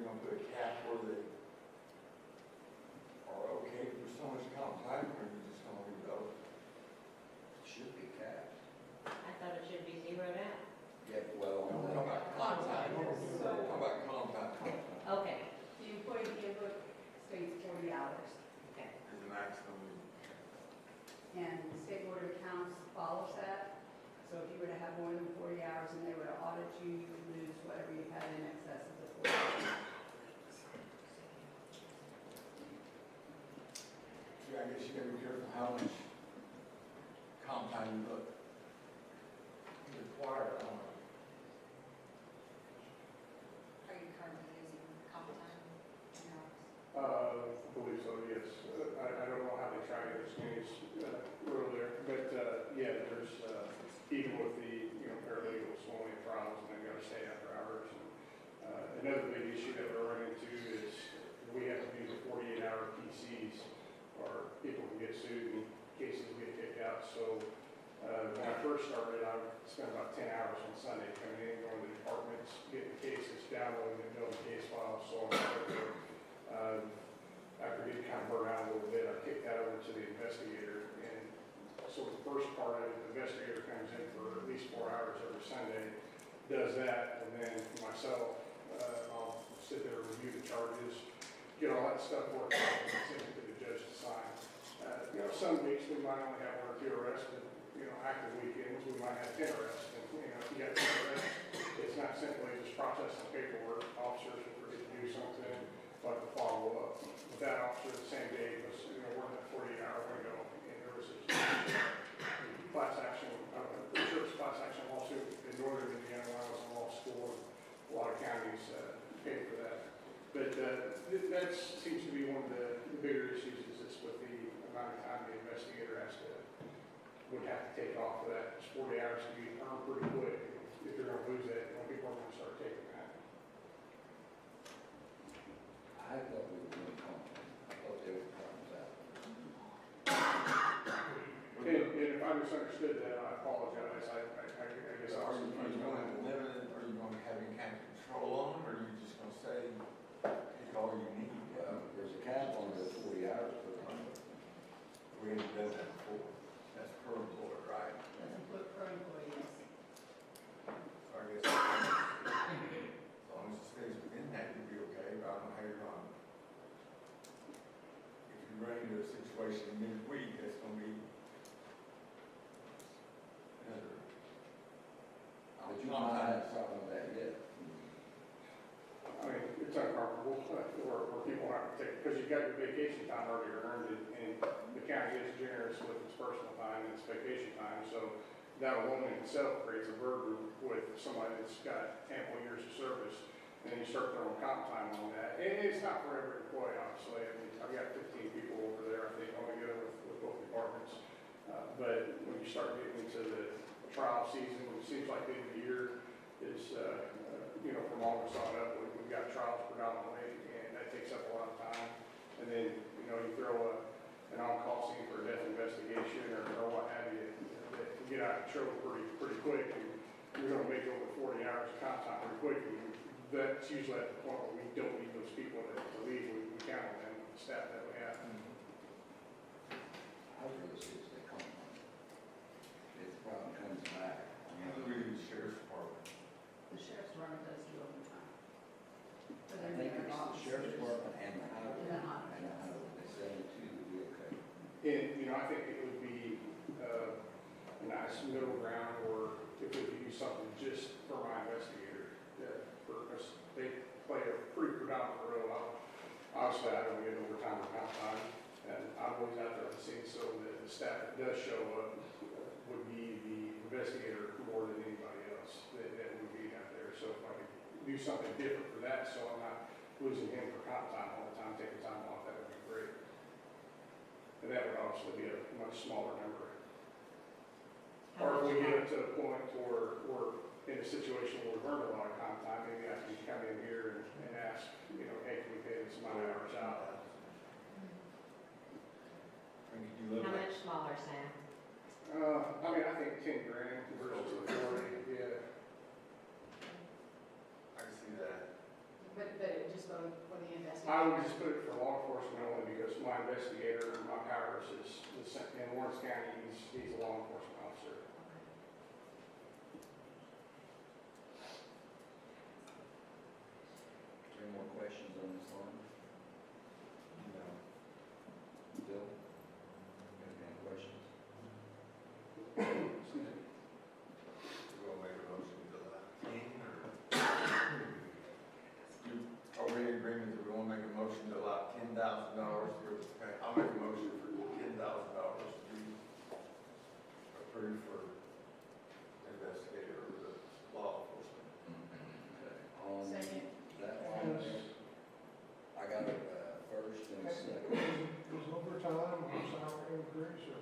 gonna put a cap where they are okay for so much comp time, or are you just gonna leave it open? It should be capped. I thought it should be zeroed out. Yeah, well, No, we're talking about comp time, we're talking about comp time, Okay, The employee handbook states 40 hours, okay. is the maximum. and the State Board of Accounts follows that. So if you were to have more than 40 hours and they were to audit you, you would lose whatever you had in excess of the 40 hours. Yeah, I guess you gotta be careful how much comp time you require, I don't know. Are you currently using comp time in your office? I believe so, yes. I don't know how they try to exchange earlier, but yeah, there's, even with the, paralegals, only trials, and they've got to stay after hours. And another big issue that we're running into is we have to do the 48-hour PCs, or people can get sued and cases get kicked out. So when I first started, I spent about 10 hours on Sunday coming in, going to the departments, getting cases, downloading and building case files, so on and so forth. After getting kind of burned out a little bit, I kicked that over to the investigator. And so the first part of it, the investigator comes in for at least 4 hours every Sunday, does that, and then myself, I'll sit there and review the charges, get all that stuff worked out, and send it to the judge to sign. Some weeks we might only have 1 or 2 arrests, and active weekends we might have 10 arrests. And if you got 10 arrests, it's not simply just processing paperwork. Officers will forget to do something, but to follow up. With that officer the same day was, we're in that 48-hour window, and there was a class action, insurance class action lawsuit in northern Indiana when I was in law school. A lot of counties paid for that. But that seems to be one of the bigger issues, is this with the amount of time the investigator would have to take off for that. 40 hours can be earned pretty quick. If you're going to lose that, people are going to start taking that. I thought we were doing something. I thought they were talking about. And if I misunderstood that, I apologize. I guess I Are was. you going to limit it, or are you going to have any kind of control on them, or are you just going to say, take all you need? There's a cap on the 40 hours per month. We haven't done that before. That's per employee, right? Doesn't put per employee, yes. So I guess as long as it stays within that, you'll be okay, but I don't know how you're going. If you run into a situation midweek, that's going to be another. But you might have a problem with that yet. I mean, it's uncomfortable where people have to take, because you've got your vacation time already earned, and the county is generous with its personal time and its vacation time. So that alone in itself creates a burden with somebody that's got ample years of service. And then you start throwing comp time on that. And it's not for every employee, obviously. I mean, I've got 15 people over there, I think, altogether with both departments. But when you start getting into the trial season, it seems like the end of the year is, from August on up, we've got trials predominantly, and that takes up a lot of time. And then, you throw an on-call scene for a death investigation or what have you, that can get out of control pretty quick. And you're going to make over 40 hours of comp time pretty quick. And that's usually at the point where we don't need those people to leave. We count on them, the staff that we have. I would really say it's the company. If the problem comes back. How do we do the sheriff's department? The sheriff's department does do overtime. I think it's the sheriff's department and the highway. And the highway. And the highway. They said it too, would be okay. And, I think it would be a nice middle ground, or if we could use something just for my investigator purpose. They play a pretty predominant role. Obviously, I don't get overtime or comp time, and I'm always out there on the scene, so that the staff that does show up would be the investigator more than anybody else that would be out there. So if I could do something different for that, so I'm not losing him for comp time all the time, taking time off, that would be great. And that would obviously be a much smaller number. Or if we get to a point where we're in a situation where we've earned a lot of comp time, maybe I can come in here and ask, hey, can we pay this amount of hours out? I mean, can you live How with much smaller, Sam? I think 10 grand versus the 40, yeah. I can see that. But it just goes would just put it for law enforcement only because my investigator, my powers is in Lawrence County, he's a law enforcement officer. Any more questions on this line? No. Bill? Any questions? Excuse me. You want to make a motion to that? Are we in agreement that we want to make a motion to allow $10,000 for, I'll make a motion for $10,000 to be approved for investigator or the law enforcement. Okay, on Second. that line there, I got it first and a second. Was overtime or salary increase or?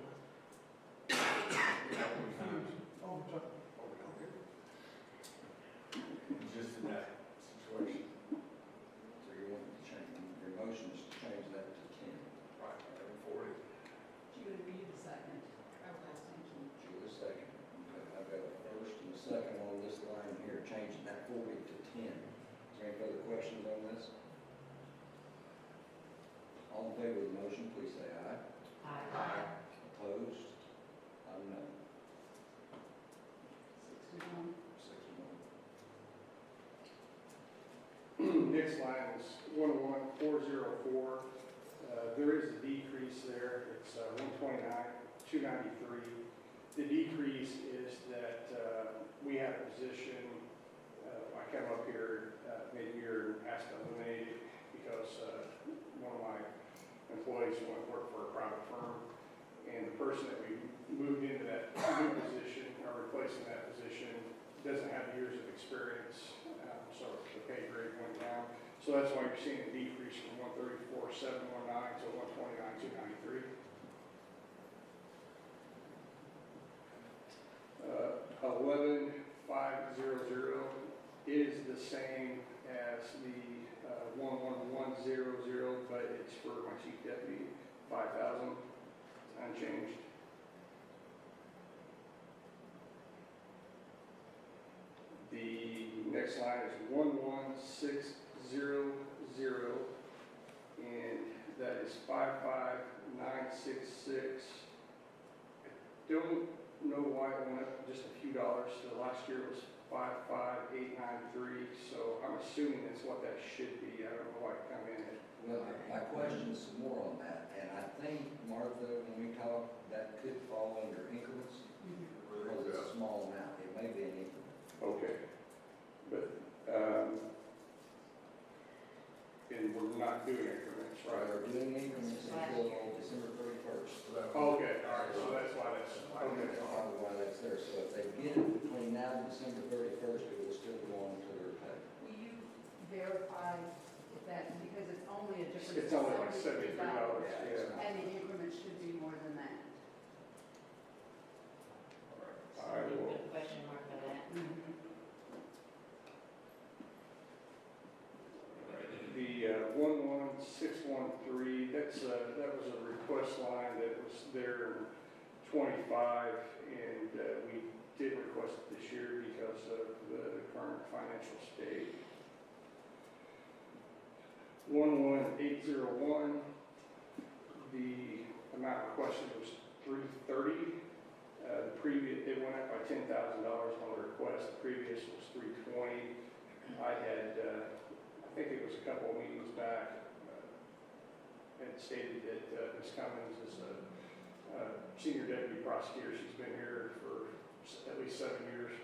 Overtime. Just in that situation. So you want to change, your motion is to change that to 10. Right, 40. You would read the second. Okay. Thank you. Julie, second. Okay, I've got a first and a second on this line here, changing that 40 to 10. Is there any further questions on this? All in favor of the motion, please say aye. Aye. Opposed? No. 61. 6-1. Next line is 11404. There is a decrease there. It's 129,293. The decrease is that we had a position, I came up here mid-year and asked to eliminate it because one of my employees went to work for a private firm, and the person that we moved into that new position, or replacing that position, doesn't have years of experience, so the pay grade went down. So that's why you're seeing a decrease from 134,719 to 129,293. 11,500 is the same as the 11100, but it's for my chief deputy, 5,000, unchanged. The next line is 11600, and that is 55,966. I don't know why it went up just a few dollars. So last year it was 55,893, so I'm assuming that's what that should be. I don't know why it come in at. Well, my question is some more on that, and I think, Martha, when we talk, that could fall under increments, because it's a small amount. It may be an increment. Okay, but, and we're not doing increments, right? We're doing increments until December 31st. Okay, all right, so that's why that's, okay. Probably why that's there. So if they get it between now and December 31st, it will still go on to their pay. Will you verify if that, because it's only a difference It's only like of $73, yeah. and the increment should be more than that. So I we will. put a question mark by that. The 11613, that was a request line that was there in 25, and we did request it this year because of the current financial state. 11801, the amount requested was $330. The previous, it went up by $10,000 on the request. The previous was $320. I had, I think it was a couple of meetings back, had stated that Ms. Cummins is a senior deputy prosecutor. She's been here for at least 7 years,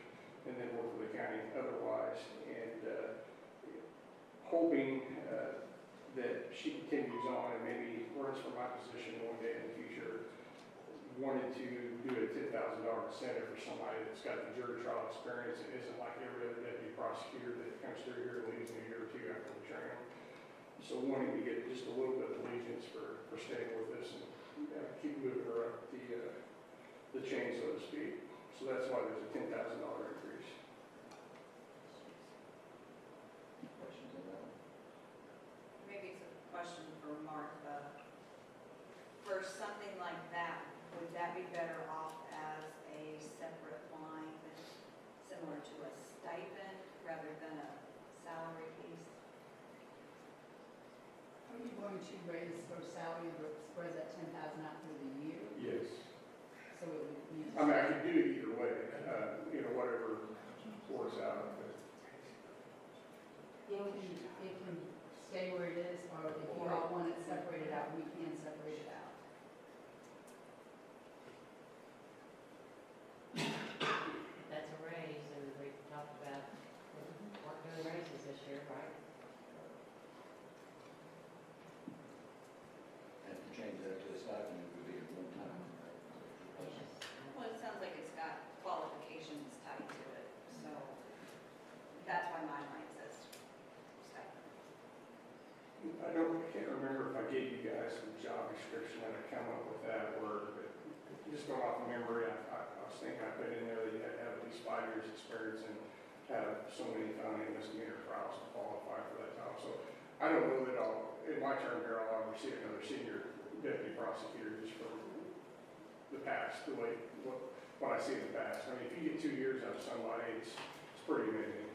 and then worked for the county otherwise, and hoping that she continues on and maybe runs for my position one day in the future. Wanted to do a $10,000 incentive for somebody that's got the jury trial experience and isn't like every other deputy prosecutor that comes through here and leaves in a year or two after we train them. So wanting to get just a little bit of allegiance for staying with us and keep moving her up the chain, so to speak. So that's why there's a $10,000 increase. Questions on that? Maybe it's a question for Martha. For something like that, would that be better off as a separate line, similar to a stipend, rather than a salary piece? going to raise her salary, but spread that 10,000 out through the year, Yes. so it would be. I mean, I could do it either way, whatever works out. It can stay where it is, or if you all want it separated out, we can separate it out. That's a raise, and we talked about, weren't doing raises this year, right? And to change that to a stipend, it would be at one time, right? Yes. Well, it sounds like it's got qualifications tied to it, so that's why my line says stipend. I can't remember if I gave you guys some job description and I come up with that word, but just going off of memory, I was thinking I put in there that you had to have at least 5 years experience and have so many felony and misdemeanor trials to qualify for that job. So I don't know that in my term here, I'll ever see another senior deputy prosecutor just from the past, the way, what I see in the past. I mean, if you get 2 years out of somebody, it's pretty amazing.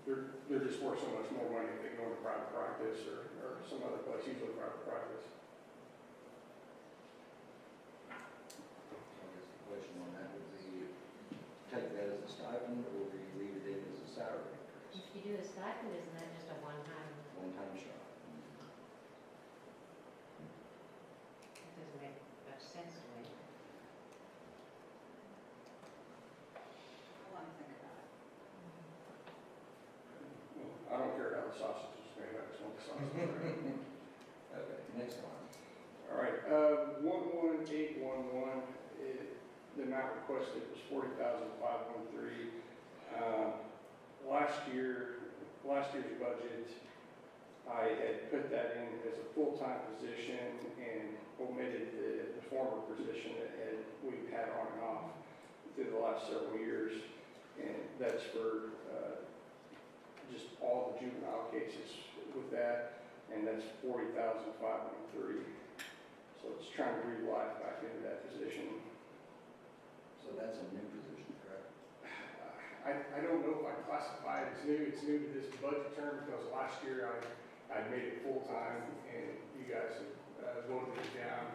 They're just worth so much more money if they go into private practice or some other place, usually private practice. I guess the question on that would be, take that as a stipend, or do you leave it in as a salary increase? If you do a stipend, isn't that just a one-time, One-time shot. it doesn't make much sense to me. I want to think about it. I don't care how the sausage is made, I just want the sausage. Okay, next one. All right, 11811, the amount requested was $40,513. Last year's budget, I had put that in as a full-time position and omitted the former position that we've had on and off through the last several years. And that's for just all the juvenile cases with that, and that's $40,503. So it's trying to breathe life back into that position. So that's a new position, correct? I don't know if I classify it as new. It's new to this budget term because last year I made it full-time and you guys voted it down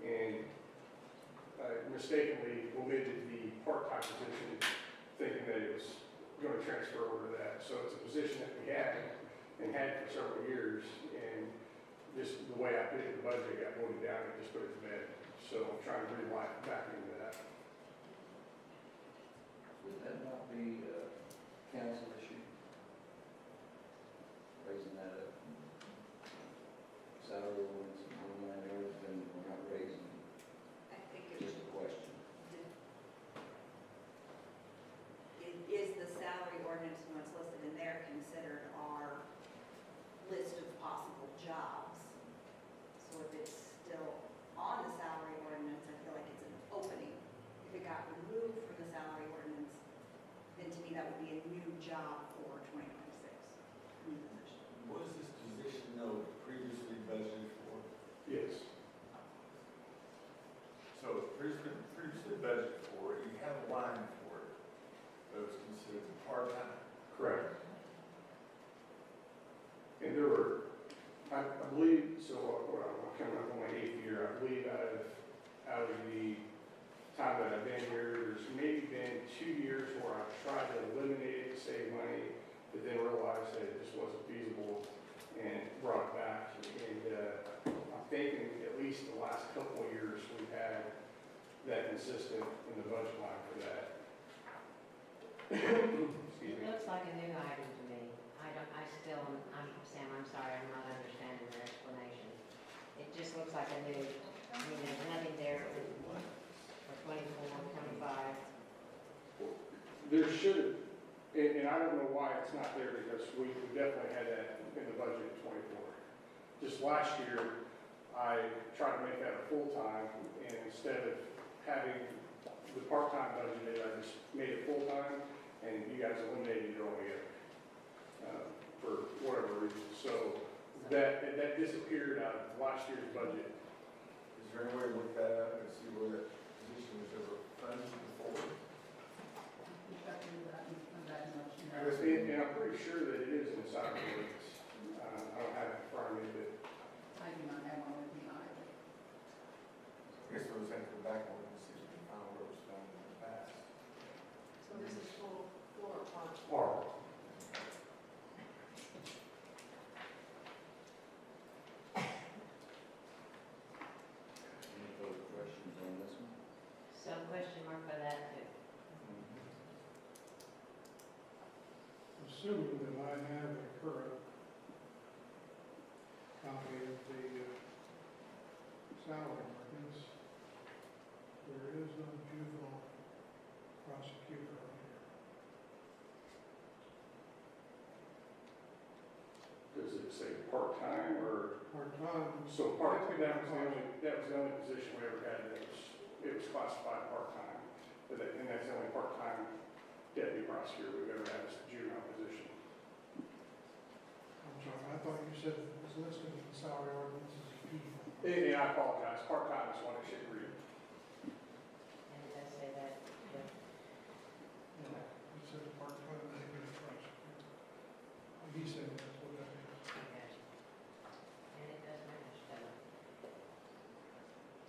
and mistakenly omitted the part-time position, thinking that it was going to transfer over to that. So it's a position that we had and had for several years, and just the way I put it in the budget, got voted down and just put it to bed. So I'm trying to breathe life back into that. Would that not be a council issue? Raising that up? Salary ordinance and homeland ordinance, then we're not raising, I think it just a question. is the salary ordinance, when it's listed in there, considered our list of possible jobs? So if it's still on the salary ordinance, I feel like it's an opening. If it got removed from the salary ordinance, then to me, that would be a new job for 2026. New position. Was this position though previously budgeted for? Yes. So previously budgeted for it, you have a line for it, but it was considered part-time. Correct. And there were, I believe, so I'm coming up on my 8th year, I believe out of the time that I've been here, there's maybe been 2 years where I've tried to eliminate it to save money, but then realized that it just wasn't feasible and brought it back. And I'm thinking at least the last couple of years we've had that consistent in the budget line for that. Excuse It me. looks like a new item to me. Sam, I'm sorry, I'm not understanding your explanation. It just looks like a new, there's nothing there for 24, 25. There should, and I don't know why it's not there because we definitely had that in the budget in '24. Just last year, I tried to make that a full-time, and instead of having the part-time budgeted, I just made it full-time, and you guys eliminated it altogether for whatever reason. So that disappeared out of last year's budget. Is there any way to look that up and see where that position was ever funded before? We've got to do that and come back and let you know. And I'm pretty sure that it is in the salary ordinance. I don't have it in front of me, but assuming that I have a current copy of the salary ordinance. There is no juvenile prosecutor on here. Does it say part-time or? Part-time. So part-time, that was the only position we ever had that it was classified part-time. And that's the only part-time deputy prosecutor we've ever had is the juvenile position. I'm sorry, I thought you said it was listed in the salary ordinance as juvenile. Yeah, I apologize, part-time is what it should read. And it does say that, but No, it says part-time deputy prosecutor. He said that's what that is. okay. And it does match, doesn't it?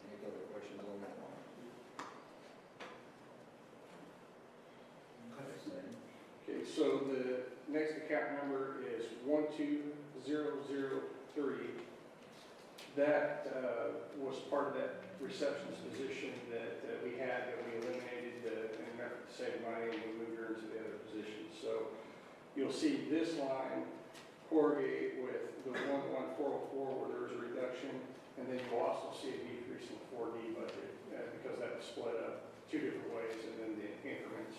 Any other questions on that one? Okay, Sam. Okay, so the next account number is 12003. That was part of that receptionist position that we had that we eliminated in an effort to save money, and we moved her into the other position. So you'll see this line correlate with the 11404 where there was a reduction, and then you'll also see a decrease in the 4D budget because that was split up two different ways and then the increments.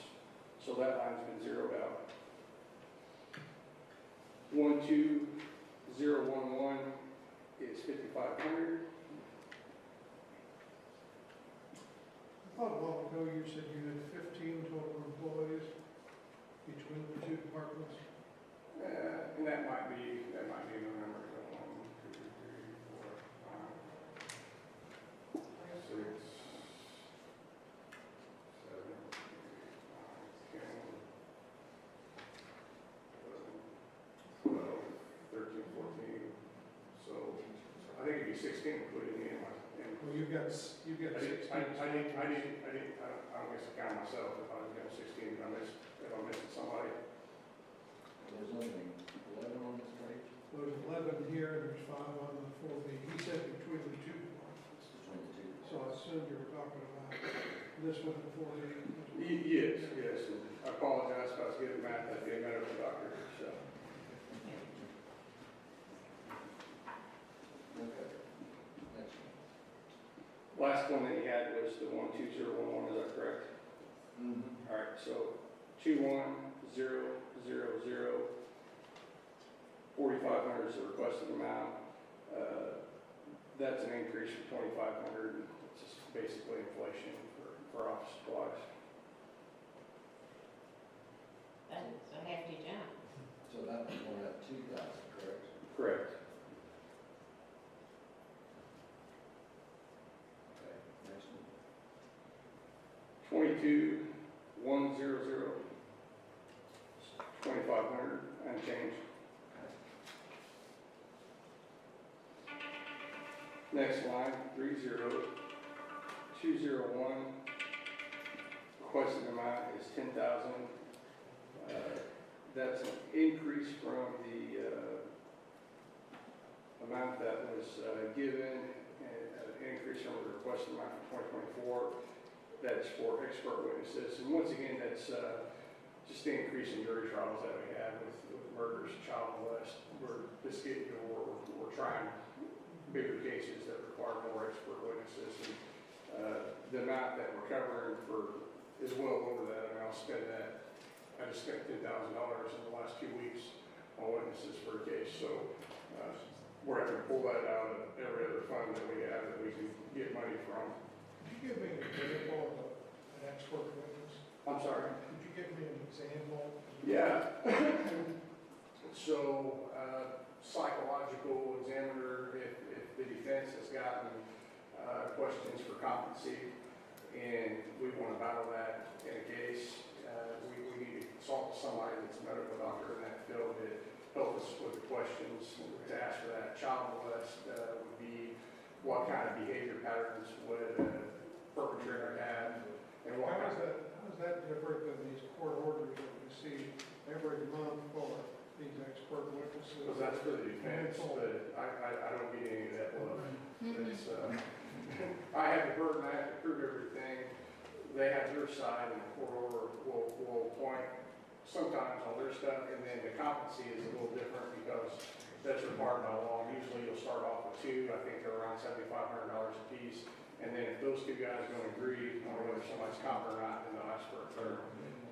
So that line's been zeroed out. 12011 is 5,500. I thought a while ago you said you had 15 total employees between the two departments. And that might be the number. 1, 2, 3, 4, 5, 6, 7, 8, 9, 10, 11, 12, 13, 14. So I think it'd be 16 including me and my. Well, you've got 16. I don't guess I count myself if I was getting 16, if I'm missing somebody. There's only 11 on this page? There's 11 here, and there's 5 on the 4B. He said between the two departments. Between the two. So I assumed you were talking about this one and 4B. Yes. I apologize if I was getting math, I'd be a medical doctor, so. Okay. Next one. Last one that you had was the 12011, is that correct? Mm-hmm. All right, so 21000, 4,500 is the requested amount. That's an increase from 2,500. It's just basically inflation for office supplies. That's a hefty jump. So that was going up 2,000, correct? Correct. Okay, next one. 22100, 2,500 unchanged. Next line, 30201, requested amount is 10,000. That's an increase from the amount that was given, an increase from the requested amount for 2024. That's for expert witnesses. And once again, that's just the increase in jury trials that we have with murders, child molest. We're trying bigger cases that require more expert witnesses. And the amount that we're covering for is well over that. I mean, I'll spend that. I just spent $10,000 in the last 2 weeks on witnesses for a case. So we're having to pull that out of every other fund that we have that we can get money from. Could you give me an example of an expert witness? I'm sorry? Could you give me an example? Yeah. So, psychological examiner, if the defense has gotten questions for competency and we want to battle that in a case, we need to consult with somebody that's a medical doctor in that field to help us with the questions to ask for that. Child molest would be what kind of behavior patterns would a perpetrator have and what How kind is that different than these court orders that we see every month for these expert witnesses? Because that's for the defense, but I don't get any of that love. It's, I have the burden, I have to prove everything. They have their side, and the court order will appoint sometimes on their stuff, and then the competency is a little different because that's required by law. Usually you'll start off with two, I think they're around $7,500 a piece. And then if those two guys don't agree on whether somebody's competent or not, then they'll ask for a third.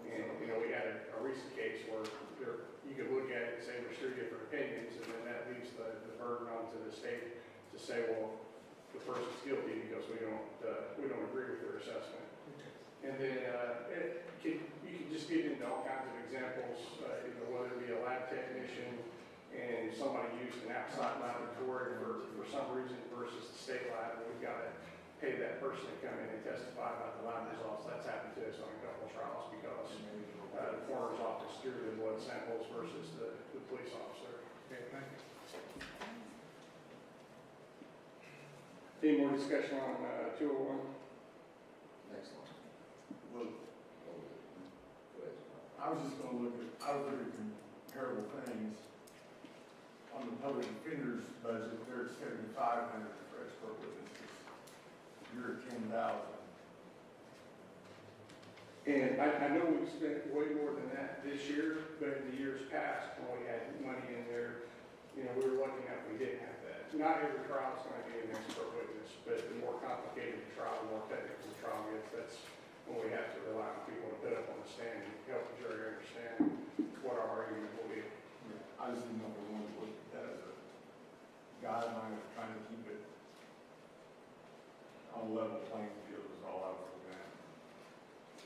And, you know, we had a recent case where you could look at it and say there's three different opinions, and then that leaves the burden onto the state to say, well, the person's guilty because we don't agree with their assessment. And then you can just get into all kinds of examples, you know, whether it be a lab technician and somebody used an outside laboratory for some reason versus the state lab, and we've got to pay that person to come in and testify about the lab results. That's happened to us on a couple of trials because the coroner's office drew the blood samples versus the police officer. Okay, thank you. Any more discussion on 201? Next one. Well, Go ahead. I was just gonna look at, I was looking at comparable things. On the public defender's budget, they're at $7,500 for expert witnesses. You're at $10,000. And I know we've spent way more than that this year, but in the years past, when we had money in there, you know, we were lucky enough we didn't have that. Not every trial is going to be an expert witness, but the more complicated the trial, the more technical the trial gets, that's when we have to rely on people to put up on the stand and help the jury understand what our argument will be. Yeah, I just didn't know if we wanted to look at that as a guideline of trying to keep it on a level playing field is all I was looking at.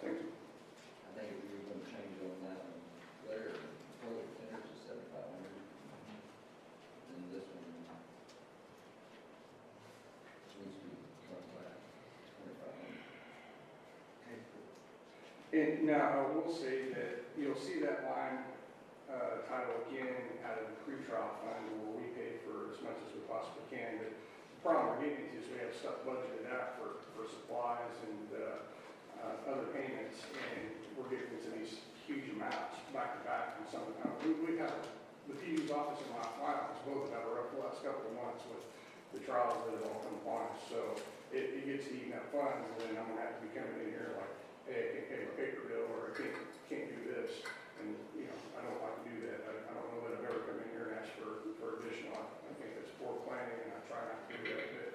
Thank you. I think if we were gonna change on that one there, public defenders is 7,500. And this one needs to be something like 2,500. And now I will say that you'll see that line title again out of the pretrial fund where we pay for as much as we possibly can. But the problem we're getting into is we have stuff budgeted out for supplies and other payments, and we're getting into these huge amounts back to back from some of the time. We have the PU's office and my office both have a rough last couple of months with the trials that have all come upon us. So it gets to eating up funds, and then I'm gonna have to be coming in here like, hey, I can't pay my paper bill, or I can't do this. And, you know, I don't like to do that. I don't know that I've ever come in here and asked for additional. I think that's poor planning, and I try not to do that. But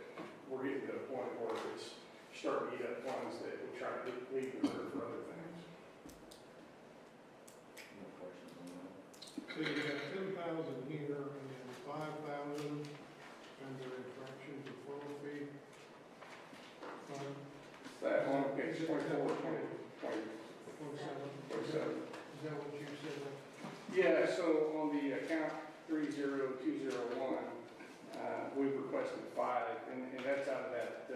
we're getting to a point where it's starting to eat up funds that we try to leave in reserve for other things. No questions on that? So you got 10,000 here and then 5,000 under infraction deferral fee. That on page 24, 20, 27. Is that what you said? Yeah, so on the account 30201, we've requested 5, and that's out of that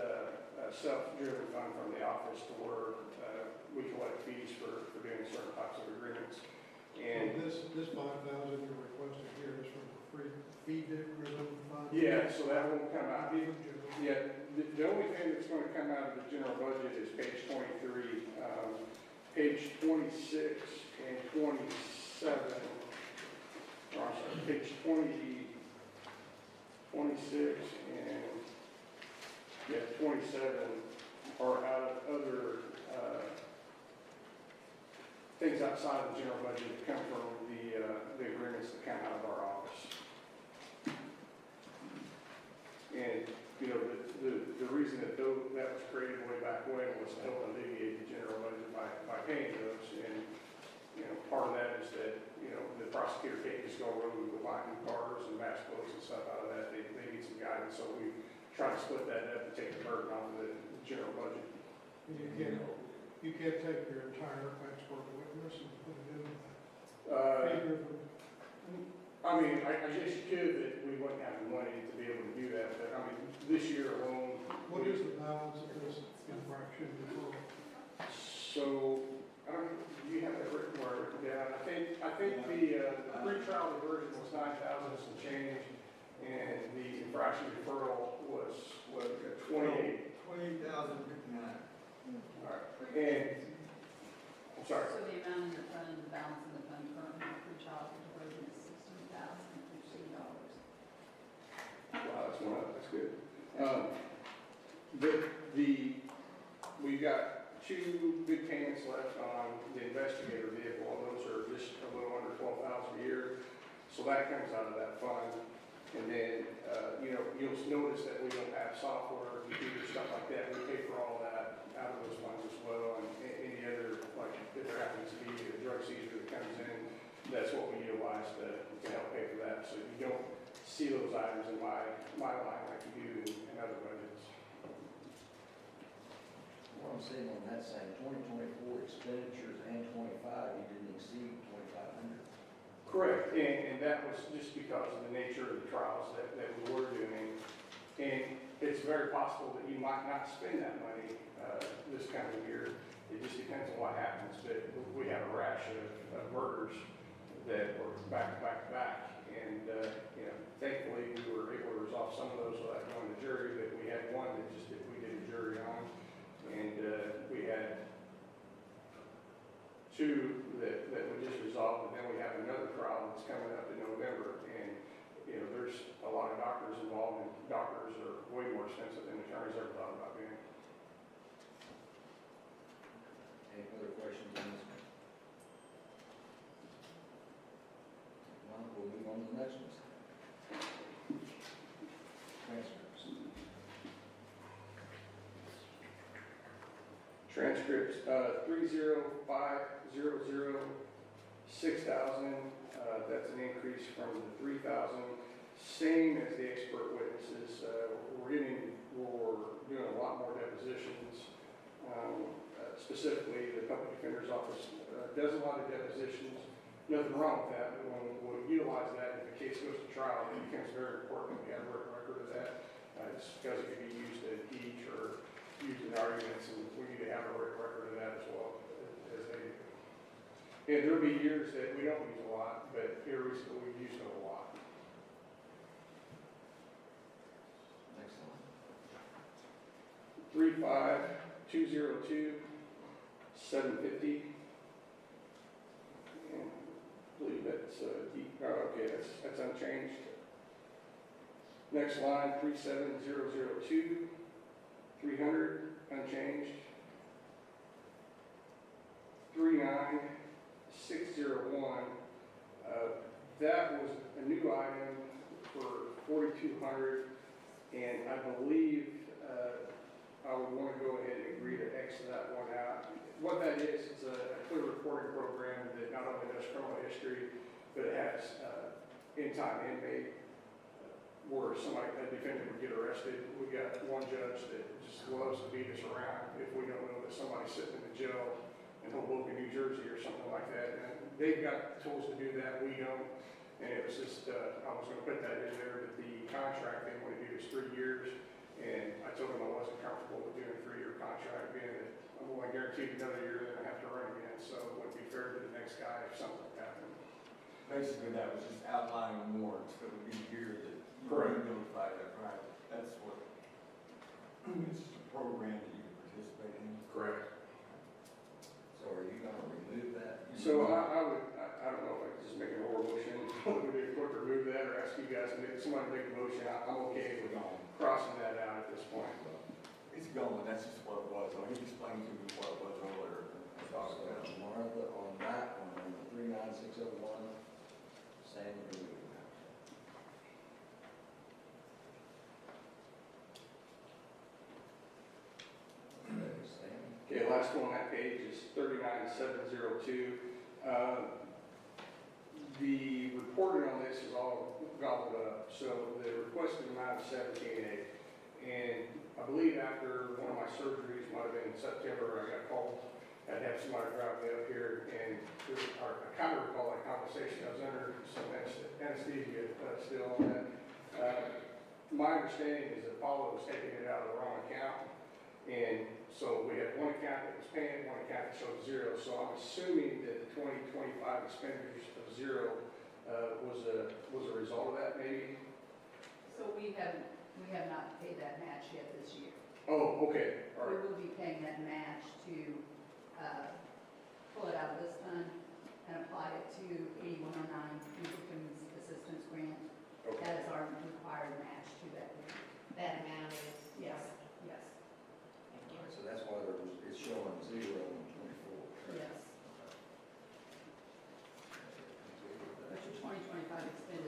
self-driven fund from the office to where we collect fees for doing certain types of agreements. And This 5,000 you're requesting here is from the free fee-driven fund? yeah, so that won't come out. Fee from general. Yeah, the only thing that's going to come out of the general budget is page 23. Page 26 and 27, or I'm sorry, page 20, 26 and, 27 are out of other things outside of the general budget that come from the agreements that come out of our office. And, you know, the reason that that was created way back when was to help alleviate the general budget by paying those. And, you know, part of that is that, you know, the prosecutor can't just go road with buying new cars and mass clothes and stuff out of that. They need some guidance, so we try to split that up and take the burden off of the general budget. You can't take your entire expert witness and put it in Uh, fee-driven. I mean, I guess you could, but we wouldn't have the money to be able to do that. But, I mean, this year alone. What is the balance of this infraction deferral? So, I don't, do you have that written down? I think the pre-trial diversion was 9,000 some change, and the infraction deferral was 28. 28,059. All right, and, I'm sorry. So the amount in the fund and the balance in the fund currently for child diversion is $16,015. Wow, that's one up, that's good. We've got 2 big payments left on the investigator vehicle, and those are this So that comes out of that fund. And then, you'll notice that we don't have software, computer, stuff like that. We pay for all that out of those funds as well. And any other, like, if there happens to be a drug seizure that comes in, that's what we utilize to help pay for that. So you don't see those items in my line like you do in other budgets. What I'm saying on that side, 2024 expenditures and 25, you didn't exceed 2,500. Correct, and that was just because of the nature of the trials that we were doing. And it's very possible that you might not spend that money this coming year. It just depends on what happens. But we have a rash of murders that were back to back to back. And, thankfully, we were able to resolve some of those without going to jury, but we had one that just we did a jury on. And we had two that we just resolved, and then we have another trial that's coming up in November. And, there's a lot of doctors involved, and doctors are way more expensive than attorneys ever thought about being. Any further questions on this one? Well, we'll move on to the next one. Transcripts. Transcripts, 30500, 6,000, that's an increase from the 3,000. Same as the expert witnesses, we're doing a lot more depositions. Specifically, the public defender's office does a lot of depositions. Nothing wrong with that, but when we utilize that, if the case goes to trial, it becomes very important that we have a record of that. It's because it can be used to impeach or used in arguments, and we need to have a record of that as well as they do. And there'll be years that we don't use a lot, but here recently we've used it a lot. Next one. 35202, 750. And I believe that's okay, that's unchanged. Next line, 37002, 300, unchanged. 39601, that was a new item for 4,200, and I believe I would want to go ahead and agree to X that one out. What that is, it's a clear reporting program that not only does criminal history, but it has in-time inmate where a defendant would get arrested. We got one judge that just loves to beat us around if we don't know that somebody's sitting in the jail in Hoboken, New Jersey or something like that. And they've got tools to do that, we don't. And it was just, I was going to put that in there, that the contract they want to do is 3 years. And I told them I wasn't comfortable with doing a 3-year contract, being that I'm only guaranteed another year, then I have to run again. So it wouldn't be fair to the next guy if something happened. Basically, that was just outlining warrants that would be here that you Correct. would notify that, right? That's what, it's just a program that you can participate in. Correct. So are you going to remove that? So I don't know if I could just make an oral motion, would it quick remove that, or ask you guys to somebody make a motion. I'm okay with crossing that out at this point. It's going, that's just what it was. He explained to me what it was earlier. So Martha, on that one, on the 39601, Sam, remove that. Okay, Sam. Okay, last one on that page is 39702. The reporting on this is all gobbled up. So the requested amount is 17.8. And I believe after one of my surgeries, might have been in September, I got called. I'd have somebody drive me up here, and I kind of recall that conversation. I was under some anesthesia still on that. My understanding is that Paula was taking it out of the wrong account. And so we had one account that was paying, one account that showed zero. So I'm assuming that the 2025 expenditures of zero was a result of that, maybe? So we have not paid that match yet this year. Oh, okay, all We right. will be paying that match to pull it out of this fund and apply it to 8109 Victims Assistance Grant. Okay. That is our required match to that grant. That amount is. Yes, yes, Thank All you. right, so that's why it's showing 0 on 24. yes. But your 2025 expenditures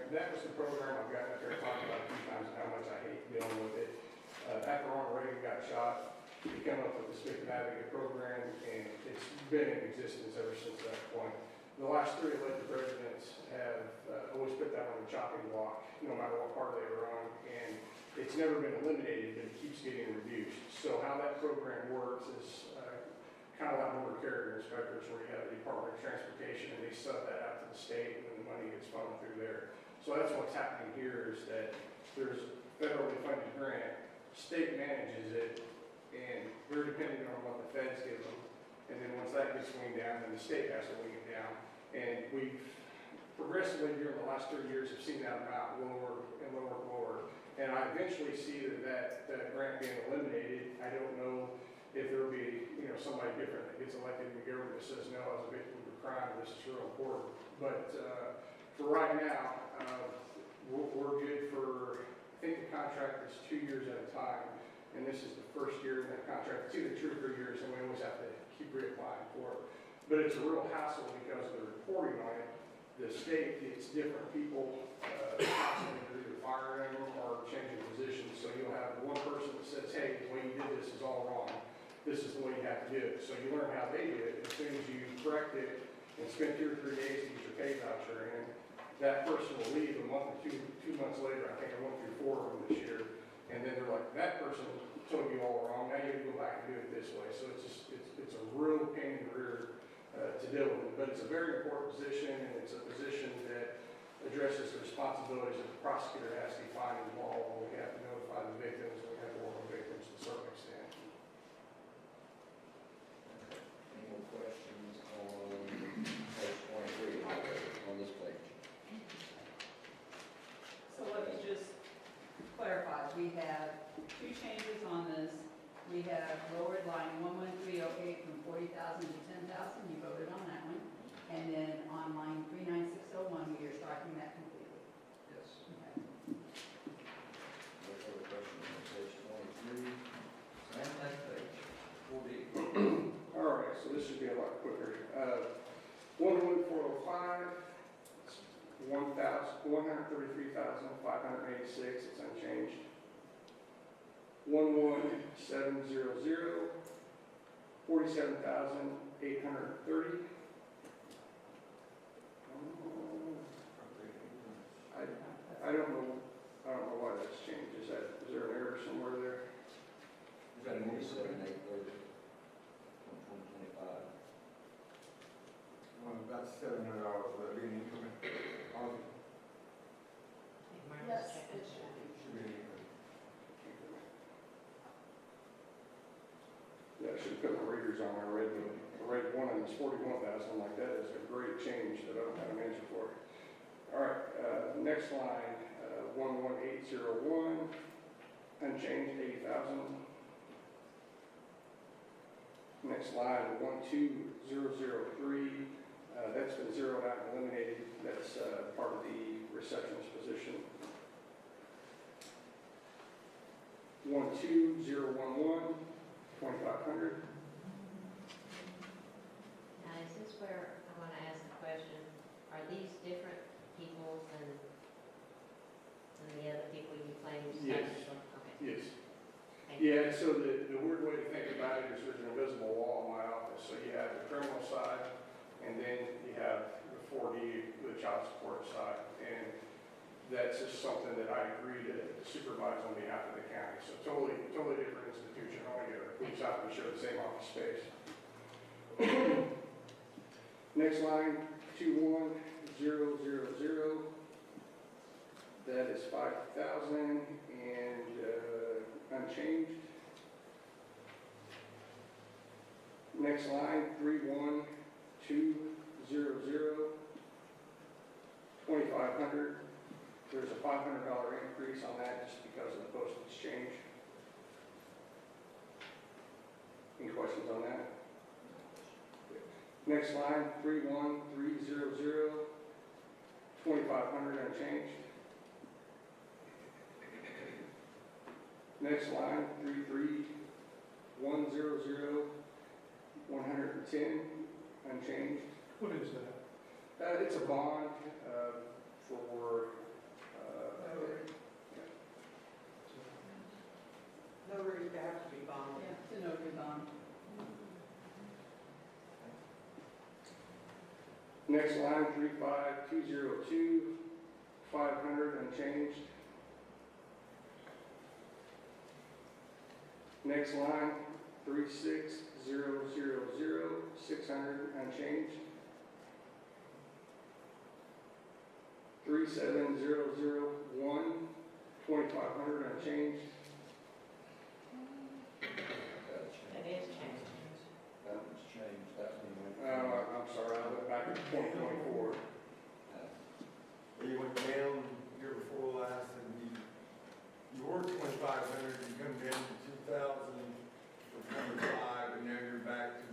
that was the program I've gotten up there and talked about a few times, how much I hate dealing with it. After Ronald Reagan got shot, he came up with this big navigate program, and it's been in existence ever since that point. The last 3 elected presidents have always put that on the chopping block, no matter what part they were on, and it's never been eliminated, but it keeps getting reduced. So how that program works is kind of like motor carrier inspectors, where you have the Department of Transportation, and they sub that out to the state, and then the money gets funneled through there. So that's what's happening here, is that there's a federally funded grant, state manages it, and we're dependent on what the feds give them. And then once that gets weaned down, then the state has to wean it down. And we've progressively during the last 3 years have seen that amount lower and lower and lower. And I eventually see that grant being eliminated. I don't know if there'll be, somebody different that gets elected in the government that says, no, I was a victim of a crime, this is real important. But for right now, we're good for, I think the contract is 2 years at a time. And this is the first year in that contract. It's either 2 or 3 years, and we always have to keep reapplying for it. But it's a real hassle because of the reporting on it. The state gets different people constantly either firing them or changing positions. So you'll have one person that says, hey, the way you did this is all wrong. This is the way you have to do it. So you learn how they do it. As soon as you correct it and spend 2 or 3 days to get your pay voucher in, that person will leave a month or two months later. I think I went through 4 of them this year. And then they're like, that person told you all wrong. Now you have to go back and do it this way. So it's a real pain in the rear to deal with. But it's a very important position, and it's a position that addresses the responsibilities that the prosecutor has to find involved. We have to notify the victims, and we have to work with victims to a certain extent. Any more questions on page 23, on this page? So let me just clarify, we have 2 changes on this. We have lowered line 11308 from 40,000 to 10,000, you voted on that one. And then on line 39601, we are striking that completely. Yes. Okay. No further questions on page 23. Same next page, 4D. All right, so this should be a lot quicker. 11405, it's 133,586, it's unchanged. 11700, 47,830. I don't know why that's changed. Is there an error somewhere there? Is that 47,830 from 2025? Well, about $700, that'd be an increment. Yes, it should be. Should be an increment. Yeah, I should put my readers on. I read one and it's 41,000. I'm like, that is a great change that I don't have an answer for. All right, next line, 11801, unchanged, 80,000. Next line, 12003, that's been zeroed out and eliminated. That's part of the receptionist position. 12011, 2,500. Now, is this where I want to ask the question, are these different people than the other people you claim? Yes. Okay. Yes. Thank you. Yeah, so the weird way to think about it is there's an invisible wall in my office. So you have the criminal side, and then you have the 4D, the child support side. And that's just something that I agree to supervise on behalf of the county. So totally different institution altogether. We just happen to share the same office space. Next line, 21000. That is 5,000 and unchanged. Next line, 31200, 2,500. There's a $500 increase on that just because of the postage change. Any questions on that? Next line, 31300, 2,500 unchanged. Next line, 33100, 110 unchanged. What is that? It's a bond for Next line, 35202, 500 unchanged. Next line, 36000, 600 unchanged. 37001, 2500 unchanged. That is changed. That was changed, that one went. I'm sorry, I went back to 2024. You went down year before last and you were 2,500, you come down to 2,000 for 25, and now you're back to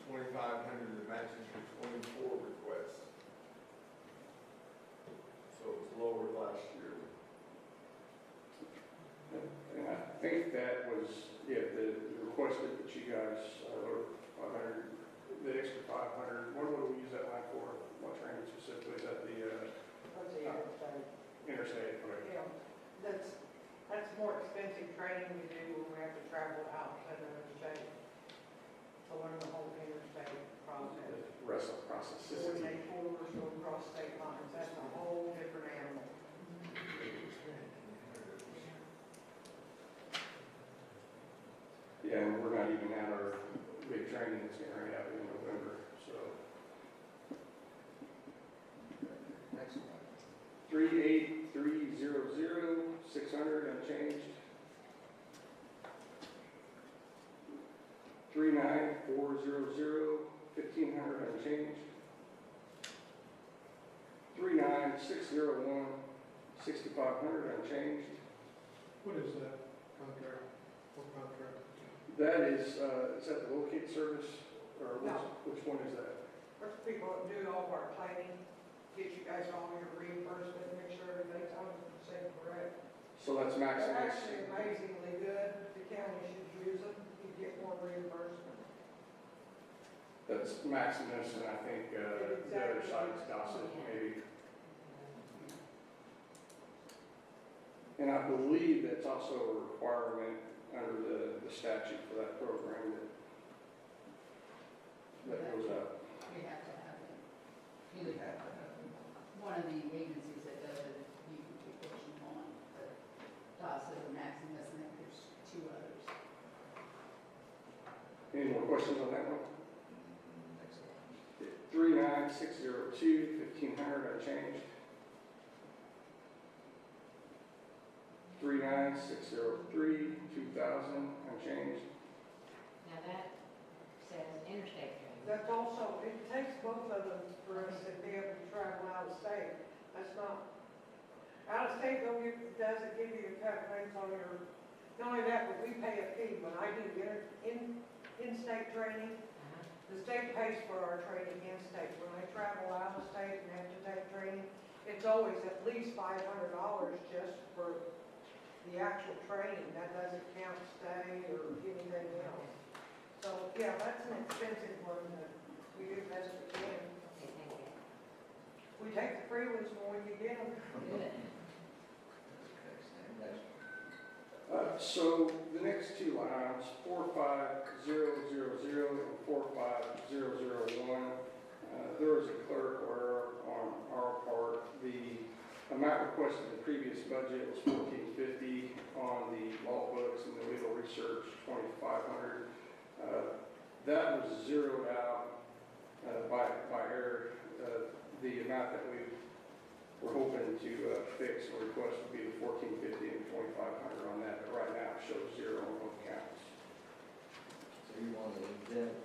2,500 that matches your 24 request. So it's lower last year. And I think that was, yeah, the requested that you guys, or 500, the extra 500, what do we use that line for? What training specifically? Is that the interstate? Okay. Yeah, that's more expensive training we do when we have to travel outside of the state. So learn the whole interstate process. Reciprocity. Coordinate tours, go across state lines, that's a whole different animal. Yeah, and we're not even at our big training that's going to happen in November, so. Next one. 38300, 600 unchanged. 39400, 1,500 unchanged. 39601, 6,500 unchanged. What is that contract? What contract? That is that the locate service, or which one is that? There's people that do all of our planning, get you guys all your reimbursement, make sure everything's 100% correct. So that's They're Maximus. actually amazingly good, the county should use them, you get more reimbursement. That's Maximus, and I think the other side is Gossett, maybe. And I believe that's also a requirement under the statute for that program that goes up. We have to have it. You have to have them. One of the agencies that does it, you can pick what you want, but DASA or Maximus, and then there's two others. Any more questions on that one? Next one. 39602, 1,500 unchanged. 39603, 2,000 unchanged. Now that says interstate training. That's also, it takes both of them for us to be able to travel out of state. That's not, out of state doesn't give you the cut rates on your, not only that, but we pay a fee. When I do in-state training, the state pays for our training in-state. When I travel out of state and have to take training, it's always at least $500 just for the actual training. That doesn't count stay or anything else. So, yeah, that's an expensive one that we do best we can. Okay, thank you. We take the free ones when we can get them. Good. Next. So the next two lines, 45000 and 45001, there was a clerical error on our part. The amount requested in the previous budget was $1,450 on the law books and the legal research, $2,500. That was zeroed out by error. The amount that we were hoping to fix or request would be the $1,450 and $2,500 on that, but right now it shows zero on both counts. So you want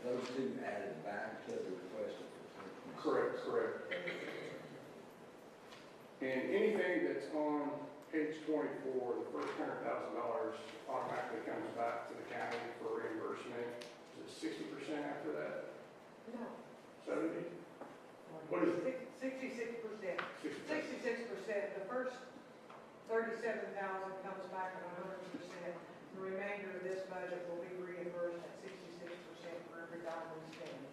those two added back to the request of. Correct. And anything that's on page 24, the first $100,000 automatically comes back to the county for reimbursement. Is it 60% after that? No. 70? What is it? 66%. 60%. 66%. The first 37,000 comes back at 100%. The remainder of this budget will be reimbursed at 66% for every dollar we spend.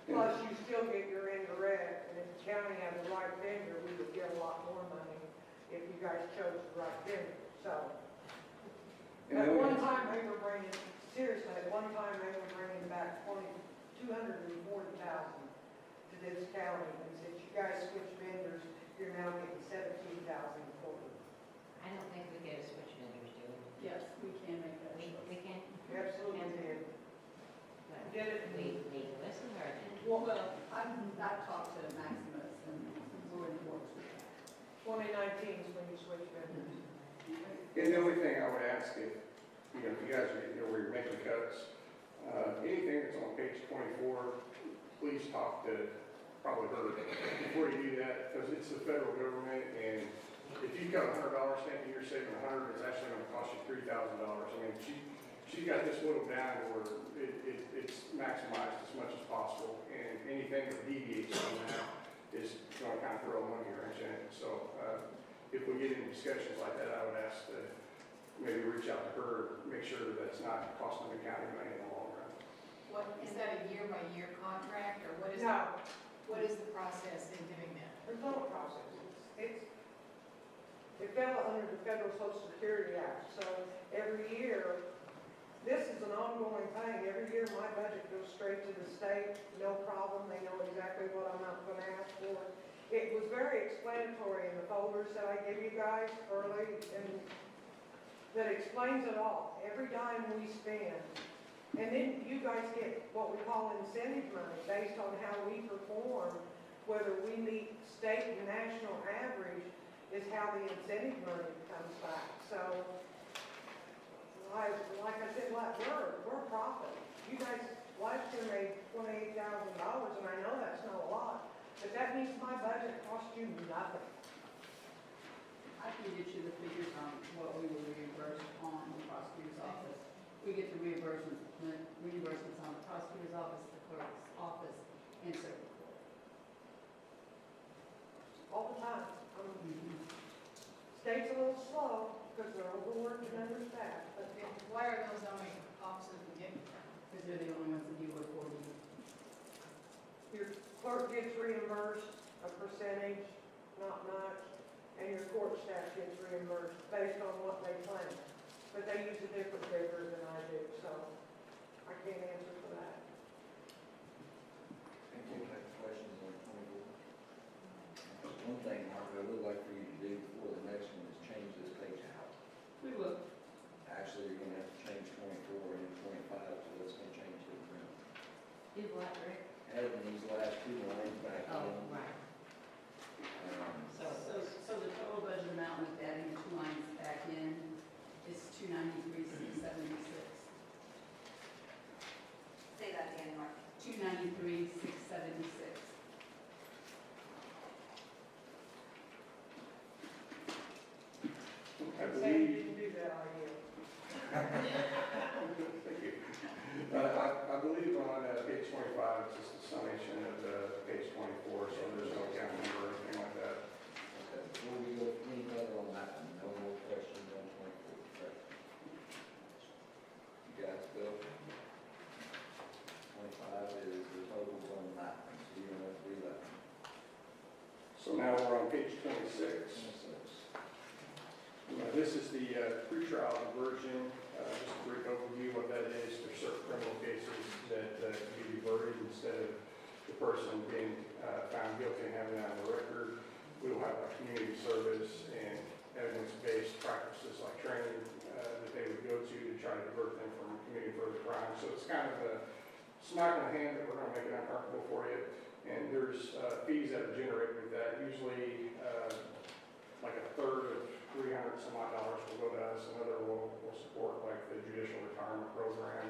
Plus, you still get your indirect, and if the county had the right vendor, we would get a lot more money if you guys chose the right vendor. So, at one time, they were bringing, seriously, at one time, they were bringing back $240,000 to this county, and since you guys switched vendors, you're now getting $17,000 quarterly. I don't think we get a switch vendors, do we? Yes, we can make that. We can, You absolutely did. but Did it? we need to listen to her then. Well, I've talked to Maximus and we're in the works with that. 2019 is when you switch vendors. And the only thing I would ask if, you know, if you guys are, you know, where you're making cuts, anything that's on page 24, please talk to probably her before you do that, because it's the federal government, and if you cut $100 thinking you're saving 100, it's actually gonna cost you $3,000. I mean, she got this whittled down to where it's maximized as much as possible, and anything that deviates from that is gonna kind of throw a monkey wrench in it. So, if we get into discussions like that, I would ask to maybe reach out to her, make sure that that's not costing the county money in the long run. What, is that a year-by-year contract, or what is, No, what is the process in doing that? there's no process. It fell under the Federal Social Security Act, so every year, this is an ongoing thing. Every year, my budget goes straight to the state, no problem. They know exactly what I'm not gonna ask for. It was very explanatory in the folders that I give you guys early, and that explains it all, every dime we spend. And then you guys get what we call incentive money, based on how we perform, whether we meet state and national average, is how the incentive money comes back. So, like I said, we're a profit. You guys last year made $28,000, and I know that's not a lot, but that means my budget cost you nothing. I can get you the figures on what we will reimburse on the prosecutor's office. We get the reimbursements on the prosecutor's office, the clerk's office, and circuit court. All the time. State's a little slow, because they're overworked and understaffed, but Why are those only offices we get from? Because they're the only ones that do work for you. your clerk gets reimbursed a percentage, not much, and your court staff gets reimbursed based on what they claim. But they use a different figure than I do, so I can't answer for that. Any other questions on 24? One thing, Mark, I would like for you to do before the next one is change this page out. We will. Actually, you're gonna have to change 24 and 25, so that's gonna change to the print. Do what, Rick? Adding these last two lines back Oh, in. right. So the total budget amount with adding the two lines back in is $293,676. Say that again, Mark. $293,676. I And say you believe, didn't do that, are you? thank you. I believe on page 25, it's just a summation of page 24, so there's no account number or anything like that. Okay, before we go any further on that one, no more questions on 24, correct? You guys go? 25 is the totals on that one, so you're gonna have to do that one. So now we're on page 26. This is the pretrial diversion, just a brief overview of what that is. There's certain criminal cases that can be diverted instead of the person being found guilty and having that on the record. We will have a community service and evidence-based practices like training that they would go to try to divert them from committing further crimes. So it's kind of a smack in the hand that we're going to make it uncomfortable for you. And there's fees that are generated with that. Usually like a third of $300 some odd will go to us, another will support like the judicial retirement program,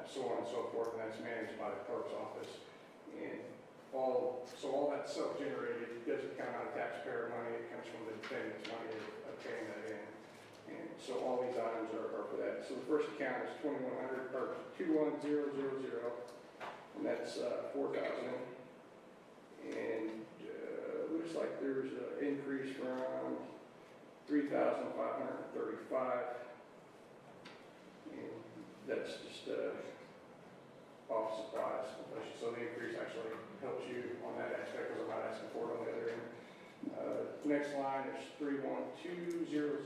so on and so forth, and that's managed by the clerk's office. And all that self-generated, doesn't come out of taxpayer money, it comes from the defendant's money of paying that in. And so all these items are for that. So the first account is 21000, and that's 4,000. And looks like there's an increase from 3,535, and that's just office supplies. So the increase actually helps you on that aspect because I'm not asking for it on the other end. Next line is 31200,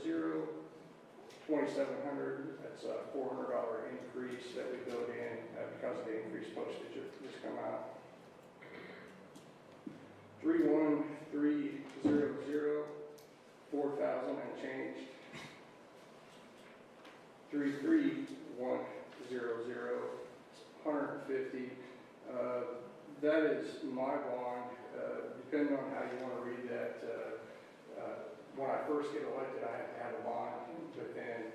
2,700. That's a $400 increase that we build in because of the increased postage that just come out. 31300, 4,000 unchanged. 33100, 150. That is my bond, depending on how you want to read that. When I first get elected, I have to have a bond, but then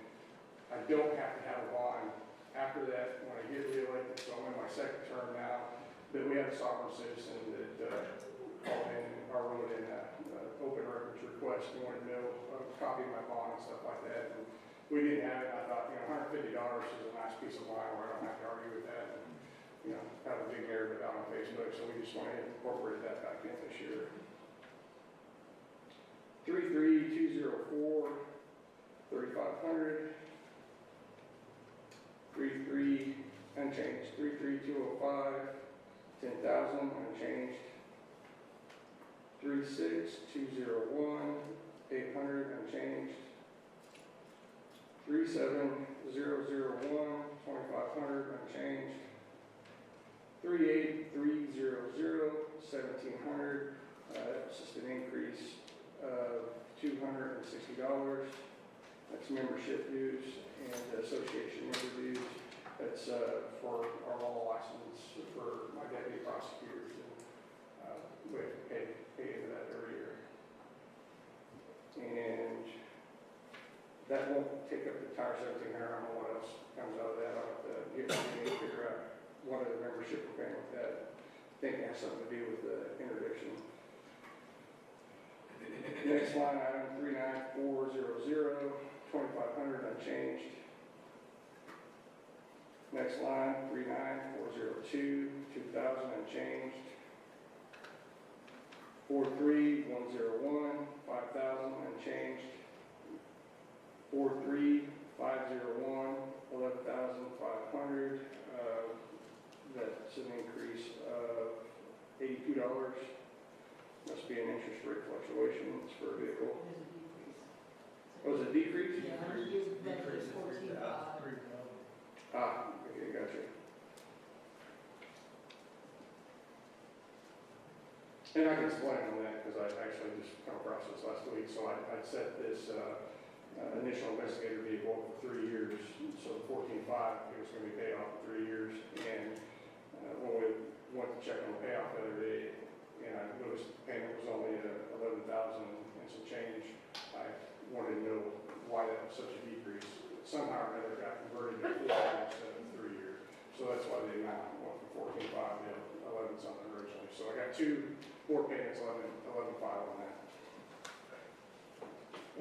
I don't have to have a bond after that when I get reelected, so I'm in my second term now. But we had a sovereign citizen that called in or wrote in an open records request and wanted to know a copy of my bond and stuff like that. And we didn't have it. I thought, $150 is a nice piece of line where I don't have to argue with that. And, have a big narrative out on Facebook, so we just went ahead and incorporated that back in this year. 33204, 3,500. 33 unchanged. 33205, 10,000 unchanged. 36201, 800 unchanged. 37001, 2,500 unchanged. 38300, 1,700. That's just an increase of $260. That's membership dues and association member dues. That's for our law license for my deputy prosecutors. And we have to pay into that every year. And that won't take up the entire 1,700. I don't know what else comes out of that. I'll have to get to figure out what other membership we're paying with that. I think it has something to do with the interdiction. Next line item, 39400, 2,500 unchanged. Next line, 39402, 2,000 unchanged. 43101, 5,000 unchanged. 43501, 11,500. That's an increase of $82. Must be an interest rate fluctuation. It's for a vehicle. There's a decrease. Was it a decrease? Yeah, that is 14,500. Okay, gotcha. And I can explain on that because I actually just come across this last week. So I'd set this initial investigator vehicle for 3 years. So the 14.5, it was going to be paid off in 3 years. And when we went to check on the payoff the other day, and I noticed the payment was only $11,000 and some change, I wanted to know why that was such a decrease. Somehow or another got converted to 4 years instead of 3 years. So that's why the amount went from 14.5 to 11 something originally. So I got 2 more payments, 11.5 on that.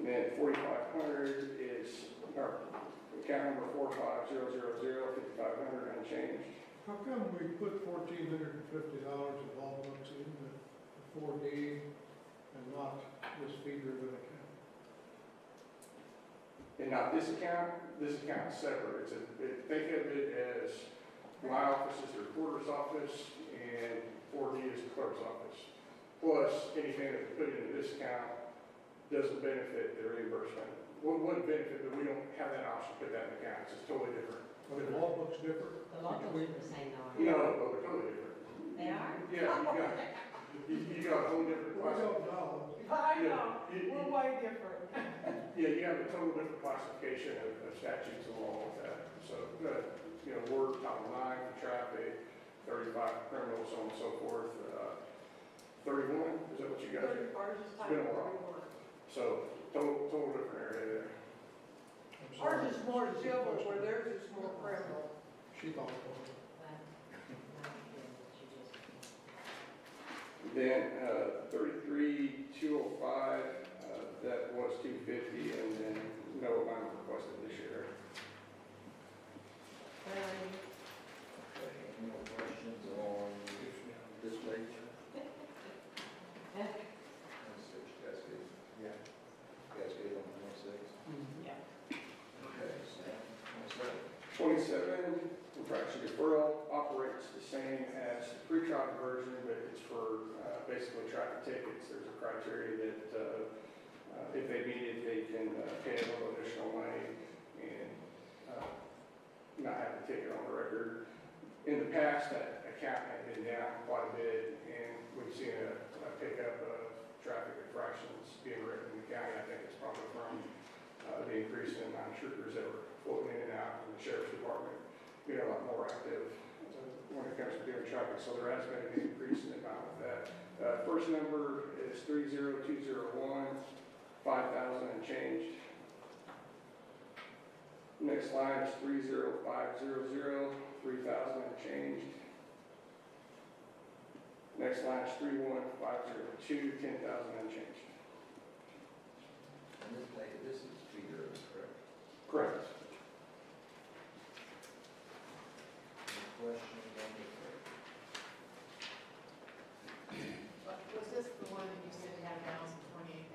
And then 4,500 is our account number 45000, 5,500 unchanged. How come we put $1,450 of all books in the 4D and not this fee-driven account? And not this account is separate. Think of it as my office is the recorder's office and 4D is the clerk's office. Plus, anything that's put into this account doesn't benefit the reimbursement. Well, it wouldn't benefit, but we don't have that option to put that in the account. It's just totally different. Are the law books different? The law books are the same though. No, they're totally different. They are? Yeah, you got a whole different We class. don't know. I know, Yeah, we're way different. Yeah, you have a total different classification of statutes along with that. So, we're Title 9 for traffic, 35 for criminal, so on and so forth. 31, is that what you guys are? Ours is It's been a title while. So, total different area there. I'm sorry. Ours is more civil, where theirs is more criminal. She thought it was. Then 33,205, that was 250, and then no amount requested this year. Okay, any more questions on this page? Cascade. Yeah. Cascade on 26. Yeah. Okay, Sam, 27, infraction deferral operates the same as the pre-trial diversion, but it's for basically traffic tickets. There's a criteria that if they meet it, they can pay a little additional money and not have the ticket on the record. In the past, that account had been down quite a bit, and we've seen a pickup fractions being written in the county. I think it's probably from the increase in amount of troopers that were floating in and out, and the sheriff's department being a lot more active when it comes to doing traffic. So there has been an increase in the amount of that. First number is 30201, 5,000 and changed. Next line is 30500, 3,000 and changed. Next line is 31502, 10,000 and changed. And this is figure, correct? Correct. Any questions on the third? Was this the one that you said had a balance of 28,000?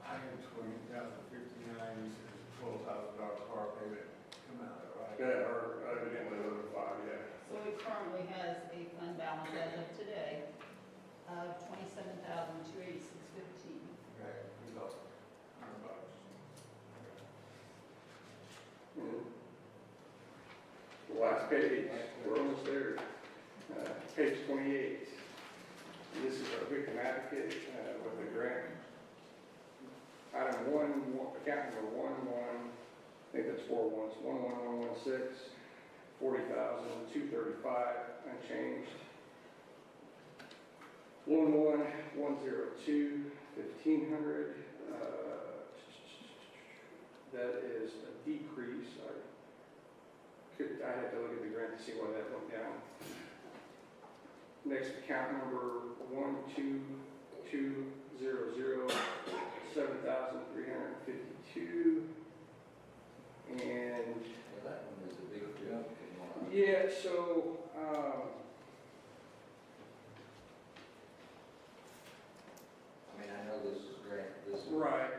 I had 20,059, you said it's $12,000 car payment, come out, of that, right? Yeah, or evidently over 5, yeah. So it currently has a fund balance as of today of $27,286.15. Okay, we lost $100. Mhm. The last page, we're almost there. Page 28. And this is our victim advocate with the grant. Item 1, account number 11, I think that's 4 ones, 11116, 40,235 unchanged. 11102, 1,500. That is a decrease. I had to look at the grant to see why that went down. Next account number 12200, 7,352. And Well, that one is a big jump in one. yeah, so, I mean, I know this is grant, this is. right.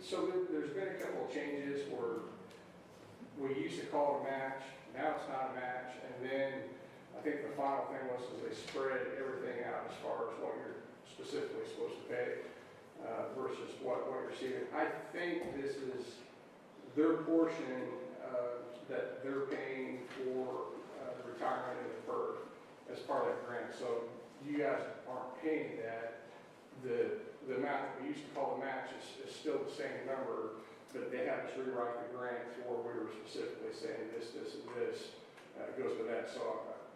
So there's been a couple of changes where we used to call it a match, now it's not a match, and then I think the final thing was they spread everything out as far as what you're specifically supposed to pay versus what you're receiving. I think this is their portion that they're paying for the retirement and the PERF as part of that grant. So you guys aren't paying that. The amount that we used to call the match is still the same number, but they had us rewrite the grant to where we were specifically saying this, and this goes to that. So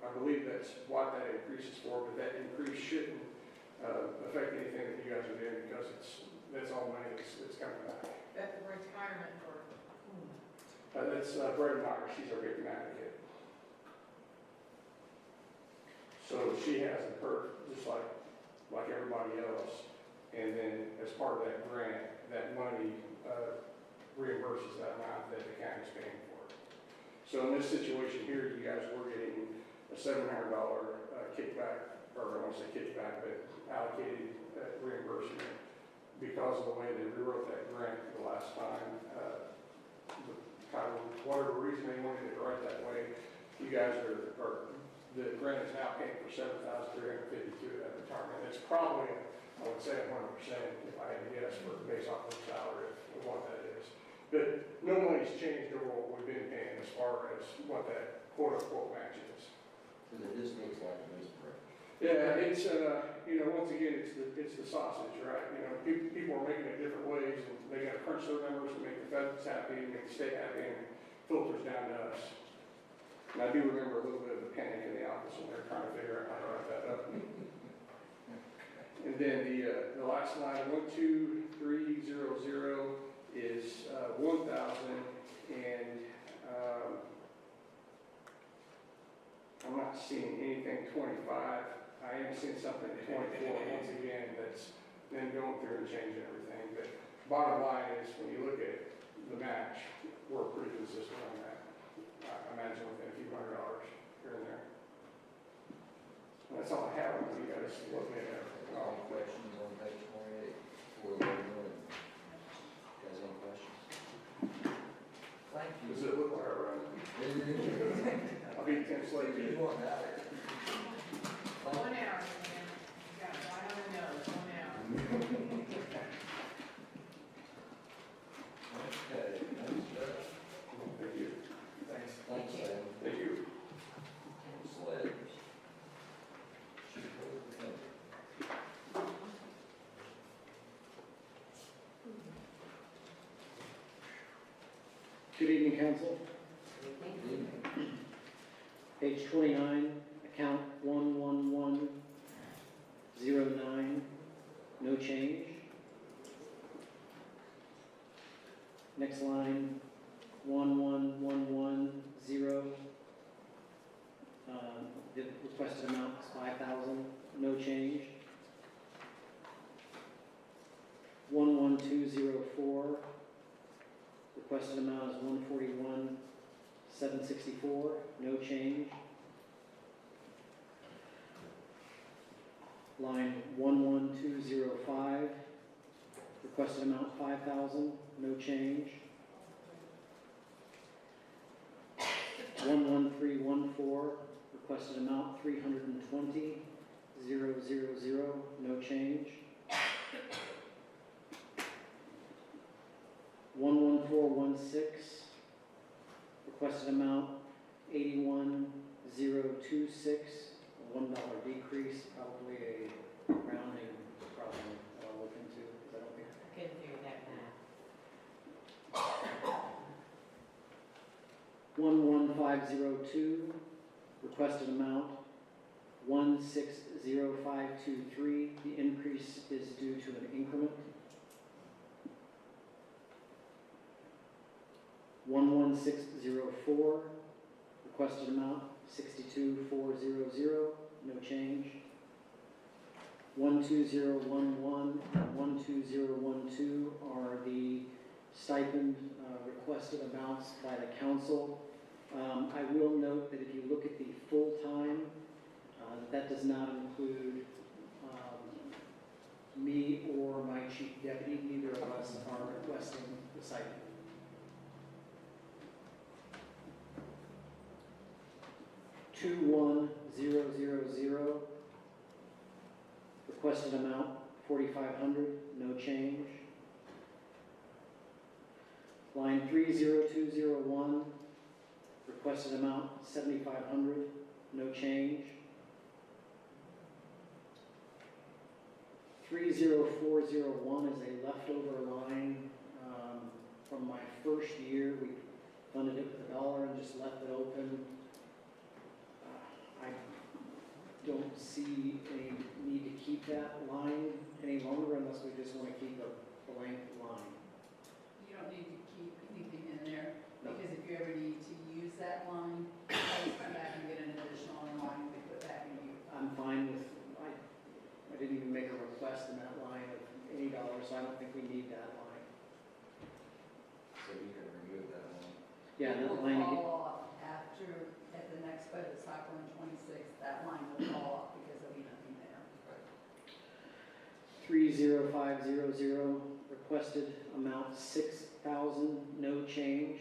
I believe that's what that increase is for, but that increase shouldn't affect anything that you guys are doing because that's all money that's coming back. That's the retirement for whom? That's Brenda Meyer, she's our victim advocate. So she has a PERF just like everybody else. And then as part of that grant, that money reimburses that amount that the county's paying for. So in this situation here, you guys were getting a $700 kickback, or I won't say kickback, but allocated reimbursement because of the way they rewrote that grant the last time. Kind of whatever reason they wanted it to write that way, you guys the grant is now paying for $7,352 at retirement. It's probably, I would say 100% if I had to guess, based off of the salary of what that is. But no money's changed over what we've been paying as far as what that quote-unquote match is. Because it just looks like a misprint. Yeah, it's, once again, it's the sausage, right? People are making it different ways, and they gotta crunch their numbers to make the feds happy, and make the state happy, and it filters down to us. And I do remember a little bit of a panic in the office when they were trying to figure out how to write that up. And then the last line, 12300 is 1,000, and I'm not seeing anything 25. I am seeing something 24 once again that's then going through and changing everything. But bottom line is, when you look at the match, we're pretty consistent on that. I imagine within a few $100 here and there. And that's all I have on you guys looking at it. Any questions on page 28 before we go on? Guys, any questions? Thank you. Does it look like I run? I'll be 10 slaves. You want that? 1 hour, man. Got it right on the nose, 1 hour. Okay, thanks, Jeff. Thank you. Thanks. Thanks, Sam. Thank you. Sledge. Should go with the thing. Good evening, council. Page 29, account 11109, no change. Next line, 11110, the requested amount is 5,000, no change. 11204, requested amount is 141,764, no change. Line 11205, requested amount 5,000, no change. 11314, requested amount 320,000, no change. 11416, requested amount 81,026, a $1 decrease, probably a rounding problem that I'll look into, because I don't think. Couldn't figure that math. 11502, requested amount 160523. The increase is due to an increment. 11604, requested amount 62,400, no change. 12011 and 12012 are the stipend requested amounts by the council. I will note that if you look at the full-time, that does not include me or my chief deputy. Neither of us are requesting the stipend. $21,000, requested amount 4,500, no change. Line 30201, requested amount 7,500, no change. 30401 is a leftover line from my first year. We funded it with $1 and just left it open. I don't see any need to keep that line any longer unless we just want to keep a blank line. You don't need to keep anything in there, No. because if you ever need to use that line, always come back and get an additional line to put back in you. I'm fine with, I didn't even make a request in that line of any dollars, so I don't think we need that line. So you can remove that one. Yeah, It that will line, fall off after, at the next budget cycle in 26, that line will fall off because there'll be nothing there. 30500, requested amount 6,000, no change.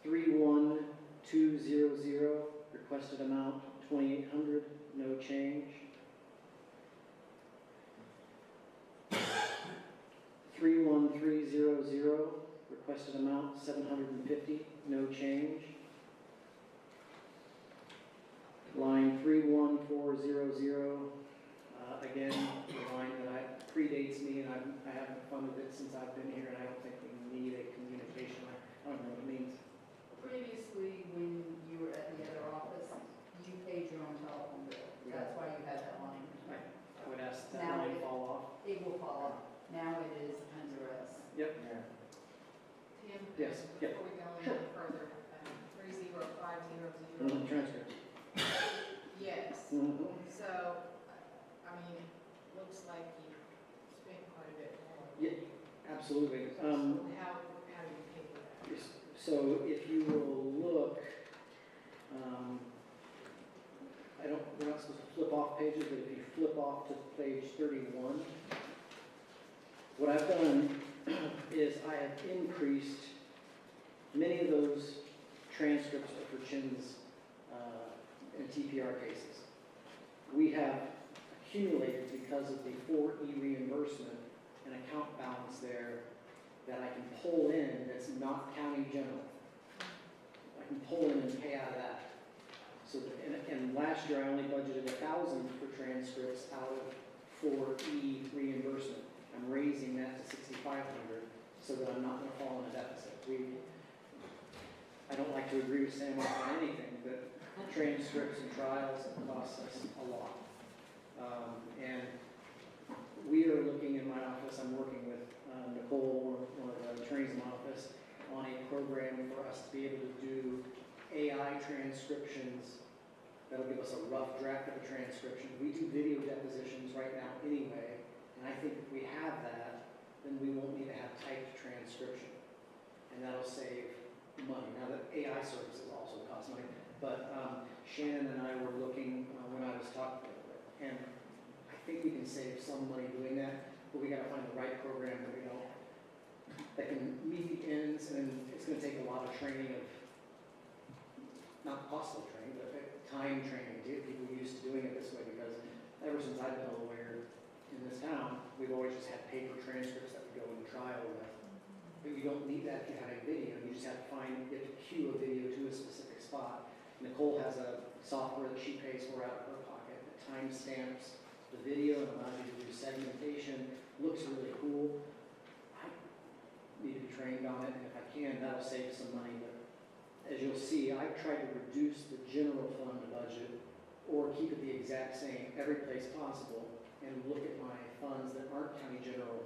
$31,200, requested amount 2,800, no change. 31300, requested amount 750, no change. Line 31400, again, the line that predates me, and I haven't funded it since I've been here, and I don't think we need a communication line. I don't know what it means. Previously, when you were at the other office, you paid your own telephone bill. That's why you had that line. I would ask that Now line it- fall off. It will fall off. Now it is under us. Yep. Tim? Yes, yeah. Before we go Sure. any further, 30500. Transcript. Yes. Mhm. So, I mean, it looks like you spent quite a bit more. Yeah, absolutely. So how do you pay for that? Yes. So if you will look, we're not supposed to flip off pages, but if you flip off to page 31, what I've done is I have increased many of those transcripts are for Chin's and TPR cases. We have accumulated, because of the 4E reimbursement, an account balance there that I can pull in that's not county general. I can pull in and pay out of that. So, and last year I only budgeted 1,000 for transcripts out of 4E reimbursement. I'm raising so that I'm not gonna fall in a deficit. I don't like to agree with Sam on anything, but transcripts and trials cost us a lot. And we are looking in my office, I'm working with Nicole, one of the attorneys in my office, on a program for us to be able to do AI transcriptions. That'll give us a rough draft of a transcription. We do video depositions right now anyway, and I think if we have that, then we won't need to have typed transcription. And that'll save money. Now, the AI services also cost money, but Shannon and I were looking when I was talking, and I think we can save some money doing that, but we gotta find the right program that that can meet the ends, and it's gonna take a lot of training of, not costly training, but time training to get people used to doing it this way, because ever since I've been a lawyer in this town, we've always just had paper transcripts that we go in trial with. But you don't need that if you have a video, you just have to you have to cue a video to a specific spot. Nicole has a software that she pays for out of her pocket that time stamps the video and allows you to do segmentation, looks really cool. I need to be trained on it, and if I can, that'll save some money, but as you'll see, I've tried to reduce the general fund budget or keep it the exact same every place possible and look at my funds that aren't county general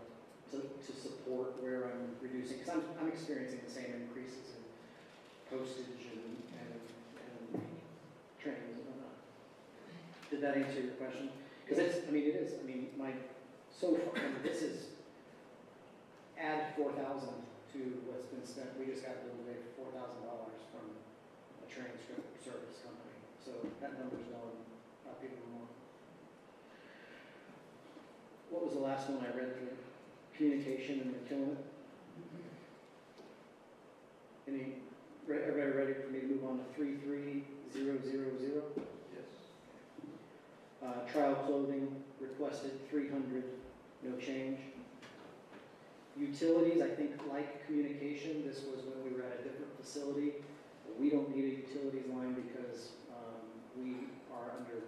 to support where I'm reducing, because I'm experiencing the same increases in postage and trainings and whatnot. Did that answer your question? Because it is, so far, this is add 4,000 to what's been spent. We just got a little bit for $4,000 from a transcript service company. So that number's going up even more. What was the last one I read through? Communication and they're killing it. Everybody ready for me to move on to 33000? Yes. Trial clothing requested 300, no change. Utilities, I think like communication, this was when we were at a different facility. We don't need a utilities line because we are under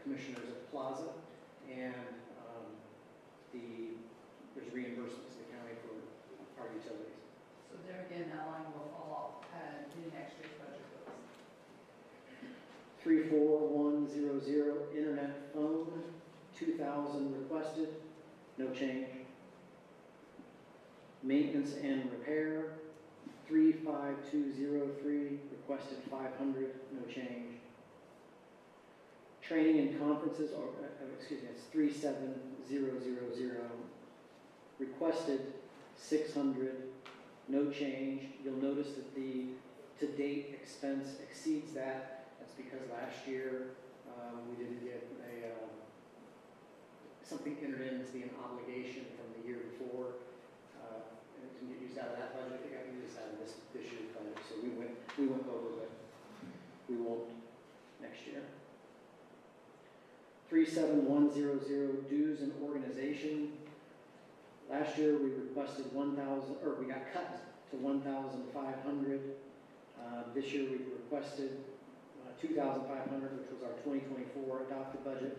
commissioners at Plaza, and there's reimbursements to the county for our utilities. So there again, that line will fall off in next year's budget books. 34100, internet phone, 2,000 requested, no change. Maintenance and repair, 35203, requested 500, no change. Training and conferences, it's 37000, requested 600, no change. You'll notice that the to-date expense exceeds that. That's because last year we didn't get something entered in as being an obligation from the year before. And it didn't get used out of that budget, it got used out of this year's budget. So we went over, but we won't next year. 37100, dues and organization. Last year we requested 1,000, or we got cut to 1,500. This year we requested 2,500, which was our 2024 adopted budget.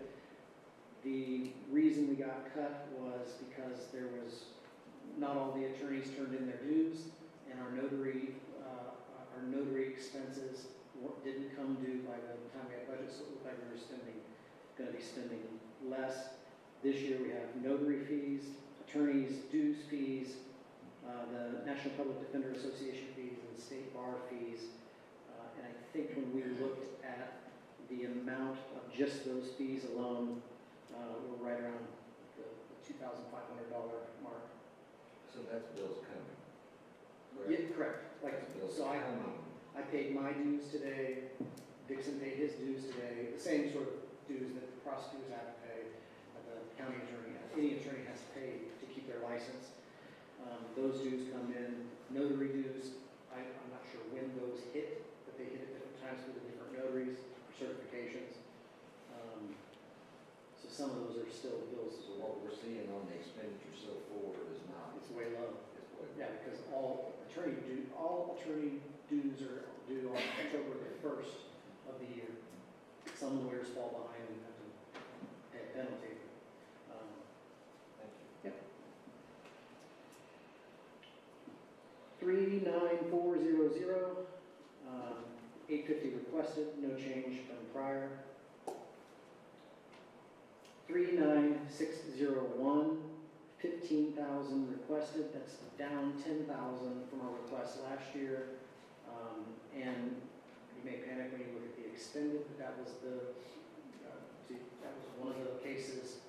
The reason we got cut was because there was not all the attorneys turned in their dues, and our notary expenses didn't come due by the time we had budget, so it looked like we were going to be spending less. This year we have notary fees, attorneys' dues fees, the National Public Defender Association fees, and state bar fees. And I think when we looked at the amount of just those fees alone, we're right around the $2,500 mark. So that's bills coming. Yeah, correct. That's bills So coming. I paid my dues today, Dixon paid his dues today, the same sort of dues that the prosecutors have to pay, the county attorney, any attorney has to pay to keep their license. Those dues come in. Notary dues, I'm not sure when those hit, but they hit at different times for the different notaries, for certifications. So some of those are still bills. So what we're seeing on the expenditure so forward is not, It's way low. it's what. Yeah, because all attorney dues are due on October the 1st of the year. Some lawyers fall behind and have to pay a penalty. Thank you. 850 requested, no change from prior. 39601, 15,000 requested, that's down 10,000 from our request last year. And you may panic when you look at the extended, but that was that was one of the cases,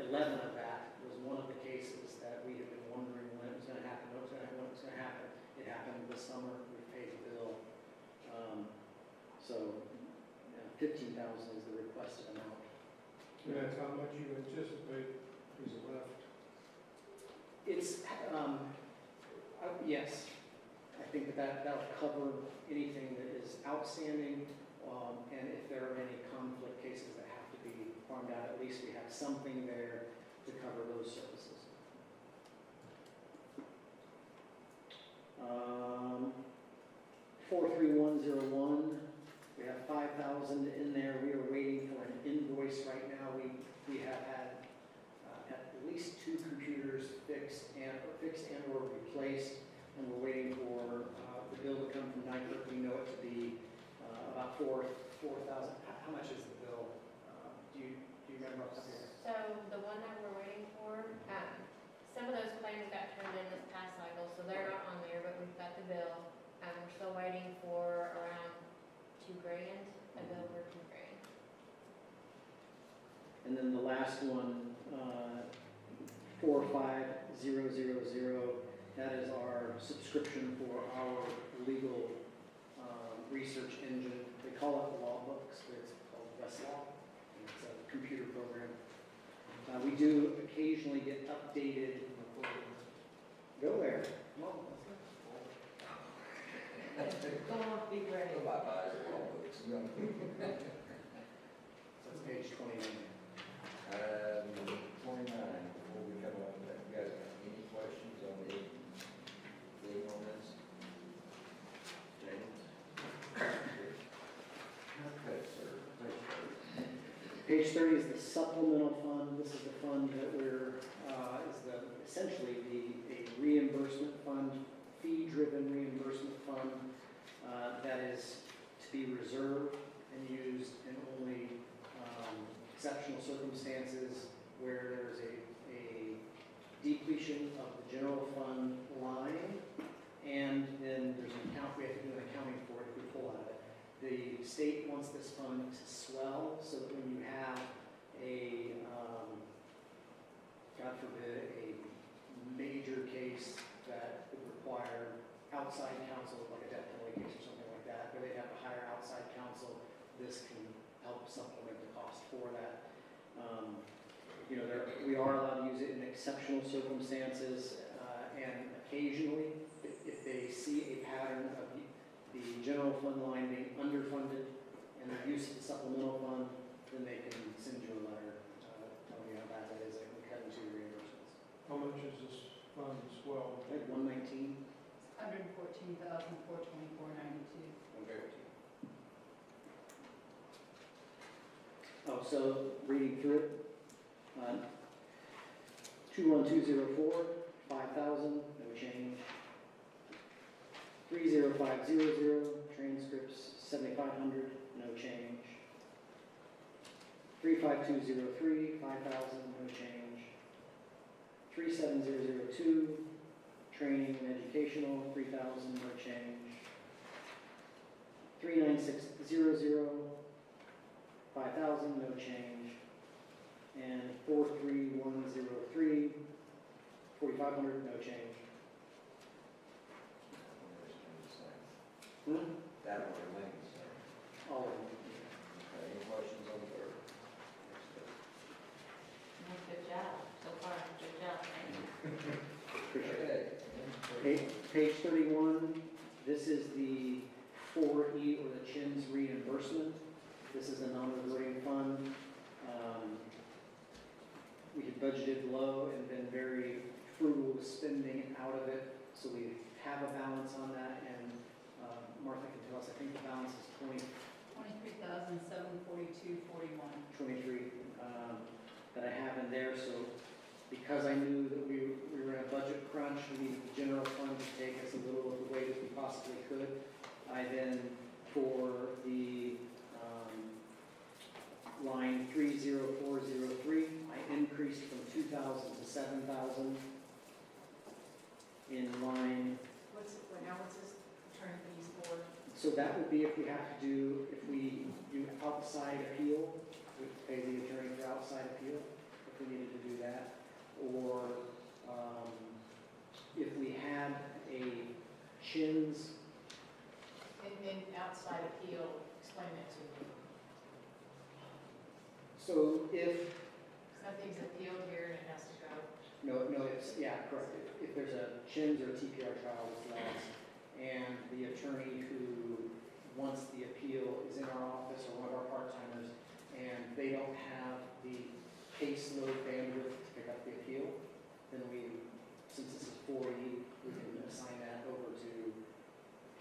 11 of that was one of the cases that we have been wondering when it was gonna happen, when it was gonna happen. It happened this summer, we paid the bill. So, 15,000 is the requested amount. And that's how much you anticipate is left. It's, yes, I think that'll cover anything that is outstanding, and if there are any conflict cases that have to be farmed out, at least we have something there to cover those services. 43101, we have 5,000 in there. We are waiting for an invoice right now. We have had at least 2 computers fixed and or replaced, and we're waiting for the bill to come from Nyberg. We know it to be about 4,000. How much is the bill? Do you remember off the top of your head? So the one that we're waiting for, some of those claims got turned in this past cycle, so they're not on there, but we've got the bill. We're still waiting for around $2,000, a bill for $2,000. And then the last one, 45000, that is our subscription for our legal research engine. They call it law books, but it's called Westlaw. It's a computer program. We do occasionally get updated. Go there. Come on. Go on, be ready. Bye bye, all books. So it's page 29. 29, before we come on, you guys got any questions on the ordinance? James? Okay, sir. Page 30 is the supplemental fund. This is the fund that essentially a reimbursement fund, fee-driven reimbursement fund that is to be reserved and used in only exceptional circumstances where there's a depletion of the general fund line, and then there's an account, we have to do an accounting for it if we pull out of it. The state wants this fund to swell so that when you have a, God forbid, a major case that would require outside counsel, like a death penalty case or something like that, where they have to hire outside counsel, this can help supplement the cost for that. We are allowed to use it in exceptional circumstances, and occasionally, if they see a pattern of the general fund line being underfunded and the use of the supplemental fund, then they can send you a letter telling you how bad that is, and cut into your reimbursements. How much is this fund as well? Like 119. 114,424.92. Okay. Oh, so reading through it, 21204, 5,000, no change. 30500, transcripts 7,500, no change. 35203, 5,000, no change. 37002, training and educational, 3,000, no change. 39600, 5,000, no change. And 43103, 4,500, no change. That one remains the same. All of them. Okay, any questions on the third? Good job, so far, good job, thank you. Appreciate it. Okay. Page 31, this is the 4E or the CHINS reimbursement. This is a non-reverting fund. We had budgeted low and been very frugal with spending out of it, so we have a balance on that, and Martha can tell us, I think the balance is 23,742.41. 23 that I have in there, so because I knew that we were in a budget crunch, we needed the general fund to take us a little of the weight as we possibly could, I then for the line 30403. I increased from 2,000 to 7,000. In line, What's this attorney fees for? so that would be if we have to do, if we do outside appeal, we pay the attorney for outside appeal, if we needed to do that. Or if we had a chins, And outside appeal, explain that to me. so if, Something's appealed here and it has to go. no, it's, yeah, correct. If there's a chins or a TPR trial that's lost, and the attorney who wants the appeal is in our office or one of our part-timers, and they don't have the caseload bandwidth to pick up the appeal, then we, since this is 4E, we can assign that over to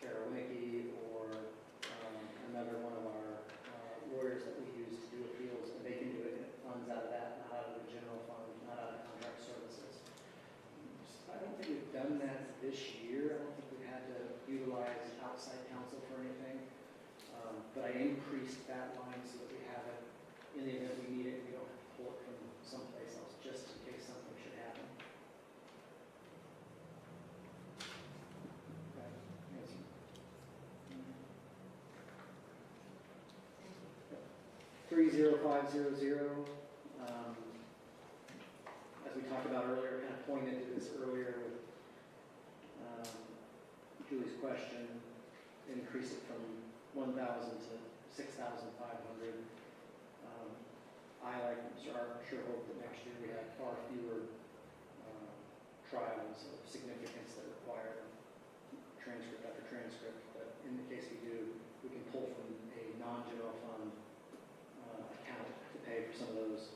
Kara Winnicky or another one of our lawyers that we use to do appeals, and they can do it, and it funds out of that, not out of the general fund, not out of contract services. I don't think we've done that this year. I don't think we've had to utilize outside counsel for anything. But I increased that line so that we have it in the event we need it, we don't have to pull it from someplace else, just in case something should happen. Okay. Yes. 30500, as we talked about earlier, kind of pointed to this earlier with Julie's question, increase it from 1,000 to 6,500. I, like Mr. Art, sure hope that next year we have far fewer trials of significance that require transcript after transcript, but in the case we do, we can pull from a non-general fund account to pay for some of those.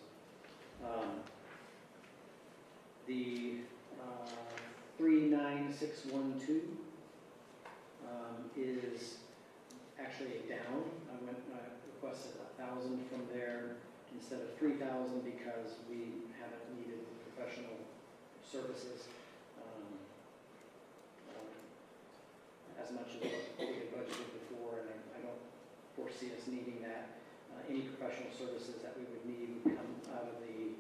The 39612 is actually down. I requested 1,000 from there instead of 3,000 because we haven't needed professional services as much as what we had budgeted before, and I don't foresee us needing that. Any professional services that we would need would come out of the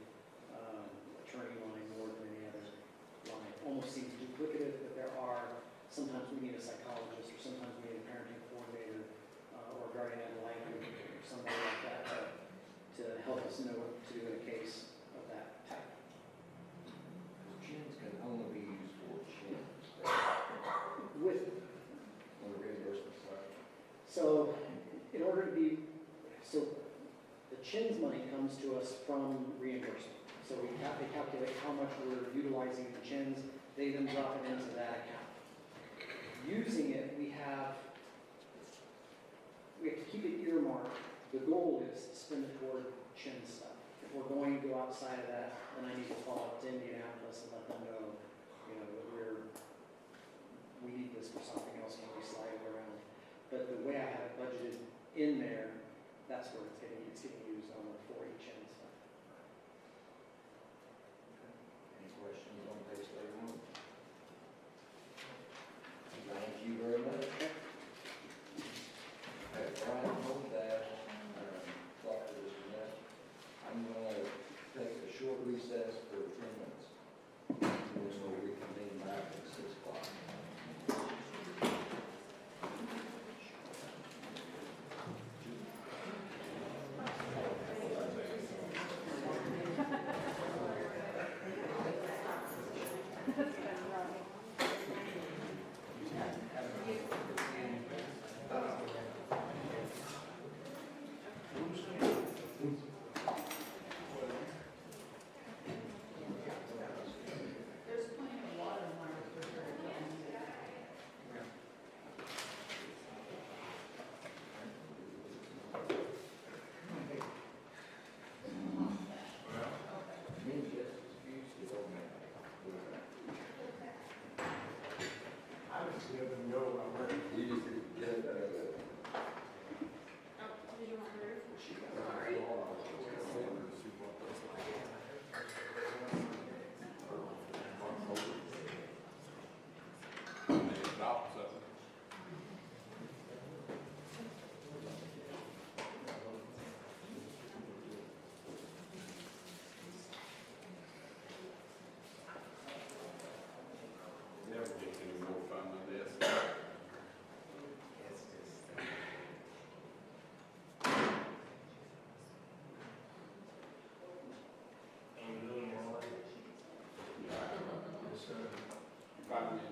attorney line more than any other line. Almost seems duplicative, but there are, sometimes we need a psychologist, or sometimes we need a parenting coordinator, or guardian ad litem, or somebody like that to help us know what to do in a case of that type. Chins can only be used for chins With, on the reimbursement side. so, in order to be, so the CHINS money comes to us from reimbursement. So they calculate how much we're utilizing the CHINS, they then drop it into that account. Using it, we have to keep it earmarked. The goal is to spend it toward CHINS stuff. If we're going to go outside of that, then I need to call up to Indianapolis and let them know, that we need this for something else, can we slide it around? But the way I have it budgeted in there, that's where it's getting used on the 4 CHINS stuff. Any questions on page 31? Thank you very much. Okay, Brian, hold that clock for just a minute. I'm going to take a short recess for 10 minutes. And then we'll reconvene back at 6 o'clock.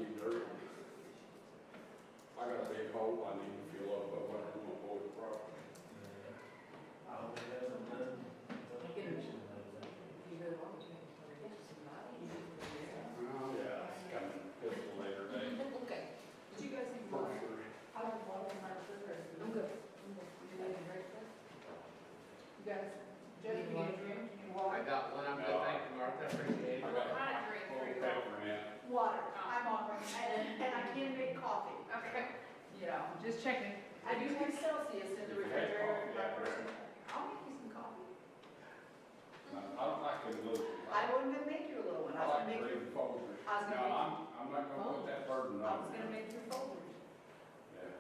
need dirt. I got a big hole I need to fill up, but I'm gonna mow the property. Yeah, it's coming fiscal later day. Okay. Did you guys need water? I don't want to my refrigerator. I'm good. You guys drink this? You guys, Jeff, you need a drink? You need water? I got one, I'm good, thank you, Martha, appreciate it. I got a whole pepper in it. Water, I'm offering, and I can make coffee. Okay. You know, just checking. I do have Celsius in the refrigerator for my person. I'll make you some coffee. I don't like them little. I wouldn't have made you a little one. I I was like gonna to make, read the folders. I was gonna Now, I'm not gonna put that burden I on was you. gonna make you folders. Yeah.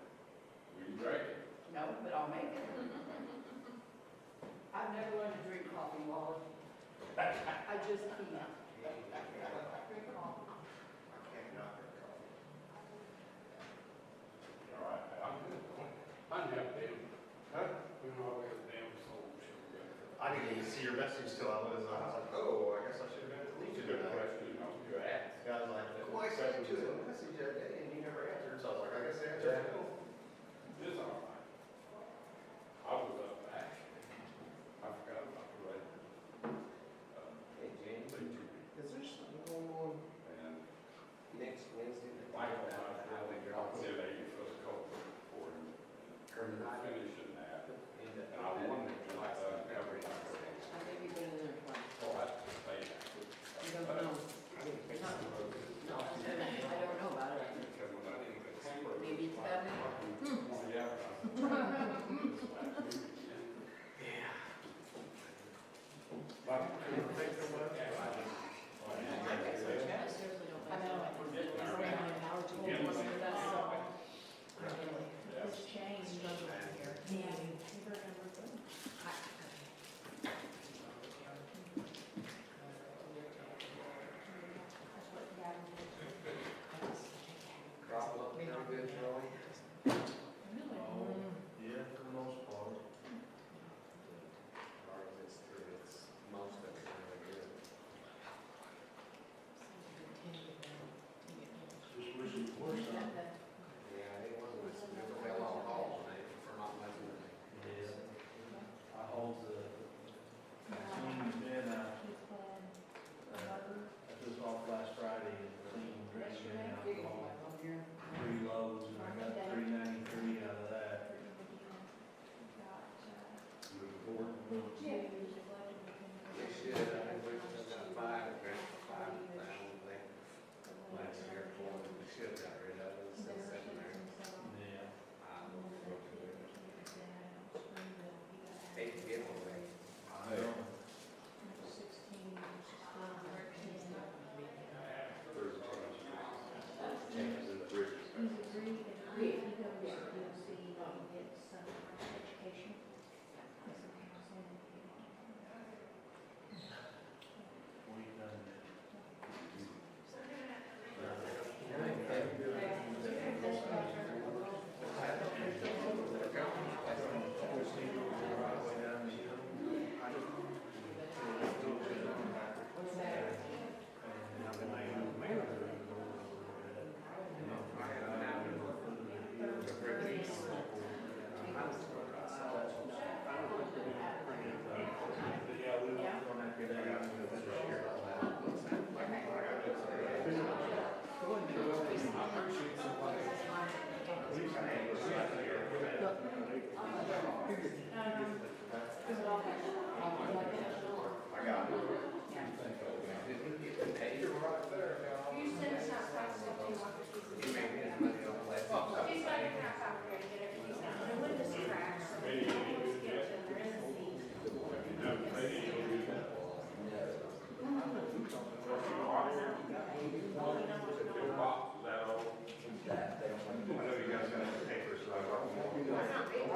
We can drink it. No, but I'll make it. I've never learned to drink coffee, Wally. I just can't. Drink coffee. All right, I'm good. I have them. Huh? We don't always have them sold. I didn't even see your message till I was like, oh, I guess I should have been It's a deleted good that. question, you know, you ask. Yeah, I was like, well, I sent you a message that day and you never answered, so I was like, I guess the answer is no. This all right. I was up actually. I forgot about the red. Hey, James, is there something going on And next Wednesday? Michael and I said they for the culvert for him. And we're finishing that. And I wondered, like, cover it. I think you put it in there twice. Oh, I say that. You don't know. No, I don't know about it. Maybe it's bad. Yeah. But, I seriously don't know. I know. Howard told me wasn't the best, so. It's changed over here. Yeah. Crop up pretty good, Charlie? Yeah, for the most part. It's most of it's really good. Just wish it were some. Yeah, it wasn't, it fell off balls, man, for not making it. Yeah. I hold the, clean's been, I took off last Friday and cleaned, been alcohol, 3 loads, and I got $3.93 out of that. Yeah. They should, I think we got 5 grants for 5,000, last year, 4, we should have got rid of it, it's still sitting there. Yeah. I don't know what to do. Hate to give away. I know. Changes in the bridges. We've done I got it. Hey, you're right there, now. You said it's not possible to want to keep You made me as money on the last one. She's got your half hour to get everything down. The windows cracked, so we almost get to there in the seat. I know you guys got the papers, so I got them. That's not big.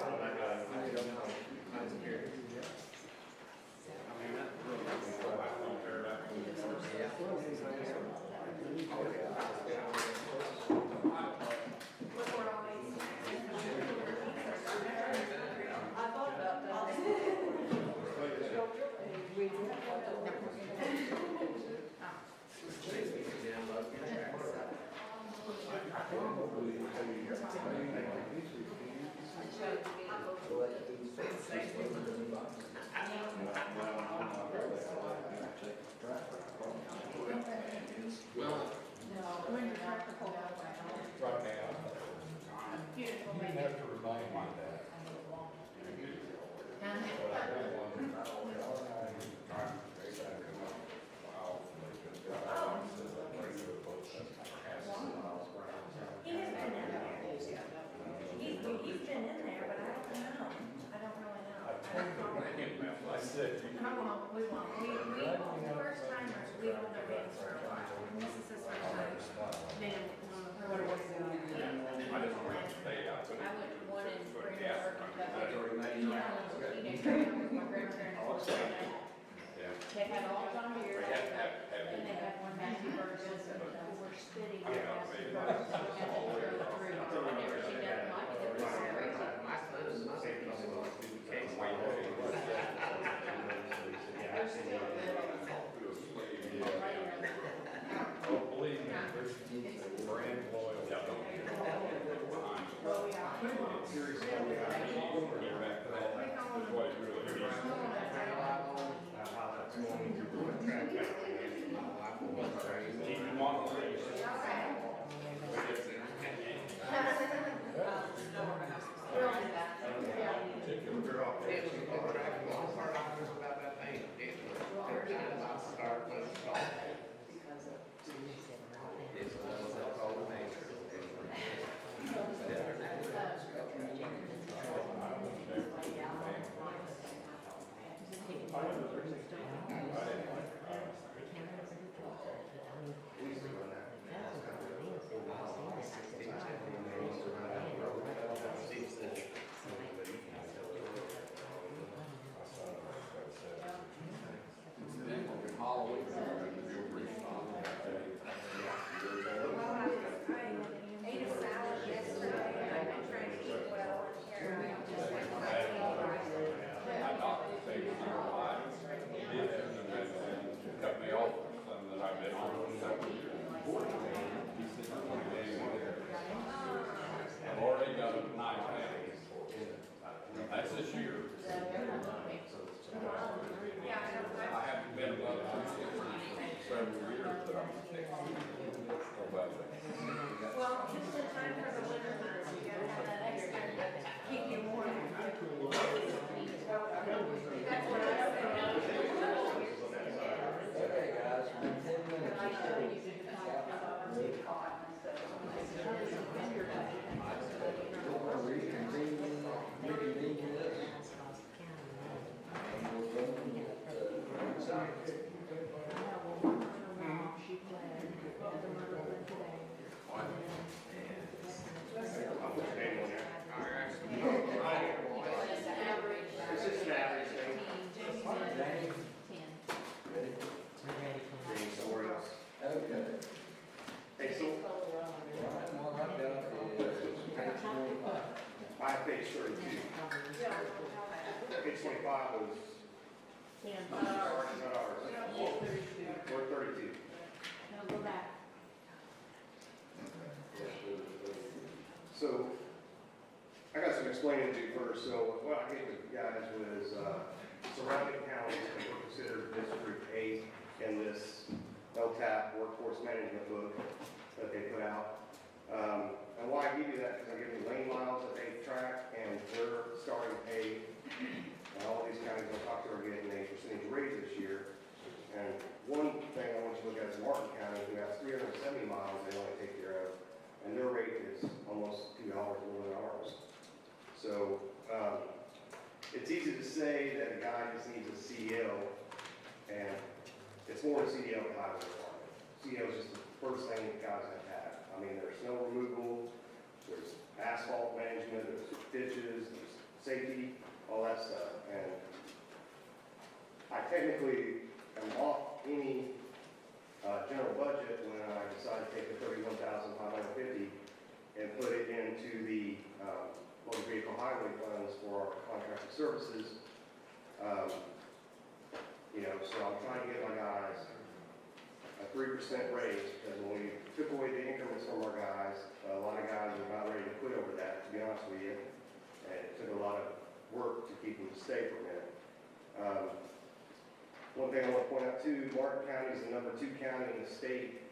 I thought about that. When your tractor pulled out of my house. Right now. Beautiful, You baby. have to remind my dad. He has been in there. He's been in there, but I don't know. I don't really know. I said, I won't, we won't. First timers, we hold their hands for a while. And this is his first time. Being one of her. I just wanted to stay out. I went one in Springbrook, That's Kentucky. already made. You know, I was a teenager, I was my grandparents. Yeah. They had all John Deere, We have to have and they it. had one Massey Ferguson, who were spitting I their mean, Massey maybe Ferguson. that's We had to all the way go across. through. I've never seen nothing like it, it was crazy. My son's not saying he's going to do the case. They're still little. Oh, believe me, there's brand loyal. Oh, yeah. Seriously, get back to that. That's what it really is. Keep them on the leash. I ate a salad yesterday, and I've been trying to eat well, and here I am just like, My doctor said, you know, I did it, and then cut me off from something that I've been on for 7 years. He said, "I'm gonna get you there." I've already got a nice family. That's this year. I haven't been above 260 for several years, but I'm fixing it. well, just in time for the winter months, you gotta have that extra, keep you warm. That's what I said. Okay, guys, 10 minutes. Reconvene this. And we'll go to, It's just an average thing. Three stories. okay. Hey, so Right, what I've got is page 25. I have page 32. Page 25 was not ours. Or 32. No, go back. So, I got some explaining to do first. So, what I gave the guys was, surrounding counties that were considered District 8 in this LTAP workforce management book that they put out. And why I give you that, because I give you lane miles that they track and their starting pay. And all these counties I'll talk to are getting a percentage raise this year. And one thing I want you to look at is Martin County, who has 370 miles they want to take care of. And their rate is almost $2 more than ours. So, it's easy to say that a guy just needs a CDL, and it's more a CDL than highway department. CDL is just the first thing that guys have to have. I mean, there's snow removal, there's asphalt management, there's ditches, there's safety, all that stuff. And I technically am off any general budget when I decide to take the $31,550 and put it into the motor vehicle highway funds for our contracted services. You know, so I'm trying to get my guys a 3% raise, because when we took away the increments from our guys, a lot of guys were about ready to quit over that, to be honest with you. And it took a lot of work to keep them to stay for a minute. One thing I want to point out too, Martin County is the #2 county in the state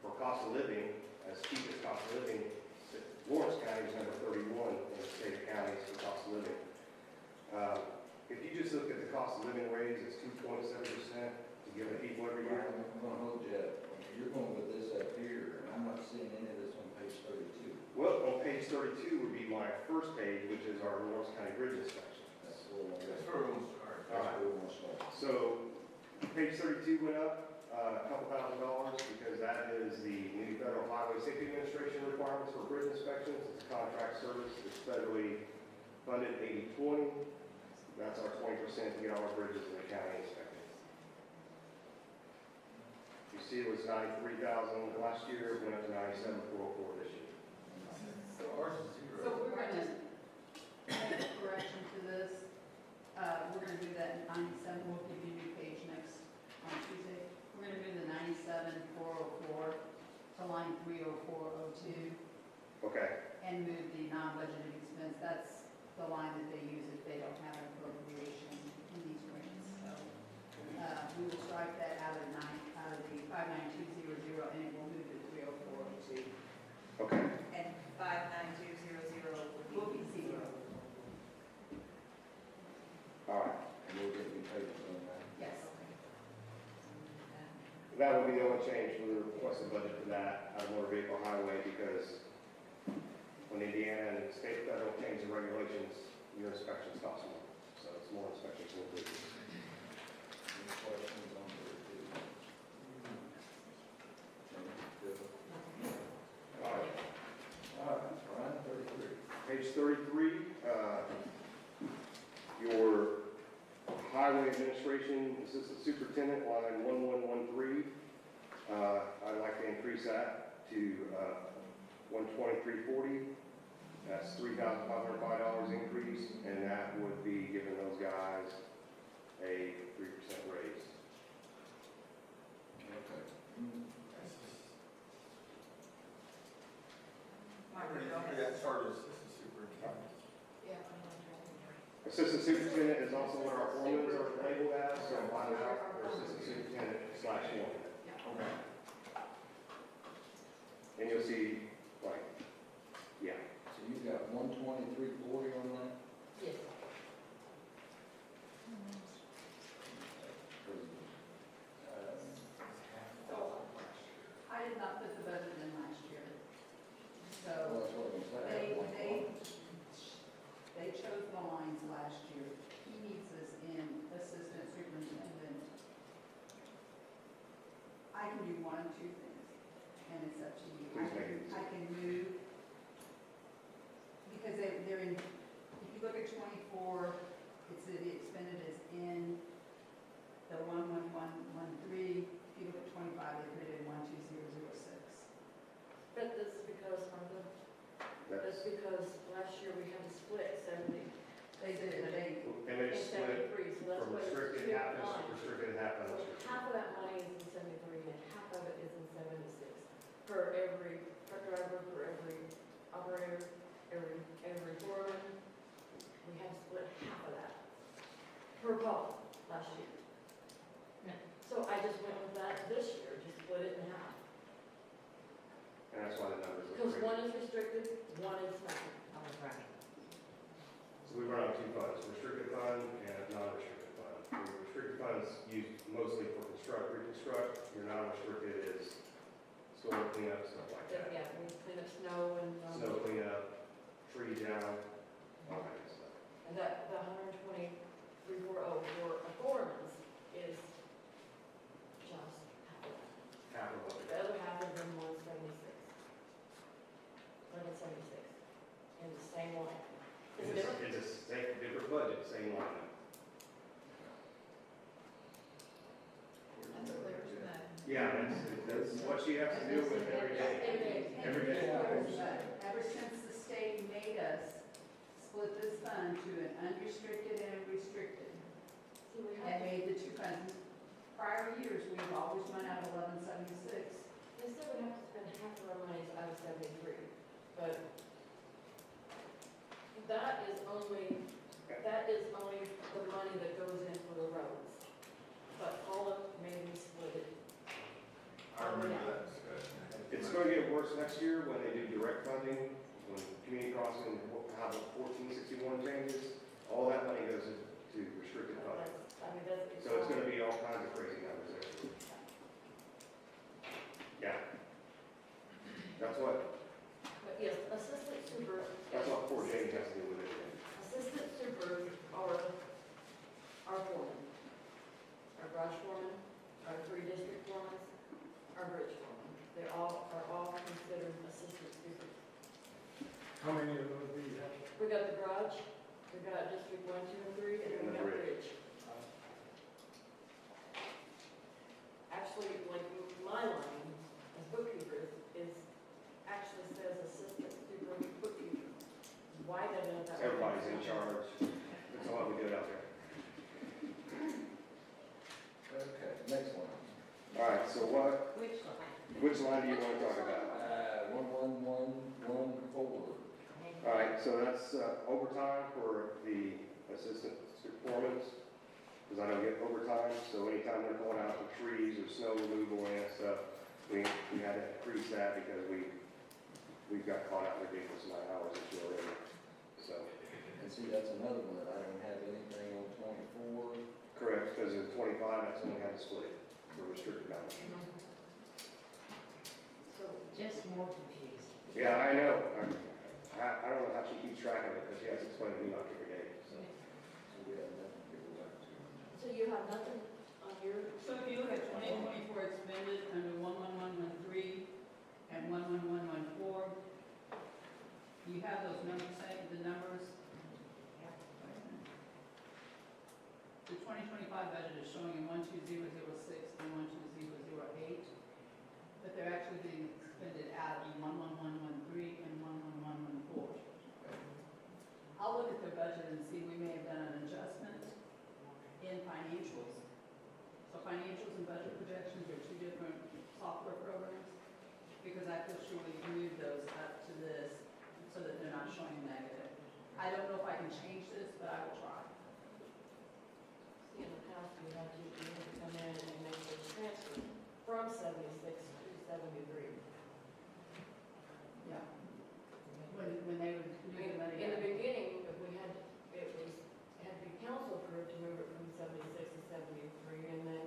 for cost of living, as cheapest cost of living. Lawrence County is number 31 in the state of counties for cost of living. If you just look at the cost of living raise, it's 2.7% to give the people every year. I'm gonna hold you up. You're going with this up here, and I'm not seeing any of this on page 32. Well, on page 32 would be my first page, which is our Lawrence County Bridge inspection. That's where we'll That's start. where we'll start. That's where we'll start. So, page 32 went up a couple $1,000 because that is the new Federal Highway Safety Administration requirements for bridge inspections. It's a contract service. It's federally funded 80/20. That's our 20% to get all our bridges in the county inspected. You see it was 93,000 last year, went up to 97,404 this year. So ours is So zero. we're gonna make a correction to this. We're gonna do that in 97, we'll give you a new page next, on Tuesday. We're gonna move the 97,404 to line 30402 Okay, and move the non-budgeted expense. That's the line that they use if they don't have an appropriation in these grants. So, we will strike that out of the 59200 and it will move to 30402. okay. And 59200 Will be zero. All right. And we'll get new pages on that. Yes. That would be the only change for the requested budget for that, out of motor vehicle highway, because when Indiana and state and federal change the regulations, your inspections cost more. So it's more inspections will do. Any questions on 32? All right, All right, Brian, 33. page 33, your highway administration assistant superintendent, line 1113. I'd like to increase that to 123.40. That's $3,505 increase, and that would be giving those guys a 3% raise. Okay. That started as assistant superintendent. Assistant superintendent is also what our formulas are labeled as, so find out, or assistant superintendent /1. Okay. And you'll see, like, yeah, So you've got 123.40 on that? Yes. I did not put the budget in last year. Well, So that's what I'm saying. they chose the lines last year. He needs us in assistant superintendent. I can do one of two things, and it's up to you. Please make it easy. I can move, because they're in, if you look at 24, it's the expended is in the 11113. If you look at 25, they put it in 12006. But that's because, Martha, that's, that's because last year we had to split 70 They did, they, and they and split 73, so that's from why it's restricted two half, lines. restricted half, So unrestricted. half of that money is in 73 and half of it is in 76. For every truck driver, for every operator, every foreman, we had to split half of that per call last year. So I just went with that this year, just split it in half. And that's why the numbers look Because crazy. one is restricted, one is not. So we run on two funds, restricted fund and a non-restricted fund. The restricted fund is used mostly for reconstruct. Your non-restricted is storm cleanup, stuff like that. Yeah, we clean up snow and. Snow cleanup, tree down, all that good stuff. And that, the 123,404 for a foreman's is just half of that. Half of what we The other half is in 176. 176, in the same line. Is it different? It's a same, different budget, same line. That's clear to that. Yeah, that's what she has to deal with every day. Every day. ever since the state made us split this fund to an unrestricted and a restricted, See, we and have, made the two funds, prior years, we've always run out of 1176. They said we have to spend half of our money out of 73, but that is only the money that goes in for the roads. But all of it may be split. I remember that discussion. It's going to get worse next year when they do direct funding, when community crossing, how the 1461 changes, all that money goes into restricted funding. So it's going to be all kinds of crazy numbers there. Yeah. That's what But yes, assistant super. That's what Fort James has to do with it. Assistant supers are foremen. Our garage foreman, our 3 district foremen, our bridge foreman. They all are all considered assistant supers. How many of those do you have? We got the garage, we got district 1, 2, and 3, and then we got bridge. Actually, like my line as bookkeeper is actually says assistant super bookkeeper. Why they don't have that? Everybody's in charge. That's why we do it out there. Okay, next one. All right, so which line do you want to talk about? 11114. All right, so that's overtime for the assistant foremen, because I don't get overtime, so anytime they're going out for trees or snow removal and that stuff, we had to increase that because we've got caught out in the ridiculous amount of hours this year already. So, And see, that's another one that I don't have anything on 24. correct, because in 25, that's when we had to split it for restricted balance. So Just more confused. Yeah, I know. I don't know how she keeps track of it, because she has to explain to me like every day, so. So we have nothing to go back to. So you have nothing on your, So if you look at 2024 expended under 11113 and 11114, you have those numbers, the numbers. The 2025 budget is showing in 12006 and 12008, but they're actually being expended out in 11113 and 11114. I'll look at their budget and see, we may have done an adjustment in financials. So financials and budget projections are 2 different software programs, because I feel sure we moved those up to this so that they're not showing negative. I don't know if I can change this, but I will try. in the past, you had to come in and make the transfer from 76 to 73. Yeah. When they would move the money In the up. beginning, it had to be council approved to move it from 76 to 73, and then,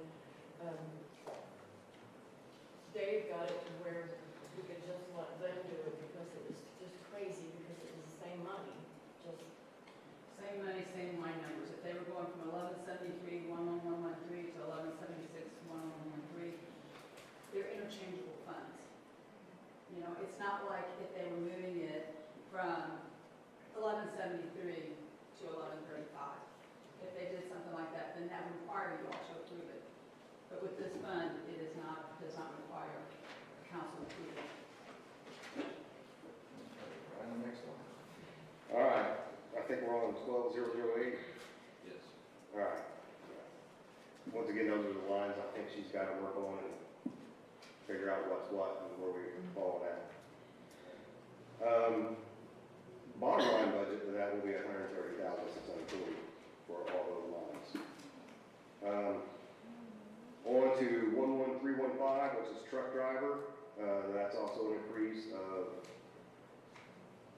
Dave got it to where we could just let them do it because it was just crazy, because it was the same money, just. Same money, same line numbers. If they were going from 1173, 11113 to 1176, 11113, they're interchangeable funds. You know, it's not like if they were moving it from 1173 to 1135. If they did something like that, then that would require you all to approve it. But with this fund, it is not, does not require council approval. Right, the next one. All right, I think we're on 12008. Yes. All right. Once again, those are the lines I think she's got to work on and figure out what's what and where we fall at. Bottom line budget for that will be $130,640 for all those lines. On to 11315, which is truck driver. That's also an increase of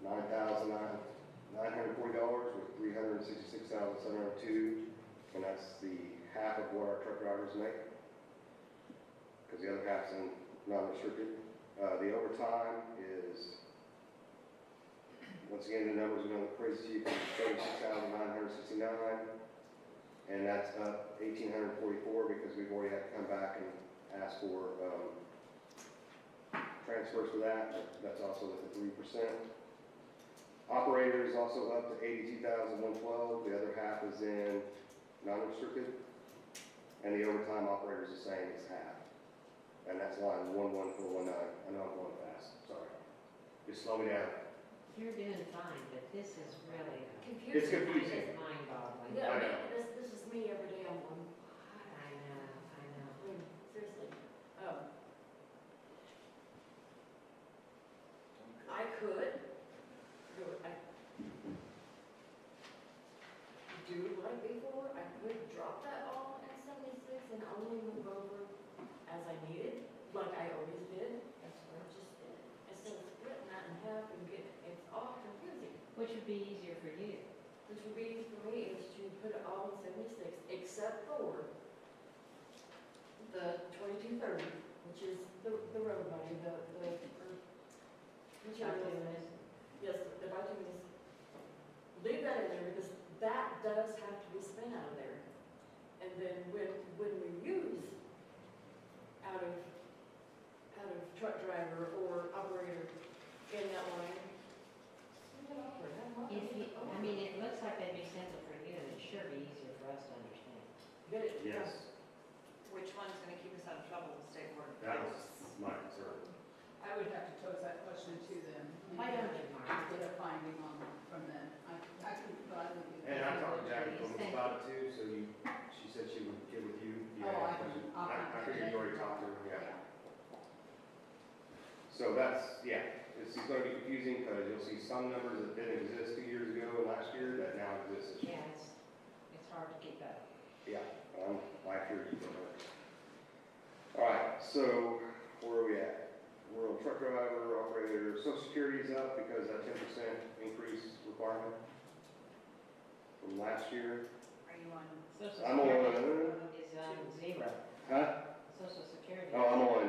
$9,940 with $366,702, and that's the half of what our truck drivers make, because the other half's in non-restricted. The overtime is, once again, the numbers are going to look crazy to you, $36,969, and that's up $1,844 because we've already had to come back and ask for transfers for that, but that's also with the 3%. Operator is also up to $82,112. The other half is in non-restricted, and the overtime operator is the same, it's half. And that's line 11419. I know I'm going fast, sorry. Just slow me down. You're doing fine, but this is really It's confusing. mind-boggling. Yeah, I know. this is me every day, I'm going, I know. Which would be easier for you? Which would be for me is to put it all in 76, except for the 2230, which is the road money, the materials. Yes, the bituminous. Leave that in there because that does have to be spent out of there. And then when we use out of truck driver or operator in that line, leave it off there. If you, I mean, it looks like that'd be simple for you, and it sure be easier for us to understand. Get it? Yes, Which one's gonna keep us out of trouble with state board? that was my concern. I would have to pose that question to them. Why don't you, Mark? Get a finding on, from them. I can gladly do that. And I talked to Jackie Clemens about it too, so she said she would get with you. if you Oh, had I can, questions. I'll I figured you already talked to her, yeah. Yeah. So that's, yeah, it's going to be confusing because you'll see some numbers that didn't exist 2 years ago and last year that now exist this year. Yeah, it's hard to keep up. Yeah, I hear you from her. All right, so where are we at? We're on truck driver, operator, Social Security's up because that 10% increase requirement from last year. Are you on? Social I'm Security is zero. Huh? Social Security. Oh,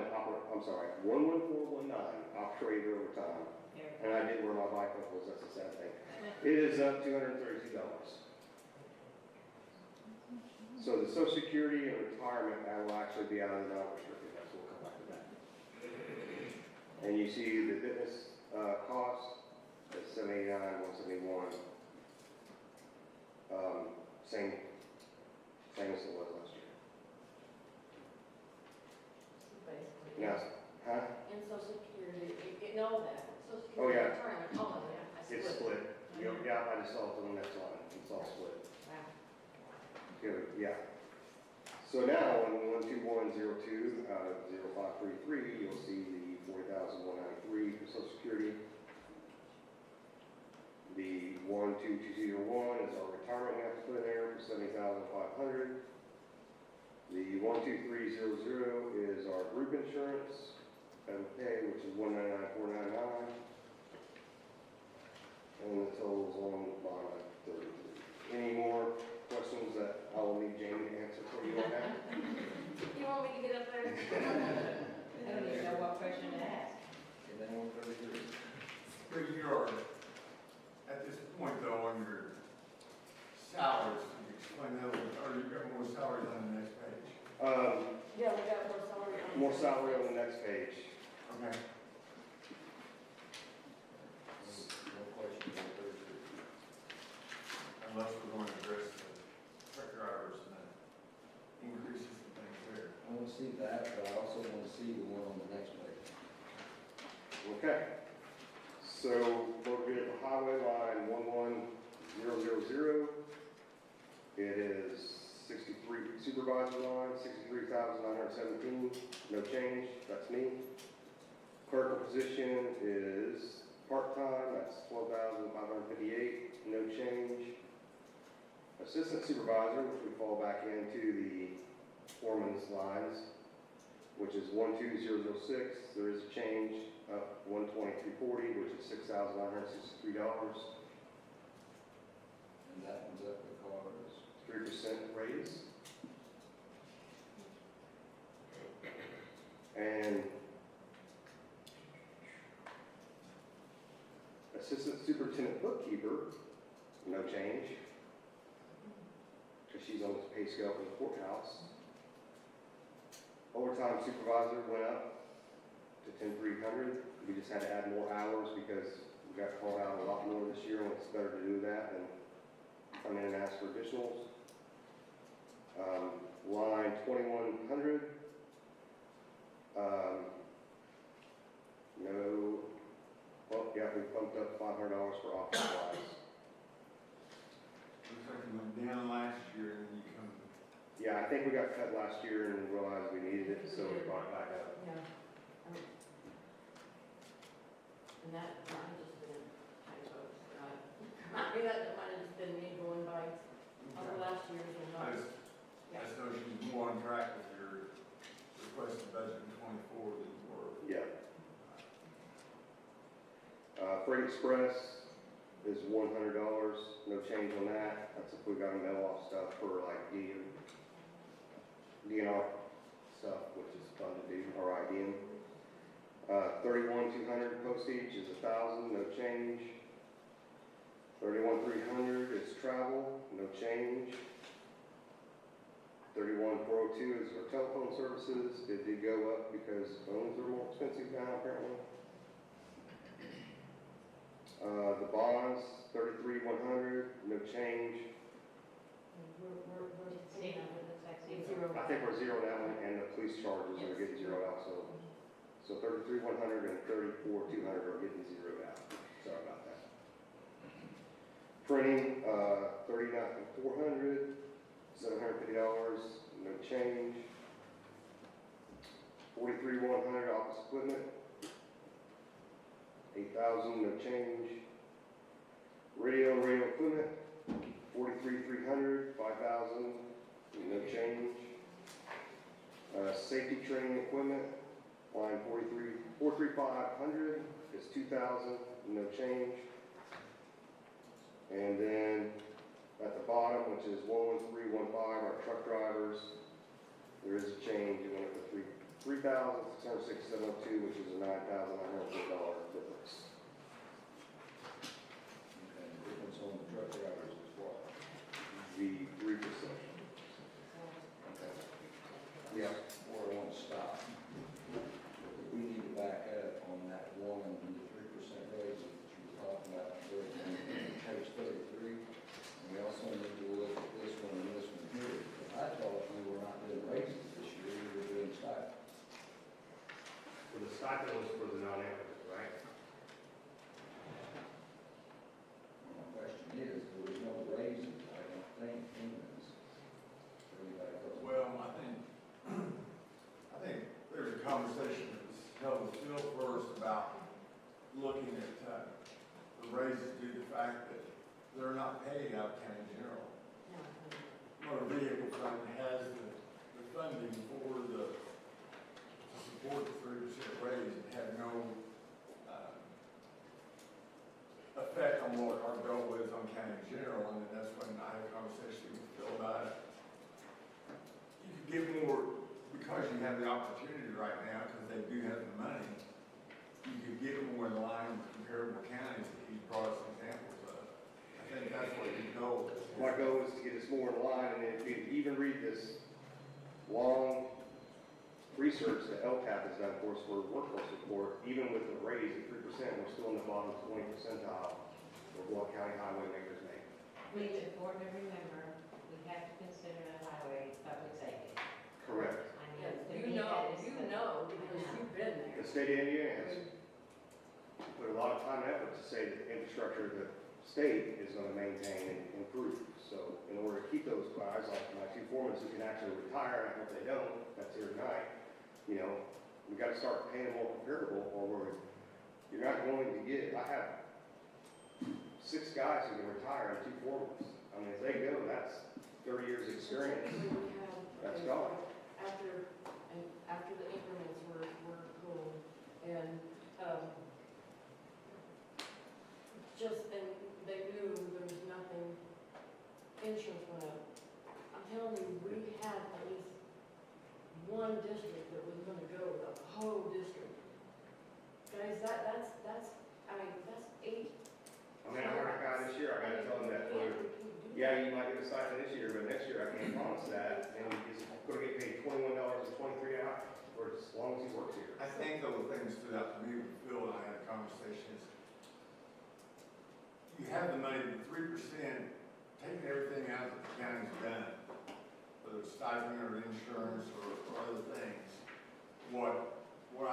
I'm sorry, 11419, operator overtime. There. And I did wear my bifocals, that's a sad thing. It is up $232. So the Social Security and retirement, that will actually be out of the non-restricted, that's what we'll come back to that. And you see the fitness, cost, at $789,171. Same as it was last year. Basically. Now, huh? In Social Security, in all that, Social Oh, Security, yeah. retirement, all of that. I It's split. Yeah, I just saw it on the next line, it's all split. Wow. Good, yeah. So now, on 12102, 0533, you'll see the 40,193 for Social Security. The 12201 is our retirement we have to put in there for 70,500. The 12300 is our group insurance that we pay, which is 199,499. And the total's on the bottom at 33. Any more questions that I will need Jamie to answer for you on that? You want me to get up there? I don't even know what question to ask. And then 133. But you are, at this point though, on your salaries, can you explain that a little bit, or you got more salaries on the next page? Yeah, we got more salary. More salary on the next page. Okay. No question, 133. Unless we're going to address the truck drivers and the increases and things there. I want to see that, but I also want to see the one on the next page. Okay. So we're good at the highway line 11000. It is 63 supervisor line, 63,917, no change, that's me. Clerical position is part-time, that's 12,558, no change. Assistant supervisor, which we fall back into the foreman's lines, which is 12006, there is a change up 12340, which is $6,963. And that one's up because 3% raise. And assistant superintendent bookkeeper, no change, because she's on the pay scale for the courthouse. Overtime supervisor went up to 10,300. We just had to add more hours because we got called out a lot more this year, and it's better to do that than come in and ask for additionals. Line 2100. No, well, yeah, we bumped up $500 for office supplies. Looks like you went down last year and then you come. Yeah, I think we got cut last year and realized we needed it, so we brought it back up. Yeah. And that might have just been typos, right? I mean, that might have just been me going by other last year's and I not. just know she's more on track with your requested budget in '24 than you were. Yeah. Freight Express is $100, no change on that. That's if we gotta mail off stuff for like DNR stuff, which is fun to do, or IDM. 31,200 postage is 1,000, no change. 31,300 is travel, no change. 31,402 is our telephone services. It did go up because phones are more expensive now apparently. The bonds, 33,100, no change. Staying under the tax. I think we're zeroing that one, and the police charges are getting zeroed out, so 33,100 and 34,200 are getting zeroed out. Sorry about that. Printing, 39,400, $750, no change. 43,100 office equipment, 8,000, no change. Radio and radio equipment, 43,300, 5,000, no change. Safety training equipment, line 43500 is 2,000, no change. And then at the bottom, which is 11315, our truck drivers, there is a change. It went up to 3,667.02, which is a $9,900 difference. Okay, the difference on the truck drivers is what? The 3%. Okay. Yeah. Where I want to stop. We need to back up on that one, the 3% raise that you were talking about, page 33. And we also need to look at this one and this one here. I thought we were not doing raises this year, we were doing stipends. Well, the stipend was for the non-active, right? My question is, there was no raises, I don't think, in this. Everybody goes, Well, I think there's a conversation that was held with Phil first about looking at the raises due to the fact that they're not paid out of county general. Motor vehicle fund has the funding for to support the 3% raise and had no effect on what our goal is on county general, and then that's when I had a conversation with Phil about it. You could give more, because you have the opportunity right now, because they do have the money, you could get more in line with comparable counties that he brought us examples of. I think that's what your goal is. My goal is to get us more in line, and if you even read this long research that LTAP has done for us for workforce report, even with the raise at 3%, we're still in the bottom 20 percentile of what county highway makers make. Which, important to remember, we have to consider the highway public safety. Correct. I mean, to You me, know, that is because Yeah. you've been The there. state of Indiana has put a lot of time and effort to say that the infrastructure the state is going to maintain and improve. So in order to keep those guys, like my two foremen who can actually retire, and I hope they don't, that's here tonight, you know, we got to start paying them more comparable, or you're not going to get, I have 6 guys who can retire and 2 foremen. I mean, if they go, that's 30 years experience. Typically, we have, That's okay, gone. after the increments were pulled, and, and they knew there was nothing, insurance went up. I'm telling you, we had at least one district that was gonna go, the whole district. Guys, that's, I mean, that's 8. I mean, I heard a guy this year, I got to tell him that, yeah, you might get a stipend this year, but next year I can't promise that, and he's going to get paid $21.23 an hour for as long as he works here. I think the thing that stood out to me with Phil and I had a conversation is, you have the money, the 3%, taking everything out that the county's done, whether it's stipend or insurance or other things. What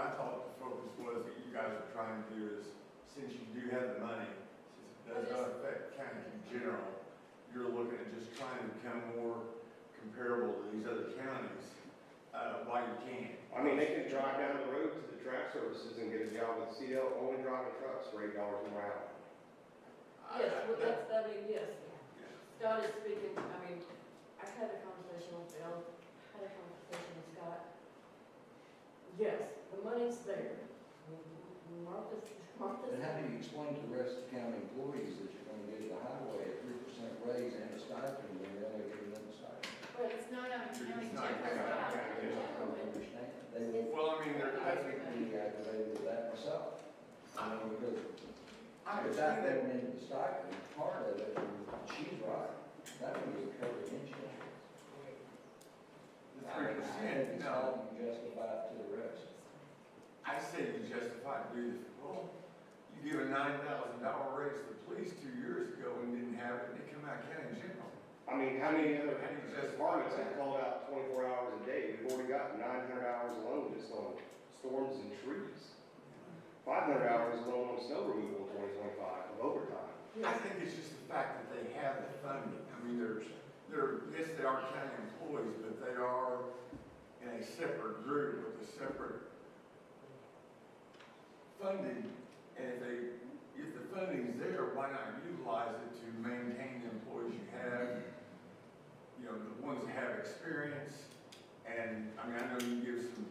I thought the focus was that you guys are trying to do is, since you do have the money, since it does not affect county in general, you're looking at just trying to become more comparable to these other counties while you can. I mean, they can drive down the road to the track services and get a job with CDL, only driving trucks for $8 more hour. Yes, well, yes. Scott is speaking, I mean, I've had a conversation with Bill, had a conversation with Scott. Yes, the money's there. Martha's, And how do you explain to the rest of the county employees that you're gonna give the highway a 3% raise and a stipend when you're only giving them a stipend? But it's not on It's county not general. county I general. don't understand. They will Well, I mean, I think, be aggravated with that myself. I mean, because I without understand that. going into the stipend, part of it, and she's right, that one was a covered insurance. The I mean, 3%, it's no. how you justify it to the rest. I say you justify it, dude. Well, you give a $9,000 raise to the police 2 years ago and didn't have it, and they come out county general. I mean, how many other How do you justify departments have that? called out 24 hours a day? We've already got 900 hours alone just on storms and trees. 500 hours alone on snow removal in 2025 of overtime. I think it's just the fact that they have the funding. I mean, yes, they are county employees, but they are in a separate group with a separate funding. And if the funding's there, why not utilize it to maintain the employees you have? You know, the ones that have experience. And, I mean, I know you give some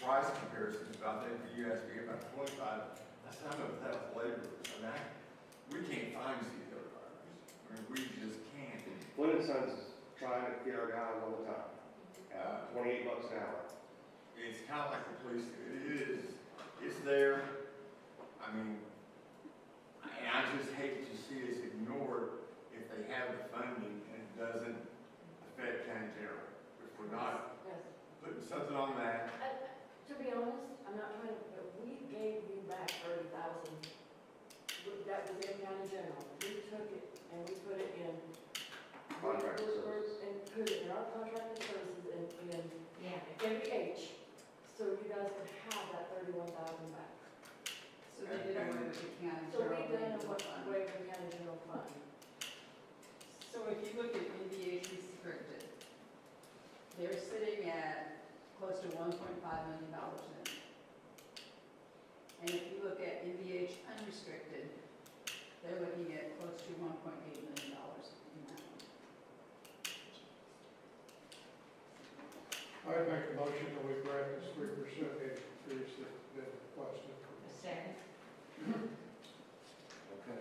price comparisons, but I think you asked me about 25, I said, I know that was laborers. I mean, we can't find CEO drivers. I mean, we just can't. Flint and Sons is trying to get our guys all the time. $28 an hour. It's kind of like the police, it's there. I mean, and I just hate to see us ignore it if they have the funding and it doesn't affect county general. If we're not yes. putting something on that, To be honest, I'm not trying to, but we gave you back 30,000. That was in county general. We took it and we put it in. Contracted services. And put it in our contracted services and in Yeah. MVH, so you guys could have that 31,000 back. So they did away with the county So we general. done legal what, fund. way the county general fund. So if you look at NVH restricted, they're sitting at close to $1.5 million in. And if you look at NVH unrestricted, they're looking at close to $1.8 million in that one. I make a motion that we grant this 3% increase that been requested. A second. Okay,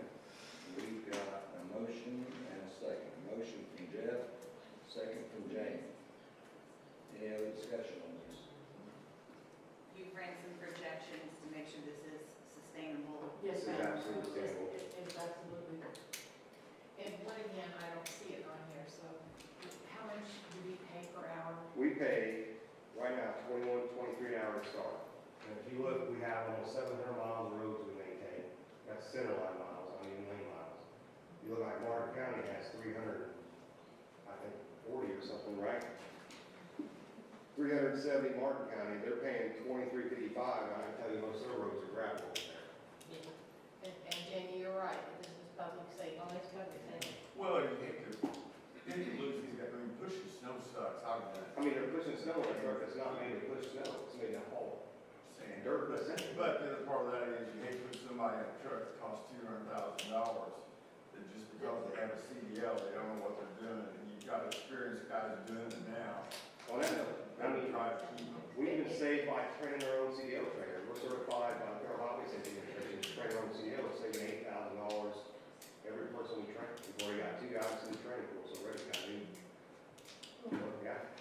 we've got a motion and a second. A motion from Jeff, second from Jamie. Any other discussion on this? You've ran some projections to make sure this is sustainable. Yes, It's ma'am. absolutely sustainable. It's absolutely. And what again, I don't see it on here, so how much do we pay per hour? We pay, right now, 21, 23 an hour to start. And if you look, we have almost 700 miles of roads we maintain. That's center line miles, I mean lane miles. You look like Martin County has 300, I think 40 or something, right? 370 Martin County, they're paying 23.55, and I can tell you most of their roads are gravel over there. And Jamie, you're right, this is public safety. Oh, it's public safety. well, you hate to lose these guys. I mean, pushing snow sucks. I've done it. I mean, they're pushing snow in a truck that's not made to push snow, it's made to haul. Saying Dirt, But but- the other part of that is you hate to put somebody in a truck that costs $200,000 that just because they have a CDL, they don't know what they're doing, and you've got experienced guys doing it now. On that note, I mean, Try to keep them. we even save by training our own CDL trainers. We're certified by the Federal Highway Safety Administration to train our own CDL, we're saving $8,000 every person we train. We've already got 2 guys in the training course already, kind of neat.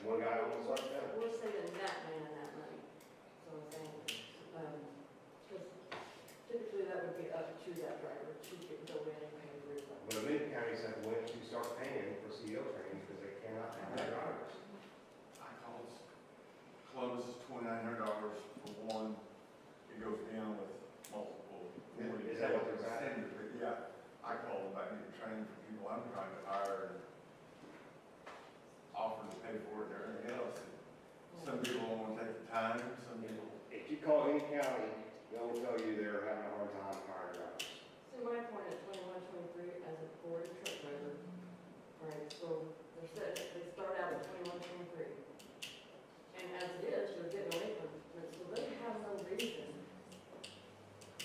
One guy almost like that. We're saving that man that money, so I'm saying, because typically that would be up to that driver to go in and pay for it. But many counties have went to start paying for CDL training because they cannot have their drivers. I called Columbus is $2,900 for one. It goes down with multiple. Is that what they're at? Senders, but yeah, I called about getting training for people I'm trying to hire and offer to pay for it and everything else. Some people don't want to take the time, some people. If you call any county, they'll tell you they're having a hard time hiring drivers. So my point at 21, 23 as a Ford truck driver, right, so they're set, they start out at 21, 23. And as it is, they're getting away from it, so they have no reason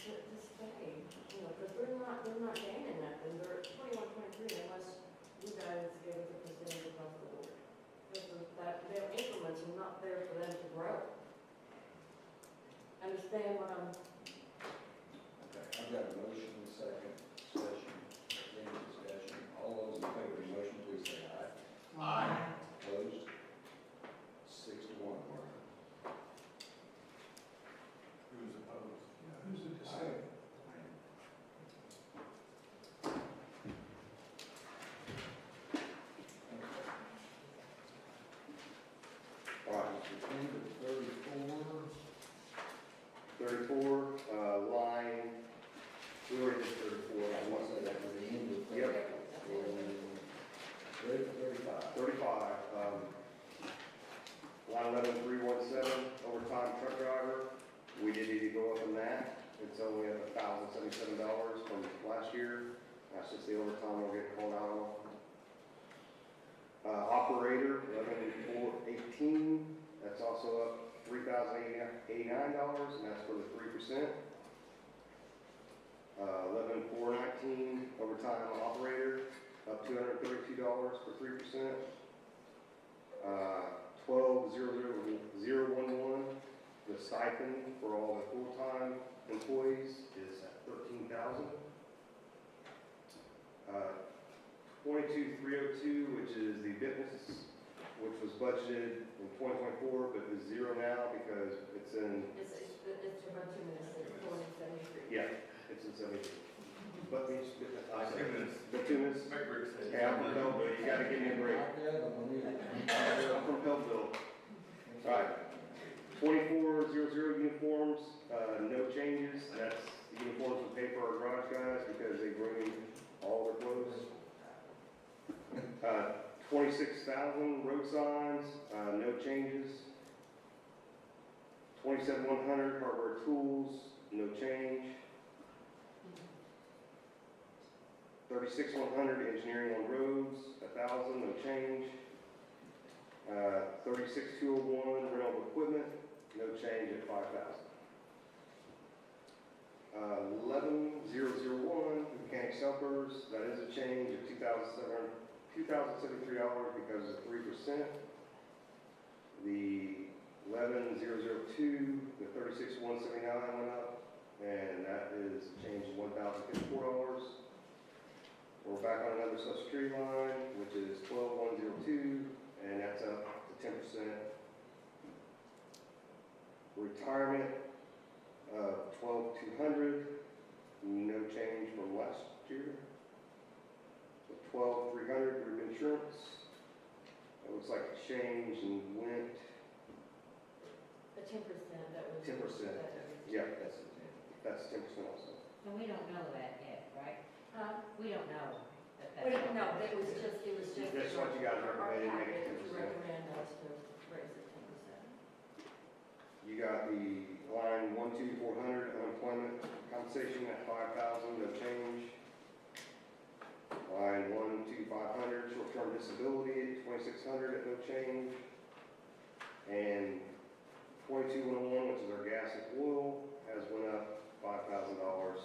to stay, you know, because they're not gaining nothing. They're at 21, 23 unless you guys give us a percentage across the board. Because of that, their increments are not there for them to grow. And it's understand what I'm, Okay, I've got a motion and a second, discussion, any discussion. All those in favor of the motion, please say aye. Aye. Opposed? 6-1. Who's opposed? Yeah, who's it to say? All right, Mr. King, 34, line, we already did 34, I want to say that. at the end of. Yep. Ready for 35. 35, line 11317, overtime truck driver. We did need to go up on that. It's only up $1,077 from last year. That's just the overtime we'll get called out on. Operator, 11418, that's also up $3,089, and that's for the 3%. 11419, overtime operator, up $232 for 3%. 120011, the stipend for all the full-time employees is at $13,000. 22302, which is the fitness, which was budgeted in 2024, but is zero now because it's in, it's about 2 minutes, it's 473. yeah, it's in 73. But these, I Two said, minutes. the 2 minutes, Make Rick say. yeah, I'm from Belleville, you gotta give me a break. I'm from Belleville. All right, 2400 uniforms, no changes. That's the uniforms we pay for our garage guys because they bring in all their clothes. 26,000 road signs, no changes. 27,100 hardware tools, no change. 36,100 engineering on roads, 1,000, no change. 36,201 rental of equipment, no change at 5,000. 11,001 mechanic helpers, that is a change of $2,073 because of 3%. The 11,002, the 36,179 went up, and that is a change of $1,054. We're back on another social security line, which is 12,102, and that's up to 10%. Retirement of 12,200, no change from last year. 12,300 group insurance. It looks like it changed and went The 10% that was. 10%. that- Yeah, that's 10% also. And we don't know that yet, right? We don't know that that's. We don't know, it was just. That's what you guys our recommended, make it packet to 10%. recommend us to raise it 10%. You got the line 12400 unemployment compensation at 5,000, no change. Line 12500 short-term disability at 2,600 at no change. And 2211, which is our gas and oil, has went up $5,000. No,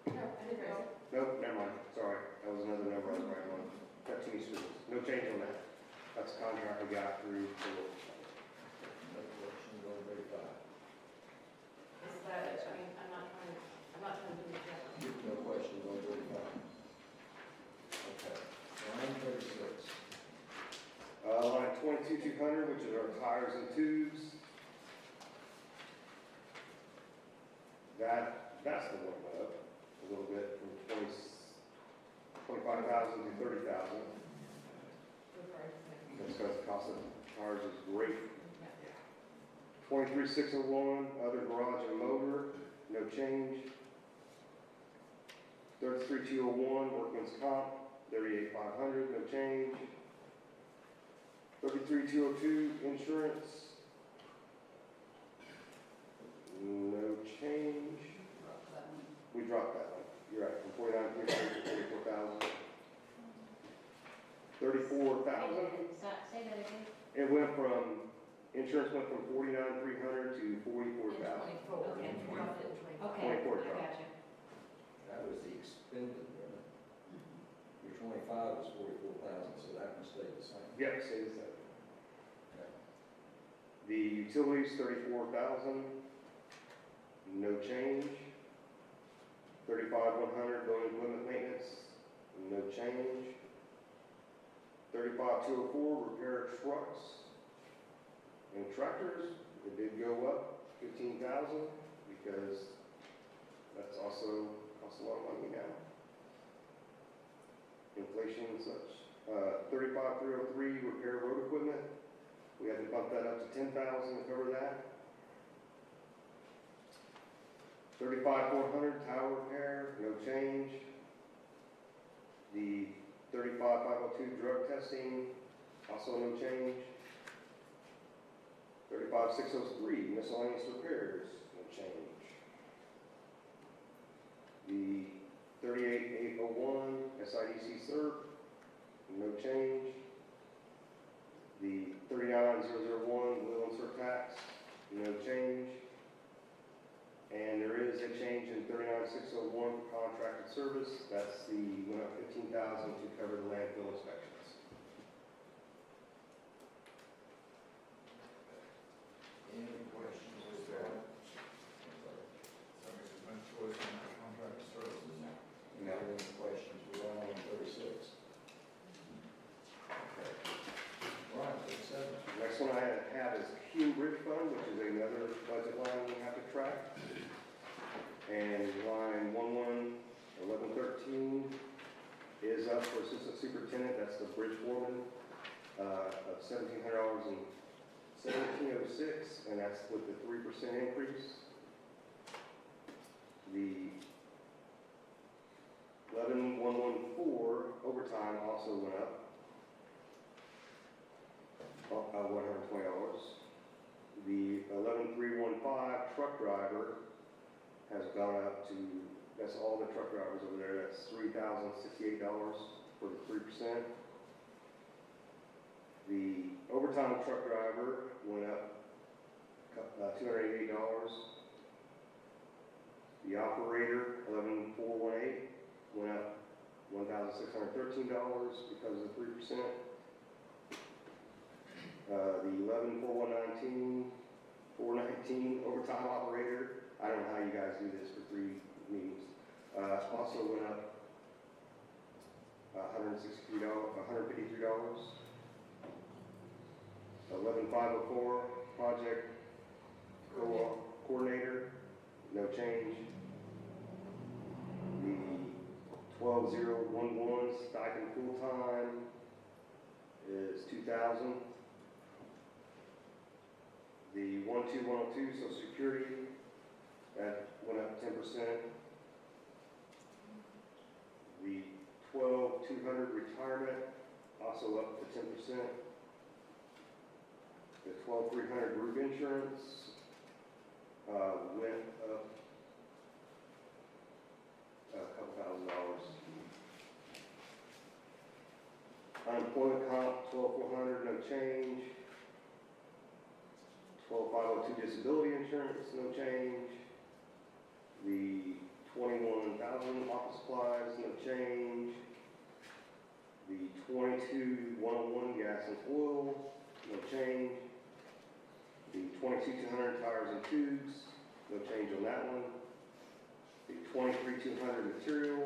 I didn't raise it. Nope, never mind, sorry, that was another number I was writing on. Got too many students, no change on that. That's a contract we got through for. No questions on 35. Is that, I mean, I'm not trying to do it just. No questions on 35. Okay, line 36. Line 22,200, which is our tires and tubes. That's the one that went up a little bit from 25,000 to 30,000. That's because the cost of tires is great. 23,601, other garage and motor, no change. 33,201, workman's comp, 38,500, no change. 33,202, insurance, no change. We dropped that one. You're right, from 49,300 to 44,000. 34,000. Say that again? It went from, insurance went from 49,300 to 44,000. Okay. Okay, 24 I got you. That was the expended, wasn't it? Your 25 was 44,000, so that one stayed the same. Yep, stays the same. Okay. The utilities, 34,000. no change. 35-100 building equipment maintenance, no change. 35-204 repair trucks and tractors, it did go up 15,000 because that's also costs a lot of money now. Inflation and such. 35-303 repair road equipment, we had to bump that up to 10,000 to cover that. 35-400 tower repair, no change. The 35-502 drug testing, also no change. 35-603 miscellaneous repairs, no change. The 38-801 SIDC CERT, no change. The 39-001 wheel and surtax, no change. And there is a change in 39-601 for contracted service. That's the, went up 15,000 to cover the landfill inspections. Any questions with that? Somebody's been choice on that contract services. Any other questions? We're on 36. Okay. All right, 37. Next one I have is Q Bridge Fund, which is another budget line we have to track. And line 1113 is up for assistant superintendent, that's the bridge foreman, of $1,700 and $1,706, and that's with the 3% increase. The 11114 overtime also went up, $120. The 11315 truck driver has gone up to, that's all the truck drivers over there, that's $3,068 for the 3%. The overtime truck driver went up $288. The operator, 11418, went up $1,613 because of the 3%. The 419 overtime operator, I don't know how you guys do this for 3 meetings. Also went up $153. 11504 project coordinator, no change. The 12011 stipend full time is $2,000. The 12102 Social Security, that went up 10%. The 12200 retirement, also up to 10%. The 12300 group insurance went up a couple $1,000. Unemployment comp, 12400, no change. 12502 disability insurance, no change. The 21,000 office supplies, no change. The 22,101 gas and oil, no change. The 22,200 tires and tubes, no change on that one. The 23,200 material,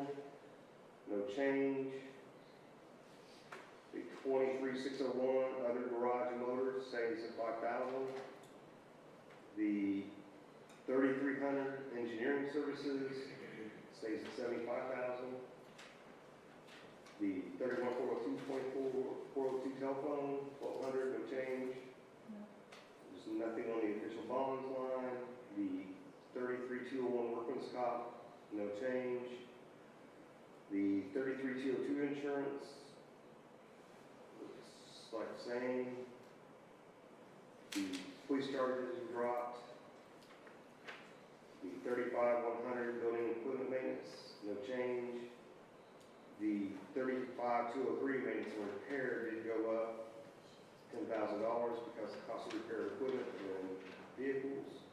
no change. The 23,601 other garage and motors stays at 5,000. The 3,300 engineering services stays at 75,000. The 31,402 telephone, 1,200, no change. There's nothing on the official bonds line. The 33,201 workman's comp, no change. The 33,202 insurance looks like the same. The police charges dropped. The 35,100 building equipment maintenance, no change. The 35,203 maintenance and repair did go up $10,000 because of the cost of repair of equipment and vehicles.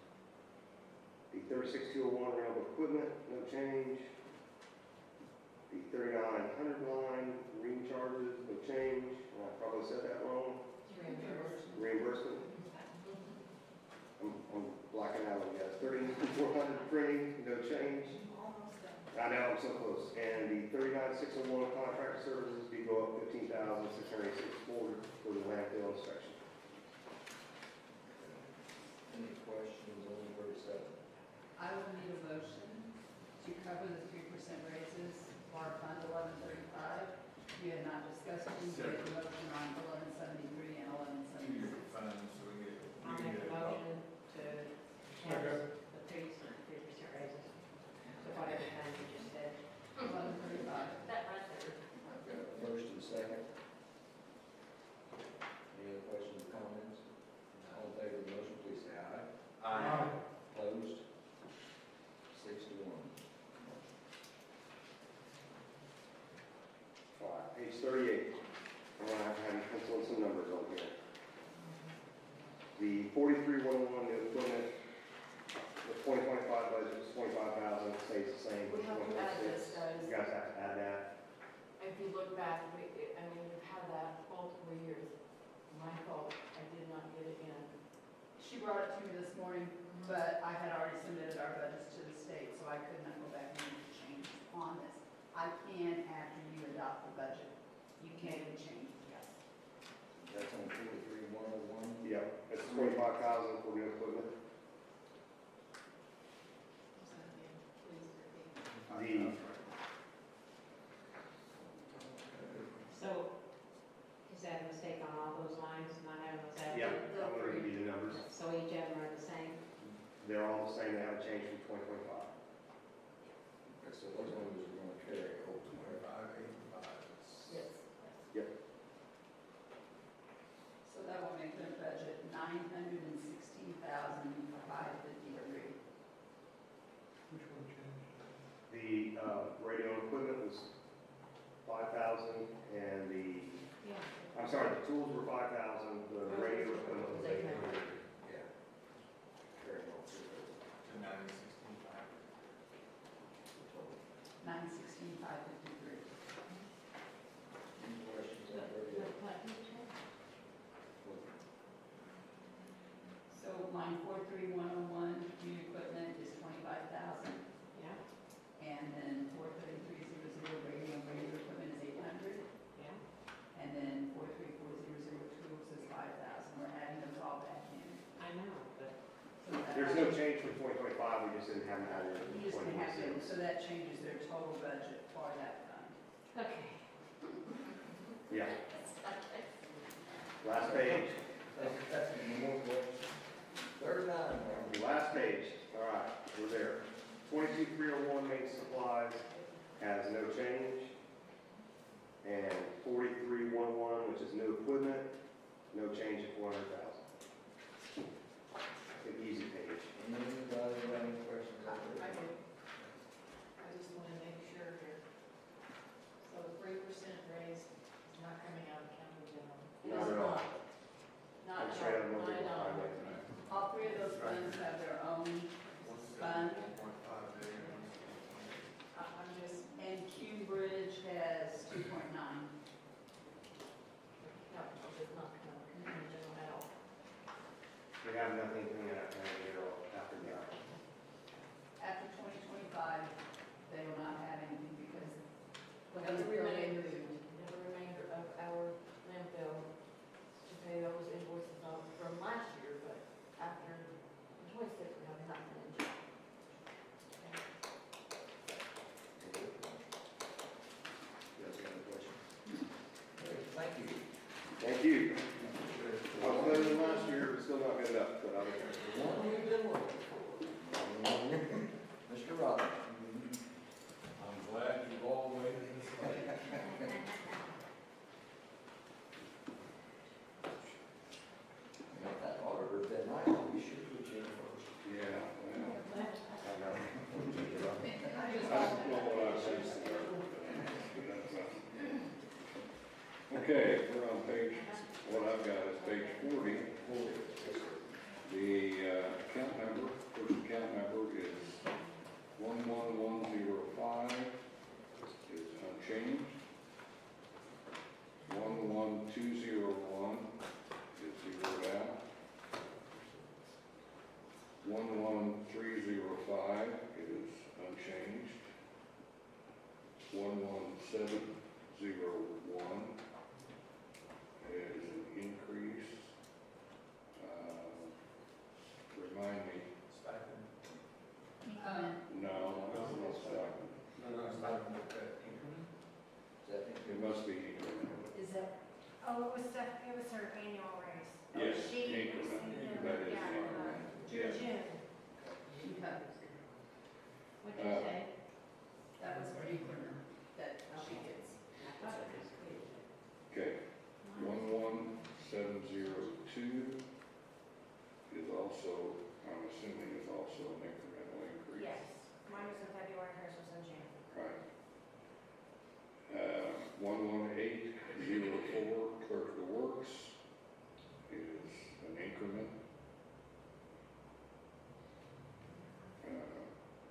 The 36,201 rental equipment, no change. The 3,900 line marine charges, no change. I probably said that wrong. Reimbursement. I'm blacking out on you guys. 3,400 printing, no change. Almost done. I know, I'm so close. And the 39,601 contract services, we go up 15,686 for the landfill inspection. Any questions on 37? I will need a motion to cover the 3% raises for Fund 1135. You had not discussed it, you made a motion on 1173 and 1176. Two different funds, so we get. I'll make a motion to have Second. the 3% raises. So whatever time you just said. 1135. That right there. I've got a first and second. Any other questions or comments? All in favor of the motion, please say aye. Opposed? 6 to 1. All right, page 38. I'm gonna have to have you pencil in some numbers on here. The 43,101, the equipment, the 2025 budget was 25,000, stays the same. We have to add this, guys. You guys have to add that. If you look back, we've had that multiple years. My fault, I did not get it in. She brought it to me this morning, but I had already submitted our budgets to the state, so I could not go back and make a change on this. I can after you adopt the budget. You can change, yes. That's on 43,101. Yep, it's 25,000 for new equipment. The, So, is that a mistake on all those lines, not having those added? yeah, I'm gonna give you the numbers. So each of them are the same? They're all the same, they haven't changed from 2025. Okay, so those numbers are going to carry over. 2585. Yes. So that will make their budget 916,553. Which one changed? The radio equipment was 5,000, and the, Yeah. I'm sorry, the tools were 5,000, the radio equipment was 800. Yeah. Carry all through those. To 965. 916,553. Any questions on 38? So line 43101, new equipment is 25,000. Yeah, And then 43300 radio equipment is 800. yeah. And then 43400 tools is 5,000. We're adding those all back in. I know, but So that- There's no change from 2025, we just didn't have that in You just can have them, 2026. so that changes their total budget for that fund. okay. Yeah. Last page, That's more questions. 39. the last page, all right, we're there. 22,301 maintenance supplies has no change. And 43,111, which is new equipment, no change at 400,000. An easy page. Anybody have any questions on I 38? do. I just want to make sure here. So the 3% raise is not coming out of county general. Not at all. Not I'm straight out of Not Mobile at all. Highway. all three of those funds have their own fund, 1.5 billion. I'm just, and Q Bridge has 2.9. No, it does not come out of county general at all. We have nothing coming out of county general. 11305 is unchanged. 11701 is an increase. Remind me, Stipend. no, that's not stipend. No, stipend, increment. It must be increment. Is that, oh, it was her annual raise. Yes, She increment, received that is yeah, increment. Yes. June. Okay. What'd you say? That was her increment that she gets. I thought it was good. Okay, 11702 is also, I'm assuming is also an incremental increase. Yes, mine was in February, hers was in June. Right. 11804 clerk of the works is an increment.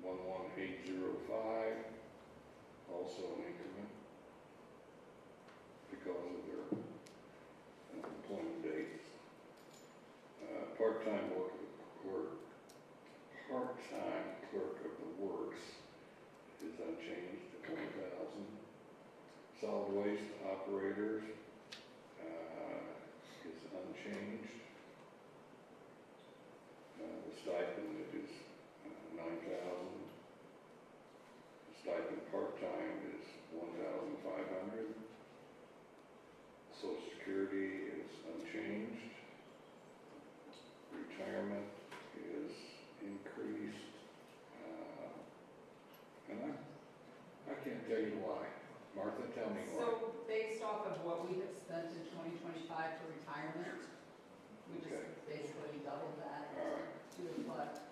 11805, also an increment because of their employment dates. Part-time clerk of the works is unchanged at 20,000. Solid waste operators is unchanged. The stipend is 9,000. The stipend part-time is 1,500. Social Security is unchanged. Retirement is increased. And I can't tell you why. Martha, tell me why. So based off of what we have spent in 2025 for retirement, we Okay. just basically doubled that All right. to reflect.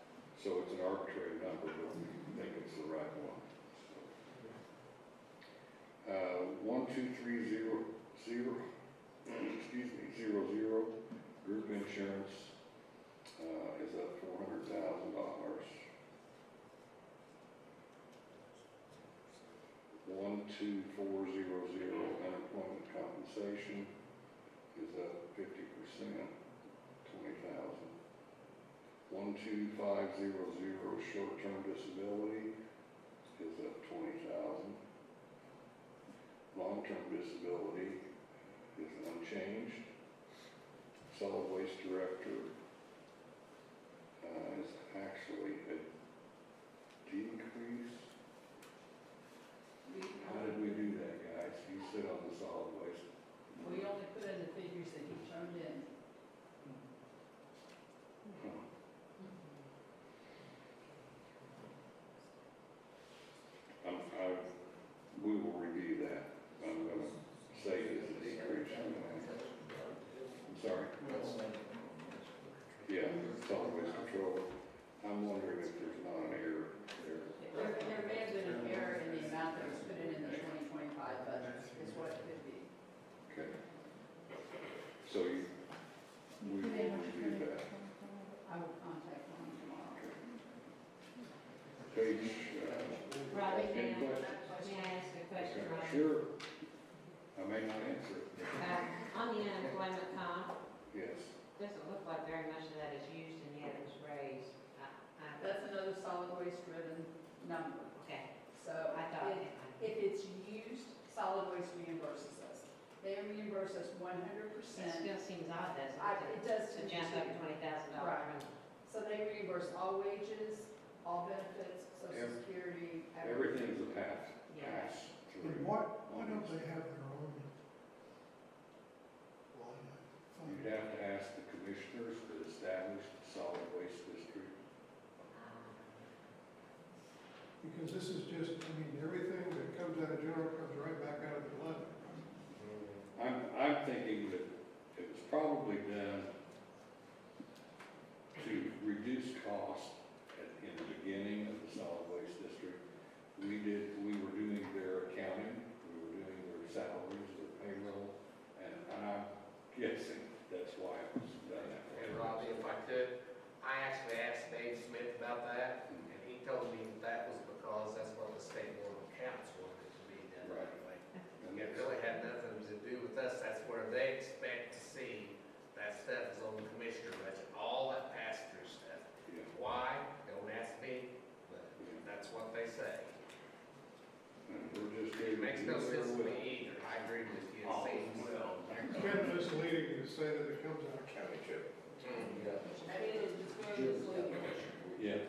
So it's an arbitrary number, but we think it's the right one. 12300, excuse me, 00, group insurance is at $400,000. 12400, unemployment compensation is up 50%, 20,000. 12500, short-term disability is at 20,000. Long-term disability is unchanged. Solid waste director is actually a decrease. How did we do that, guys? You sit on the solid waste. We only put in the figures that he turned in. Huh. We will review that. I'm going to say it's a decrease. I'm sorry? Yeah, solid waste control. I'm wondering if there's not an error there. There may have been an error in the amount that was put in the 2025 budget, is what it could be. Okay. So we will review that. I will contact him tomorrow. Page, Robbie, any may I questions? ask a question, Okay, Robbie? sure. I may not answer it. On the unemployment comp, Yes. doesn't look like very much of that is used and yet it was raised. That's another solid waste driven number. Okay, So I thought. if it's used, solid waste reimburses us. They reimburse us 100%. It still seems odd, doesn't It does To to jump up me. $20,000. Right. So they reimburse all wages, all benefits, social Every- security. Everything's a pass Yeah. through. And why don't they have their own line item? You'd have to ask the commissioners that established the solid waste district. Because this is just, I mean, everything that comes out of general comes right back out of the levy. I'm thinking that it was probably done to reduce costs in the beginning of the solid waste district. We were doing their accounting, we were doing their salaries, their payroll, and I'm guessing that's why it was done that way. And Robbie, if I could, I actually asked Dave Smith about that, and he told me that was because that's what the state board of accounts wanted it to be done Right. that way. And It that's- really had nothing to do with us, that's where they expect to see that stuff is on the commissioner budget, all that pass-through stuff. Yeah. Why say that it comes out of county chip. Yeah. It is very misleading. Yeah.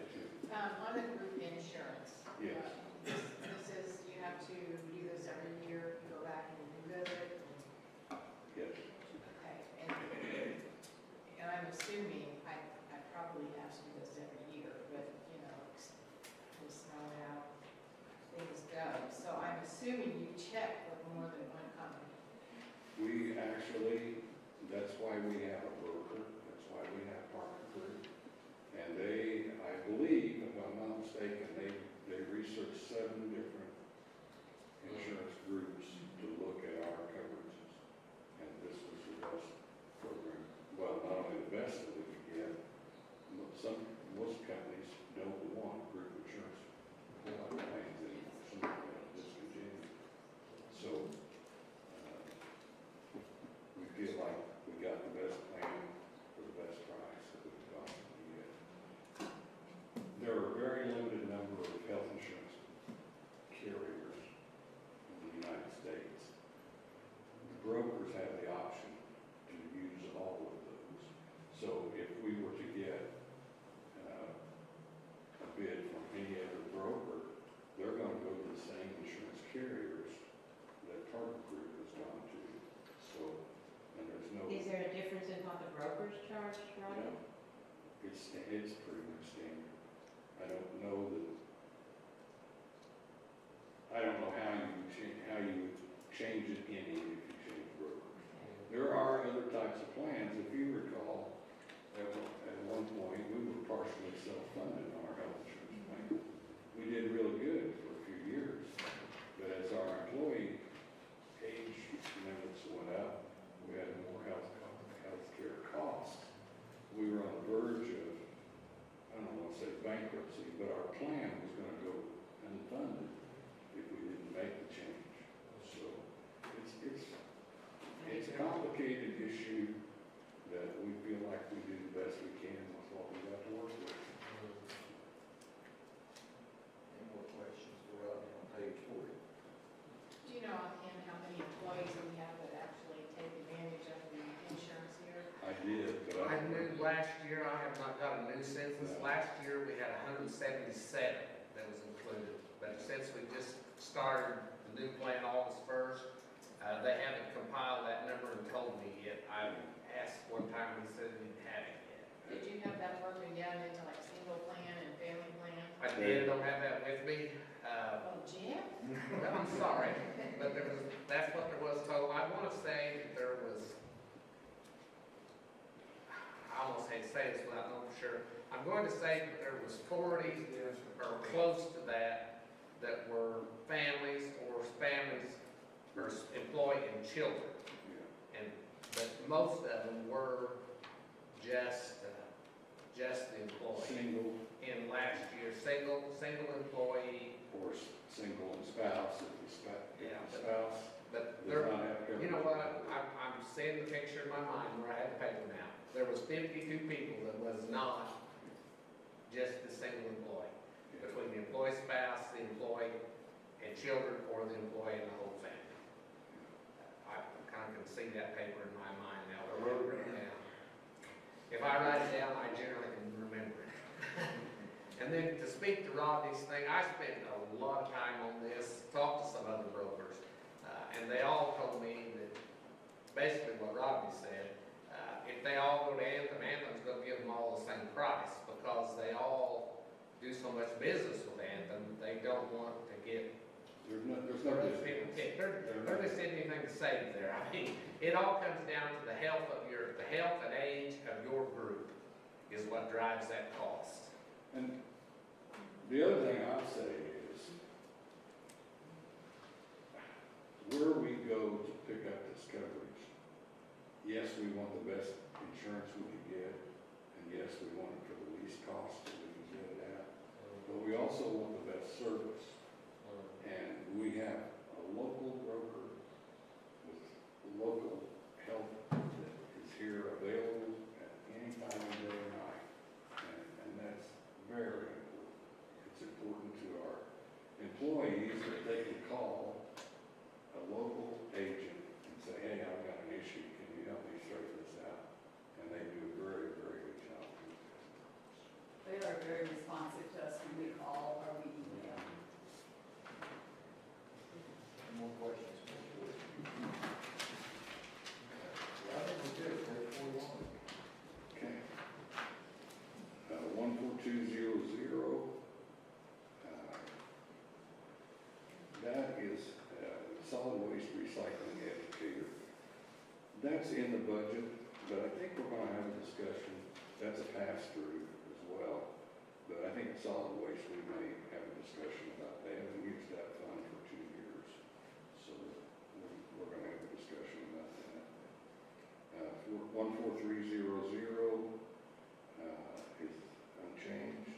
On the group insurance. Yes. This is, you have to do this every year, you go back and revisit. Yes. Okay, and I'm assuming, I probably have to do this every year, but, you know, just know how things go. So I'm assuming you check with more than one company. We actually, that's why we have a broker, that's why we have Parker Group. And they, I believe, if I'm not mistaken, they researched 7 different insurance groups to look at our coverages. And this was the best program, well, not only the best that we could get, but most companies don't want group insurance plans anymore, some of them discontinued. So, we feel like we got the best plan for the best price that we could possibly get. There are a very limited number of health insurance carriers in the United States. The brokers have the option to use all of those. So if we were to get a bid from any other broker, they're going to go to the same insurance carriers that Parker Group has gone to. So, and there's no. Is there a difference in what the brokers charge, Ronnie? No. It's pretty much standard. I don't know how you change it any if you change brokers. There are other types of plans. If you recall, at one point, we were partially self-funded on our health insurance plan. We did really good for a few years, but as our employee age limits went up, we had more health care costs. We were on the verge of, I don't want to say bankruptcy, but our plan was going to go unfunded if we didn't make the change. So it's a complicated issue that we feel like we do the best we can with what we got to work with. Any more questions for Rodney on page 40? Do you know offhand how many employees we have that actually take advantage of the insurance here? I did, but I knew last year, I have not got a new census, last year we had 177 that was included. But since we just started the new plan August 1st, they haven't compiled that number and told me yet. I asked one time, he said he didn't have it yet. Did you have that broken down into like single plan and family plan? I did, don't have that with me. Oh, Jim? Well, I'm sorry, but that's what there was told. I want to say that there was, I almost hate to say this without knowing for sure. I'm going to say that there was 40 or close to that were families or employee and children. But most of them were just the employee. Single. In last year, single employee. Or single and spouse, if the spouse But does there, not have coverage. you know what, I'm seeing the picture in my mind where I had the paper now. There was 52 people that was not just the single employee. Between the employee spouse, the employee and children, or the employee and the whole family. I kind of can see that paper in my mind now. I wrote it down. If I write it down, I generally can remember it. And then to speak to Rodney's thing, I spent a lot of time on this, talked to some other brokers, and they all told me that basically what Rodney said, if they all go to Anthem, Anthem's going to give them all the same price because they all do so much business with Anthem, they don't want to get There's no difference. There isn't anything to save there. I mean, it all comes down to the health and age of your group is what drives that cost. And the other thing I'll say is, where we go to pick up this coverage, yes, we want the best insurance we can get, and yes, we want it for the least cost that we can get it at, but we also want the best service. And we have a local broker with local help that is here available at any time of day or night. And that's very important. It's important to our employees that they can call a local agent and say, hey, I've got an issue. Can you help me straighten this and they do a very, very good job. They are very responsive to us when we call or we email. More questions? I think we did, page 41. Okay. 14200, that is solid waste recycling educator. That's in the budget, but I think we're gonna have a discussion, that's a pass-through as well. But I think solid waste, we may have a discussion about that, and use that fund for 2 years. So we're gonna have a discussion about that. 14300, is unchanged.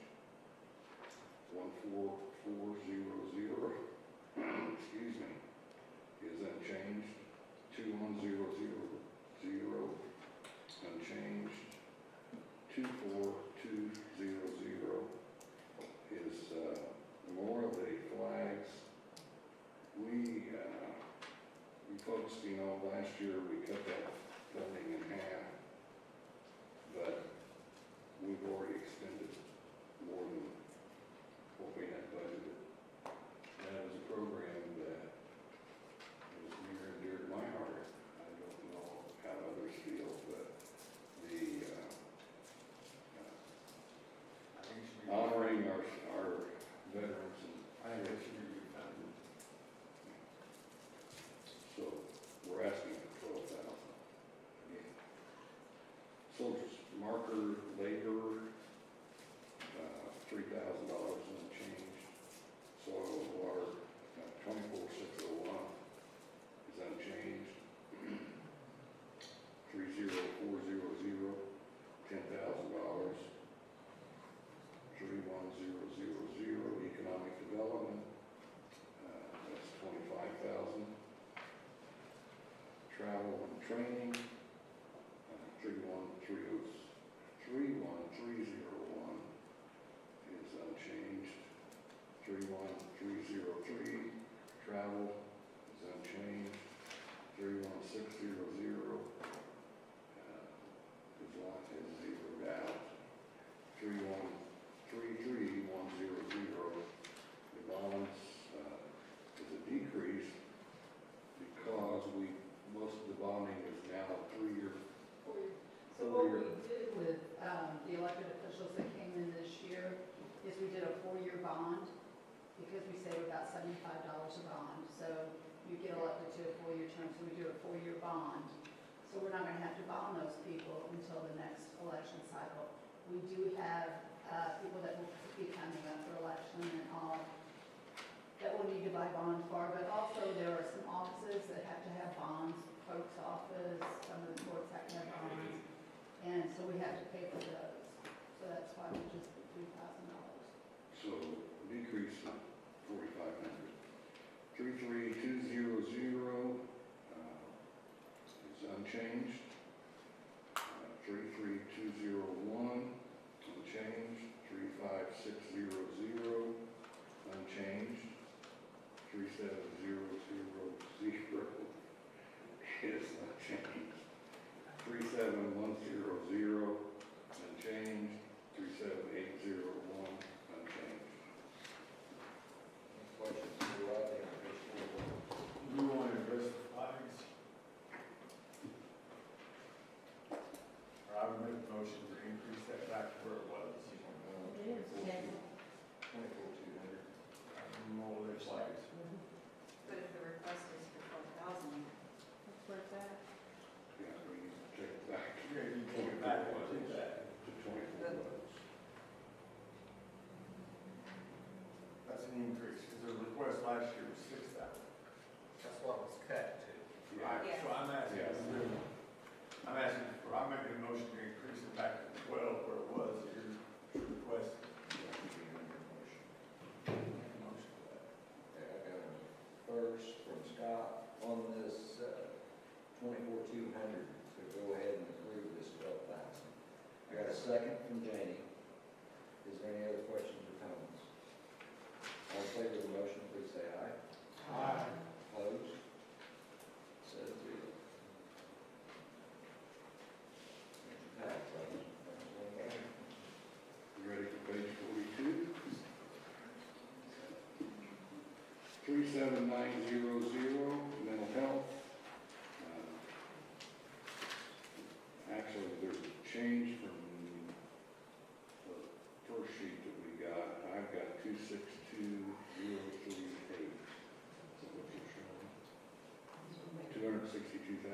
14400, excuse me, is unchanged. 21000, unchanged. 24200 is Memorial Day flags. We folks, last year we cut that funding in half, but we've already expended more than what we had budgeted. That is a program that is near and dear to my heart. I don't know how others feel, but the I think it should be. honoring our veterans and I think it should be refunded. so we're asking for 12,000. Soldiers marker labor, $3,000 and change. Soil and water, 24601 is unchanged. 30400, $10,000. 31000, economic development, that's 25,000. Travel and training, 31301 is unchanged. 31303, travel is unchanged. 31600, is zeroed out. 3133100, the balance is a decrease because most of the bonding is now 3 year. So what we did with the elected officials that came in this year is we did a 4-year bond because we save about $75 a bond. So you get elected to a 4-year term, so we do a 4-year bond. So we're not going to have to bond those people until the next election cycle. We do have people that will be coming up for election and all that will need to buy bonds for, but also there are some offices that have to have bonds, clerk's office, some of the courts have to have bonds, and so we have to pay for those. So that's why we just put $3,000. So decrease of 4,500. 33200 is unchanged. 33201 unchanged. 35600 unchanged. 37000 is unchanged. 37100 unchanged. 37801 unchanged. Questions for Rodney? Do we want to address the flags? Or I would make a motion to increase that back to where it was. 24,200. More of their flags. But if the request is for 12,000, That's where it's at. Yeah, we need to take it back Yeah, you take it back, we'll do that. to 24 votes. That's an increase, because the request last year was 6,000. That's what was cut to. Right, Yes. so I'm asking, Yes. I'm making a motion to increase it back to 12 where it was that you're requesting. Make a motion for that. Okay, I got a first from Scott on this 24,200 to go ahead and approve this 12,000. I got a second from Janie. Is there any other questions or comments? All in favor 27900, mental health. Actually, there's a change from the first sheet that we got. I've got 262038. So what you're showing? 262,038.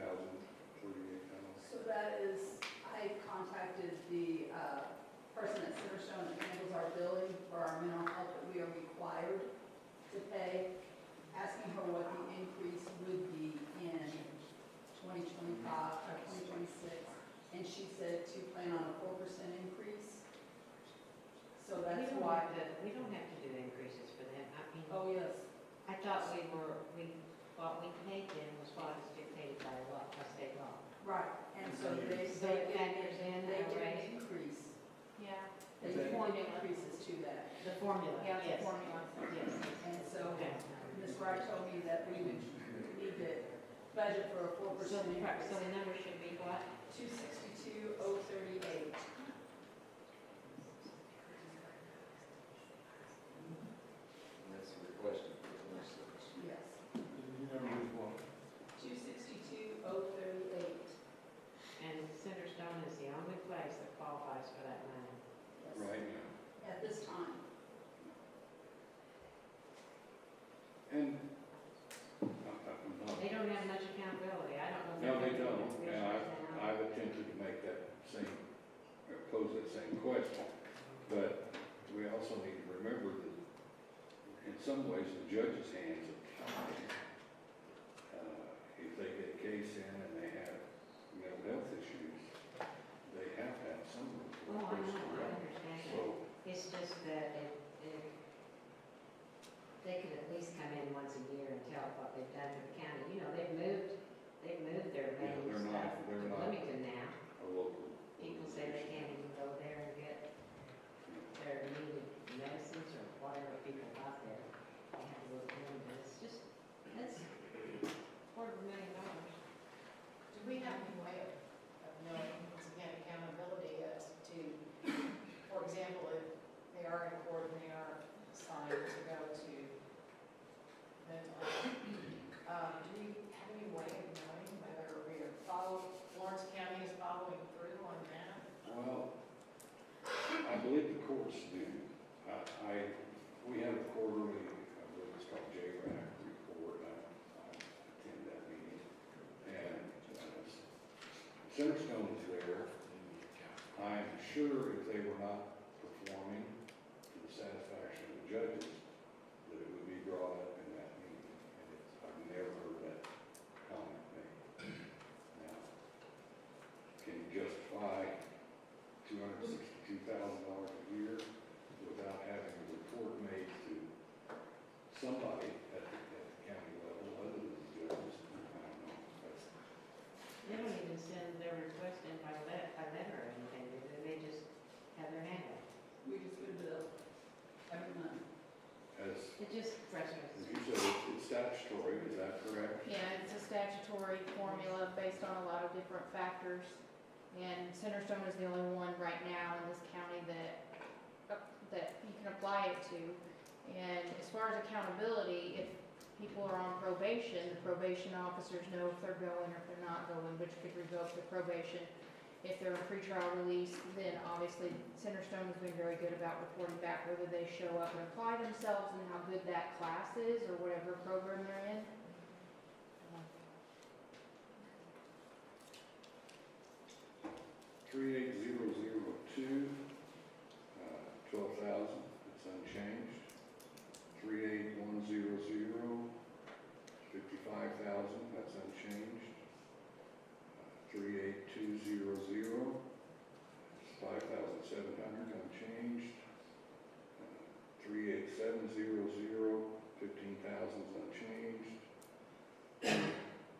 So that is, I contacted the person at Centerstone that handles our billing for our mental health that we are required to pay, asking her what the increase would be in 2025 or 2026. And she said to plan on a 4% increase. So that's why. We don't have to do increases for them. I mean, Oh, yes. I thought what we paid them was what is dictated by law, by state law. Right, and so they So it factors in they our did rate? increase. Yeah. They did increases to that. The formula, Yeah, the yes. formula. Yes. And so Okay. Ms. Wright told me that we would need to budget for a 4% So the increase. number should be what? 262,038. And that's requested for 26. Yes. You never use one. 262,038. And Centerstone is the only place that qualifies for that money. Yes. Right. At this time. And They don't have much accountability. I don't know. no, if they they're don't. doing And business now. I've attempted to make that same, or pose that same question. But we also need to remember that in some ways, the judge's hands are tied. If they get a case in and they have mental health issues, they have to have some Oh, I recourse. know, I understand that. So, It's just that if they could at least come in once a year and tell what they've done for the county. You know, they've moved their Yeah, main they're not- stuff to they're not- Bloomington now. a local. People say they can't even go there and get their needed medicines or whatever people got there. They have to go to Bloomington. It's just, that's $250,000. Do we have any way of knowing, once again, accountability as to, for example, if they are in court and they are assigned to go to mental health, do we have any way of knowing whether we are Lawrence County is following through on that? Well, I believe the courts do. We have a quarterly, I believe it's called JRAC report. I attend that meeting. And Centerstone is there. I'm sure if they were not performing to the satisfaction of the judges, that it would be brought up in that meeting. And I've never heard that comment made. Now, can you justify $262,000 a year without having a report made to somebody at the county level other than the judges? I don't know. They don't even send their request in by letter or anything, do they? They just have their hand up. We just get a bill every month. It just frustrates As me. you said, it's statutory, is that correct? Yeah, it's a statutory formula based on a lot of different factors. And Centerstone is the only one right now in this county that you can apply it to. And as far as accountability, if people are on probation, the probation officers know if they're going or if they're not going, which could revoke the probation. If they're in pretrial release, then obviously Centerstone has been very good about reporting back whether they show up and apply themselves and how good that class is or whatever program they're in. 38002, 12,000, it's unchanged. 38100, 55,000, that's unchanged. 38200, it's 5,700, unchanged. 38700, 15,000 is unchanged.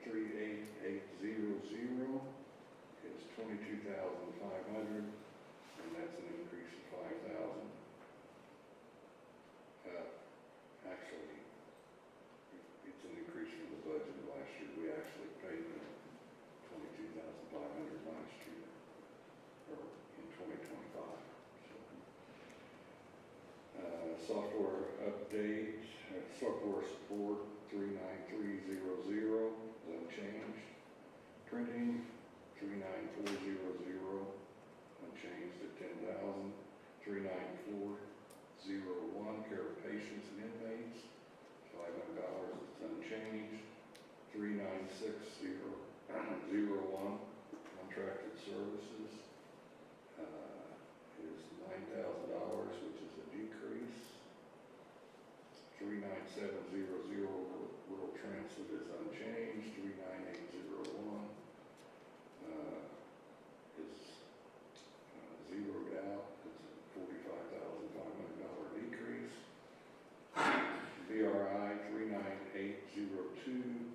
38800 is 22,500, and that's an increase of 5,000. Actually, it's an increase from the budget of last year. We actually paid them 22,500 last year, or in 2025. So, software update, software support, 39300, unchanged. Printing, 39400, unchanged at 10,000. 39401, care of patients and inmates, $500, it's unchanged. 39601, contracted services, is $9,000, which is a decrease. 39700, rural transit is unchanged. 39801 is zeroed out. It's a $45,500 decrease. BRI 39802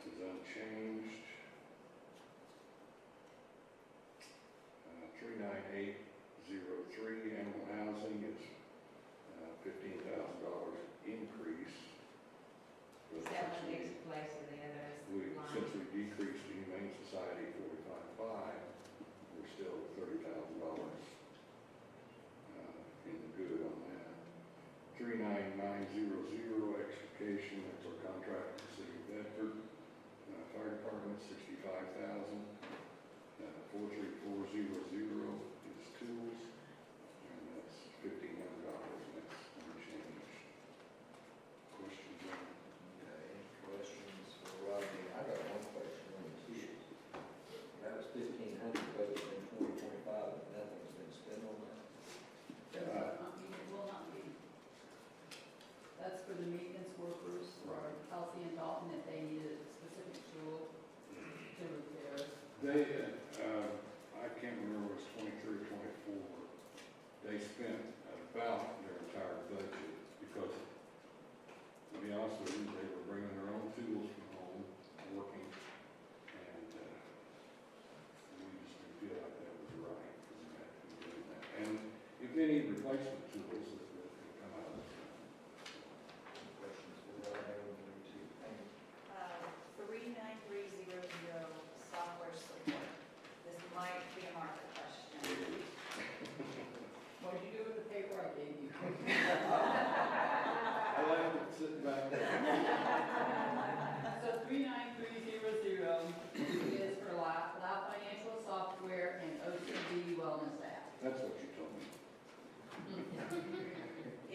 is unchanged. 39803 animal housing is $15,000 increase. Is that what takes place in the other line? Since we decreased the Humane Society 45.5, we're still $30,000 in the good on that. 39900 extrication, that's our contract with the City of Bedford. Fire Department 65,000. 43400 is tools, and that's $1,500, and that's unchanged. Questions on it? Okay, questions for Rodney? I got one question on the tools. That was $1,500 budget in 2025, and nothing's been spent on that. It will not be. That's for the maintenance workers, or Kelsey and Dalton, if they needed a specific tool to repair. They, I can't remember, it was 23 or 24, they spent about their entire budget, because, to be honest with you, they were bringing their own tools from home, working, and we just didn't feel like that was right, because we had to be doing that. And if they need replacement tools, it would come out of this. Questions for Rodney? 39300 software support. This might be a market question. What did you do with the paper I gave you? I left it sitting back there. So 39300 is for Lao Financial Software and OCB Wellness App. That's what you told me.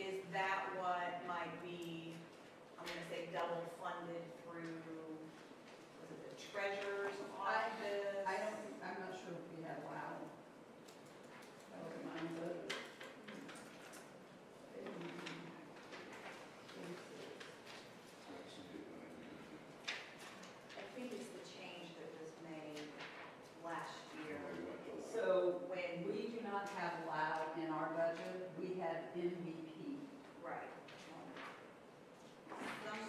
Is that what might be, I'm gonna say double funded through, was it the treasurer's office? I'm not sure if we have Lao. I look at mine, but. I think it's the change that was made last year. So when we do not have Lao in our budget, we have MVP. Right.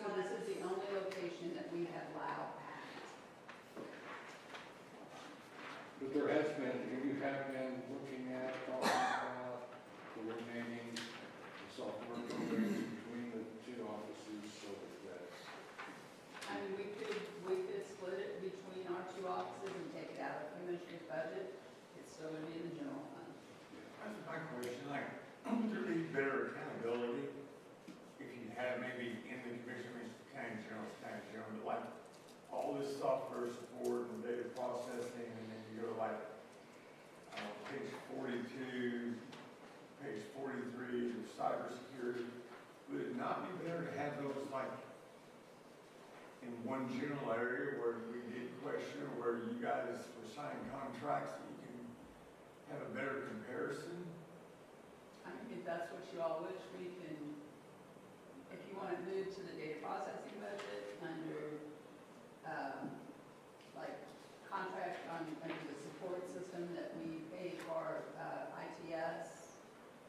So this is the only location that we have Lao at. But there has been, you have been looking at, talking about coordinating the software programs between the two offices so that I mean, we could split it between our two offices and take it out of the commissioner's budget. It's still going to be in the general fund. That's my question, like, would there be better accountability if you had maybe in the commissioner's county general, but like all this software support and data processing, and then you go like, page 42, page 43, of cybersecurity, would it not be better to have those like in one general area where we did question, or where you guys were signing contracts, that you can have a better comparison? I mean, if that's what you all wish, we can, if you want to move to the data processing budget under, like, contract under the support system that we pay for ITS,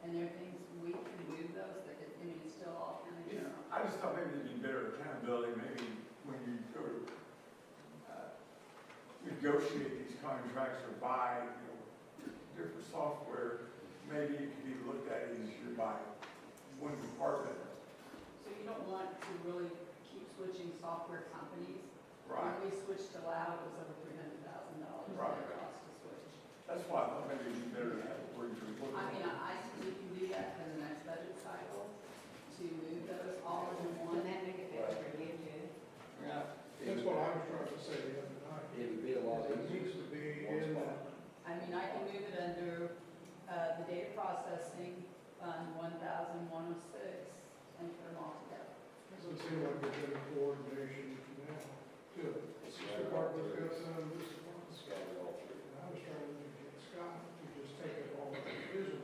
and there are things, we can move those, that, I mean, it's still all kind of general. I just thought maybe there'd be better accountability, maybe when you go to negotiate these contracts or buy, different software, maybe it could be looked at as you're buying one department. So you don't want to really keep switching software companies. Right. When we switched to Lao, it was over $300,000 Right. cost to switch. That's why I thought maybe it'd be better to have it where you can look I at mean, it. I think we can do that for the next budget cycle. processing fund 1,106 and put them all together. Doesn't seem like there's any coordination now, too. This department's got some, this department's got it all through. And I was trying to get Scott to just take it all visually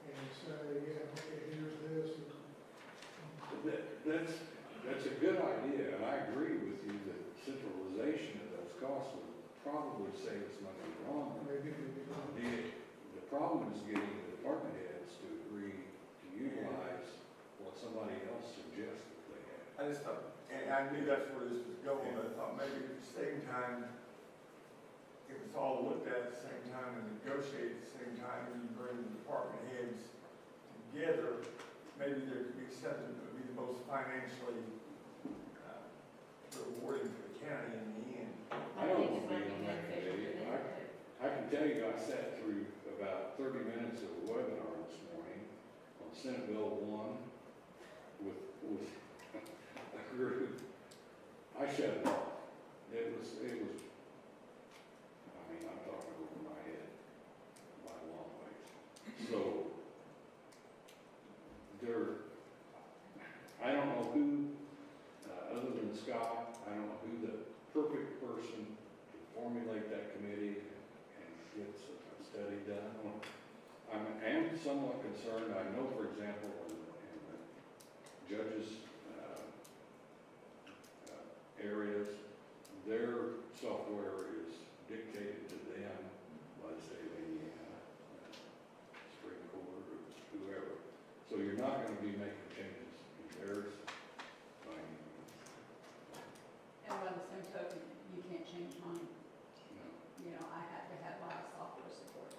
and say, yeah, okay, here's this. That's a good idea, and I agree with you that centralization of those costs would probably save us money in the long run. Maybe we can. The problem is getting the department heads to agree to utilize what somebody else suggests that they have. I just thought, and I knew that's where this was going, but I thought maybe at the same time, if it's all looked at the same time and negotiated at the same time, and you bring the department heads together, maybe there could be something that would be the most financially rewarding for the county in the end. I don't want to be on that committee. I can tell you, I sat through about 30 minutes of a webinar this morning on Senate Bill 1 with a group. I shut it off. It was, I mean, I'm talking over my head by a long ways. So, I don't know who, other than Scott, I don't know who the perfect person to formulate that committee and get a study done. I am somewhat concerned. I know, for example, in the judges' areas, their software is dictated to them by the state of Indiana, Supreme Court, or whoever. So you're not going to be making changes in theirs by any means. And by the same token, you can't change mine. No. You know, I have to have my software support.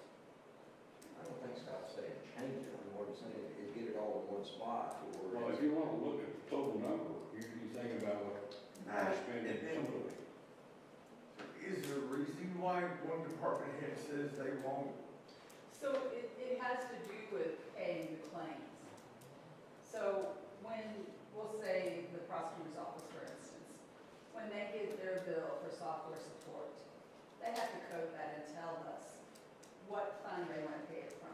I don't think Scott's saying change it. What I'm saying is get it all in one spot. Well, if you you want to look at the total number, you think about what you're spending totally. Is there a reason why one department head says they won't? So it has to do with paying the claims. So when, we'll say the prosecutor's office, for instance, when they get their bill for software support, they have to code that and tell us what fund they want to pay it from,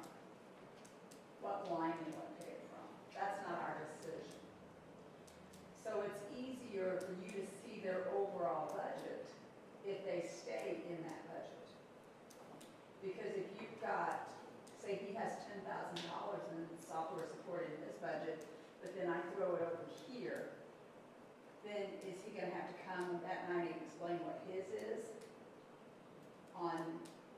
what line they want to pay it from. That's not our decision. So it's easier for you to see their overall budget if they stay in that budget. Because if you've got, say he has $10,000 in software support in his budget, but then I throw it over here, then is he gonna have to come that night and explain what his is on,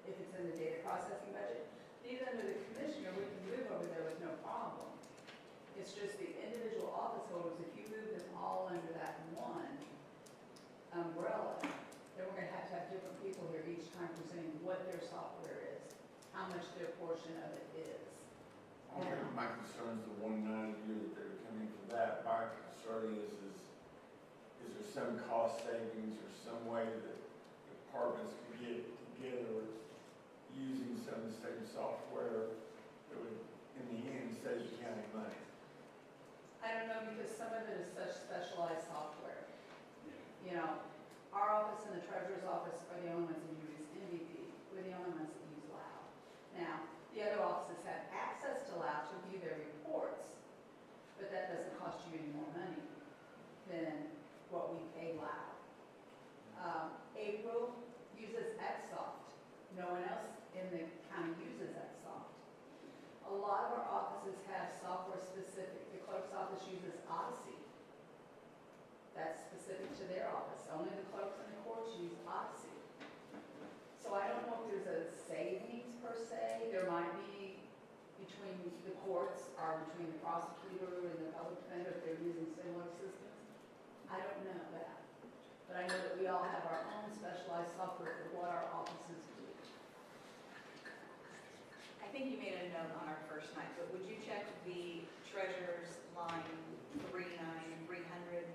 if it's in the data processing budget? These under the commissioner, we can move over there with no problem. It's just the individual office holders, if you move them all under that one umbrella, then we're gonna have different people here each time presenting what their software is, how much their portion of it is. Okay, my concern is the 190 a year that they're coming for that. My concern is there some cost savings or some way that departments can get together using some of the same software that would, in the end, save the county money? I don't know, because some of it is such specialized software. You know, our office and the treasurer's office are the only ones that use MVP. We're the only ones that use LAO. Now, the other offices have access to LAO to view their reports, but that doesn't cost you any more money than what we pay LAO. April uses Xsoft. No one else in the county uses Xsoft. A lot of our offices have software specific. The clerk's office uses Odyssey. That's specific to their office. Only the clerks and the courts use Odyssey. So I don't know if there's a savings per se. There might be between the courts or between the prosecutor and the public defender if they're using similar systems. I don't know that. But I know that we all have our own specialized software for what our offices do. I think you made a note on our first night, but would you check the treasurer's line 39300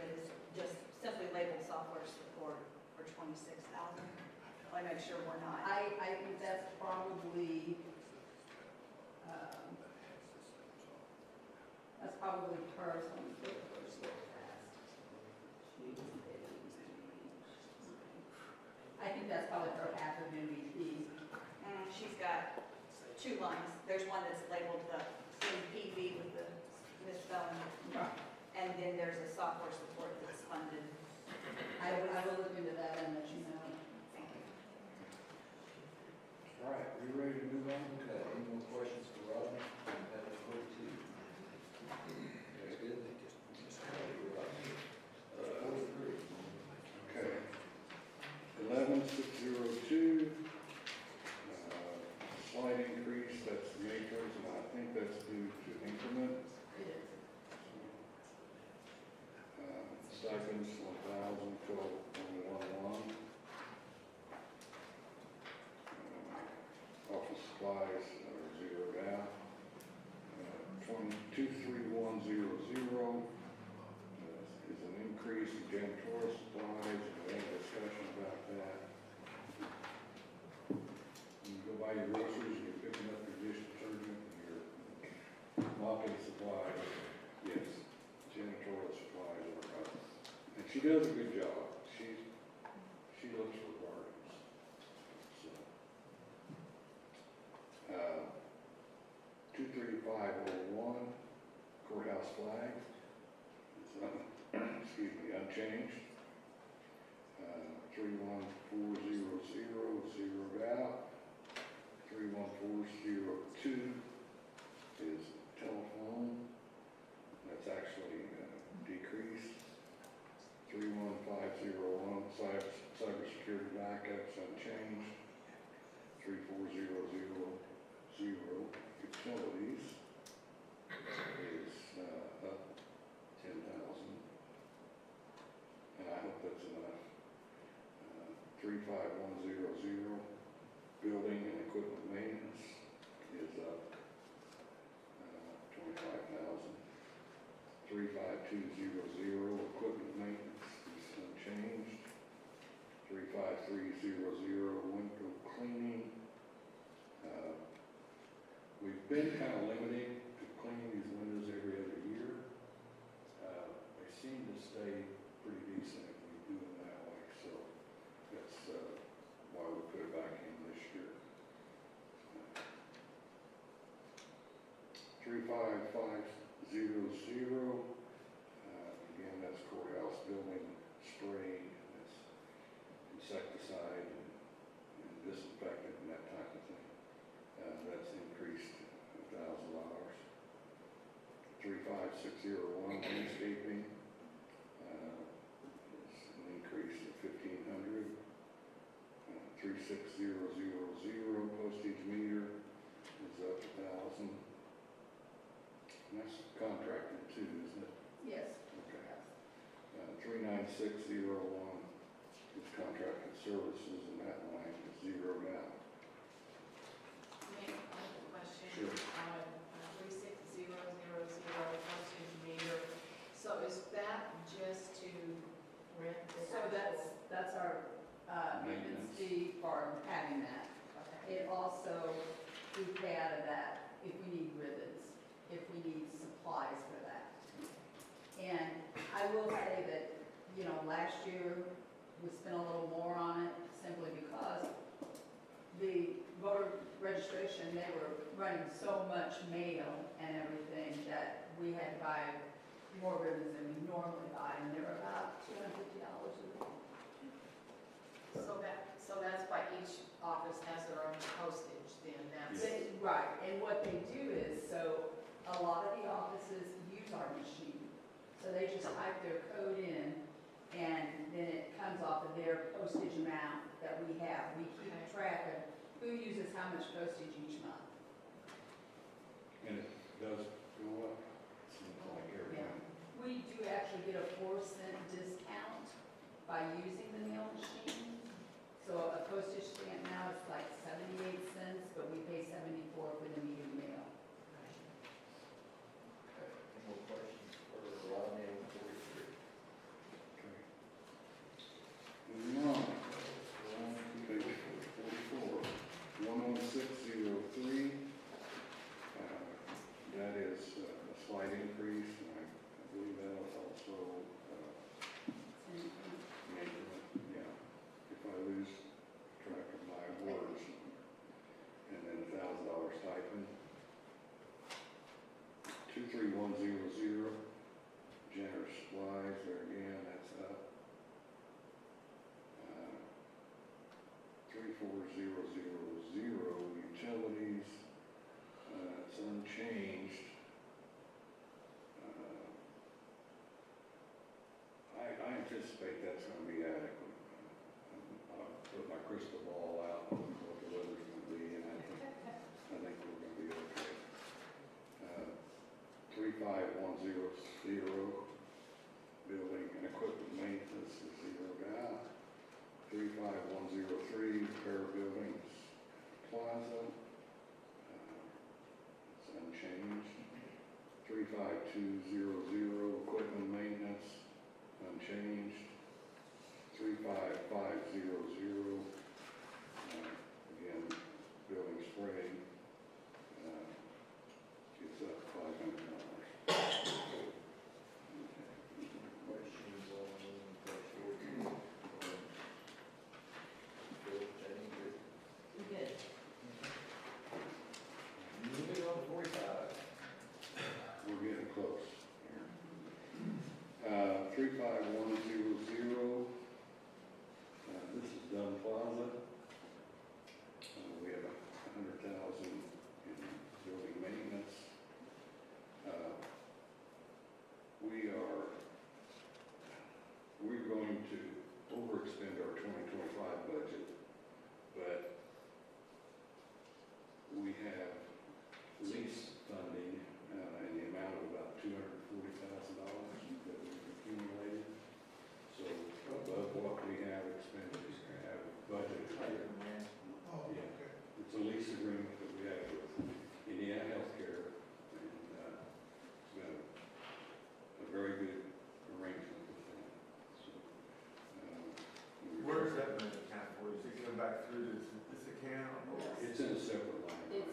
that is just simply labeled software support for $26,000? I want to make sure we're not. I think that's probably hers when we put the first look past. I think that's probably her half of MVP. She's got two lines. There's one that's labeled the PV with the misspelling. And then there's a software support that's funded. I will look into that and let you know. Thank you. All right, we ready to move on? Okay, any more questions for Rodney? That is 42. That's good. 43. Okay. 11602, slight increase, that's the matrix, and I think that's due to increment. It is. Stipends, 1,000, 12.11. Office supplies are zeroed out. 23100 is an increase in janitorial supplies, and we had a discussion about that. You go buy your groceries, and you're picking up your dish detergent, and you're mopping supplies, yes, janitorial supplies are up. And she does a good job. She looks for bargains. So, 23501, courthouse flags. It's, excuse me, unchanged. 31400, zeroed out. 31402 is telephone. That's actually decreased. 31501, cybersecurity backups, unchanged. 34000, utilities is up 10,000. And I hope that's enough. 35100, building and equipment maintenance is up 25,000. 35200, equipment maintenance is unchanged. 35300, window cleaning. We've been kind of limiting to cleaning these windows every other year. They seem to stay pretty decent if we do them that way, so that's why we put it back in this year. 35500, again, that's courthouse building spray, that's insecticide and disinfectant and that type of thing. That's increased $1,000. 35601, landscaping, is an increase of 1,500. 36000, postage meter is up 1,000. And that's contracted too, isn't it? Yes. Okay. 39601 is contracted services, and that line is zeroed out. May I have a question? Sure. 36000, postage meter. So is that just to rent the? So that's our maintenance fee for having that. It also, we pay out of that if we need ribbons, if we need supplies for that. And I will say that, you know, last year we spent a little more on it simply because the voter registration, they were running so much mail and everything that we had to buy more ribbons than we normally buy, and they were about $250 a ribbon. So that's why each office has their own postage, then that's. Right, and what they do is, so a lot of the offices use our machine. So they just type their code in, and then it comes off of their postage amount that we have. We keep track of who uses how much postage each month. And it does go up, seems like every Yeah. month. We do actually get a 4-cent discount by using the mail machine. So a postage stamp now is like 78 cents, but we pay 74 for the medium mail. Okay, any more questions for Rodney on 43? Okay. Moving on. We're on to page 44. 11603, 35,100, building and equipment maintenance is zeroed out. 35,103, repair buildings plaza, it's unchanged. 35,200, equipment maintenance, unchanged. 35,500, again, building spray, gets up $500. Questions on Bill, Jenny, good? We did. Moving on to 45. We're getting close. 35,100, this is Dunn Plaza. We have 100,000 in building maintenance. We're going to overextend our 2025 budget, but we have lease funding in the amount of about $240,000 that we've accumulated. So above what we have expended, have budgeted here. Oh, Yeah. okay. It's a lease agreement that we have with Indiana Healthcare, and it's been a very good arrangement with them. So, Where is that money account for? Is it going back through this account? or- It's in a separate line. It's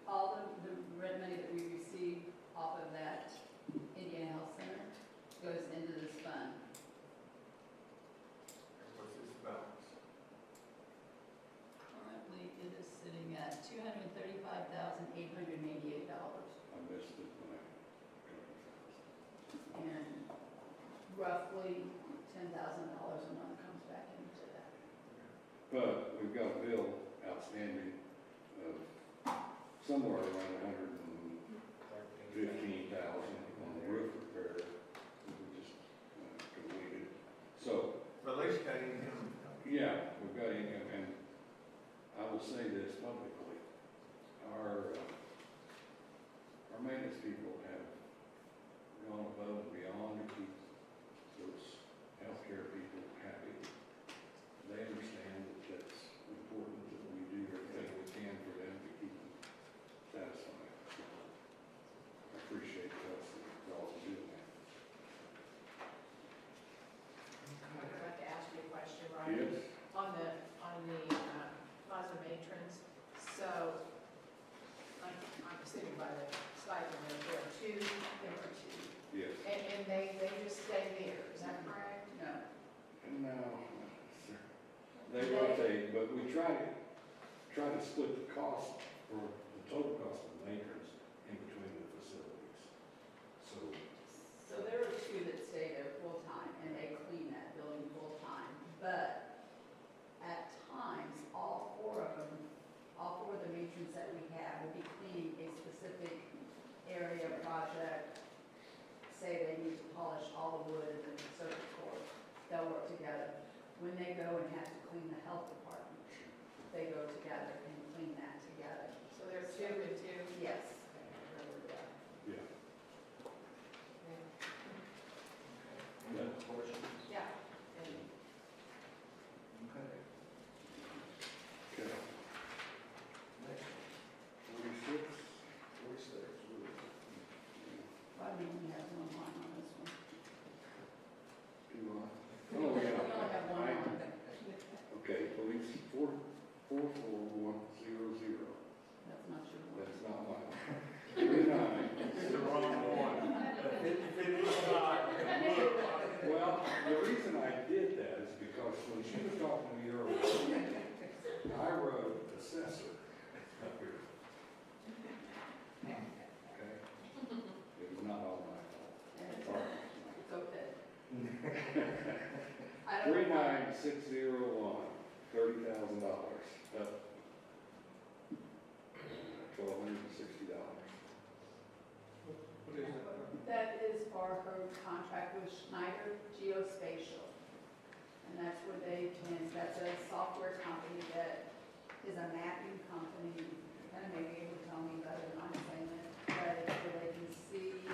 all the rent money that we receive off of that Indiana Health Center goes into this fund. What's this balance? Currently, it is sitting at $235,888, I missed it when I got and roughly $10,000 a month comes back into that. But we've got a bill outstanding of somewhere around 115,000 on the roof repair that we just completed. So, But at least got income. yeah, we've got income, and I will say this publicly. Our maintenance people have gone above and beyond to keep those healthcare people happy. They understand that that's important, that we do everything we can for them to keep them satisfied. So I appreciate us all doing that. I'd like to ask you a question, Ryan. Yes? On the plaza matrons, so I'm sitting by the slide, and there are two, Yes. and they just stay there, is that correct? No. No, they rotate, but we try to split the cost or the total cost of maintenance in between the facilities. So, So there are two that stay there full-time, and they clean that building full-time. But at times, all four of the matrons that we have will be cleaning a specific area project. Say they need to polish all the wood in the circuit court, they'll work together. When they go and have to clean the health department, they go together and clean that together. So there are two and two? Yes. Okay, I remember that. yeah. Any other questions? Yeah. And Okay. Okay. Next 46. 46. Probably only have one line on this one. Do you want? We Oh, only yeah. have one line. Okay, police 44100. That's not your one. That's not mine. 39. It's the wrong one. Well, the reason I did that is because when she was talking to me earlier, I wrote assessor up here. Okay? It was not all my fault. It's okay. I don't. 39601, $30,000, up $1,260. What is that? That is for her contract with Schneider Geospatial. And that's where that's a software company that is a mapping company. Kind of may be able to tell me better than I'm saying it, but it's where they can see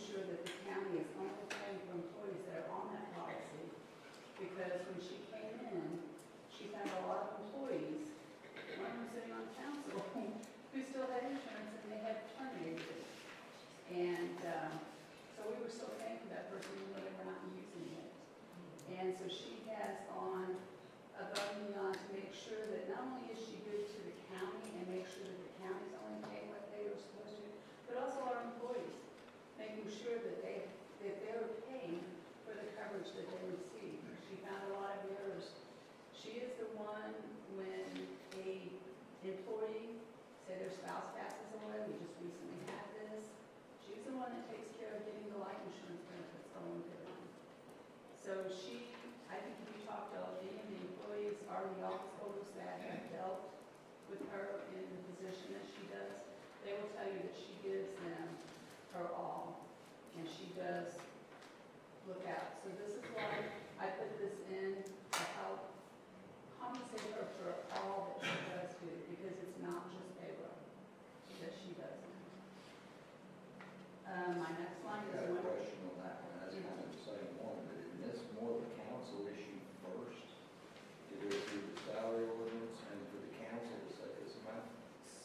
sure that the county is only paying for employees that are on that policy. Because when she came in, she found a lot of employees, one of them sitting on the council, who still had insurance and they had terminated it. And so we were still paying for that person even though they were not using it. And so she has gone above and beyond to make sure that not only is she good to the county and make sure that the county's only paying what they were supposed to, but also our employees, making sure that they're paying for the coverage that they receive. She found a lot of errors. She is the one when a employee, say their spouse passes away, we just recently had this, she's the one that takes care of getting the life insurance benefits going to them. So she, I think if you talk to any of the employees or the office holders that have dealt with her in the position that she does, they will tell you that she gives them her all, and she does look out. So this is why I put this in to help compensate her for all that she does do, because it's not just payroll that she does. My next line I is got a one. question on that one, that's kind of the same one, but isn't this more of a council issue first? To go through the salary ordinance and for the council to set this amount?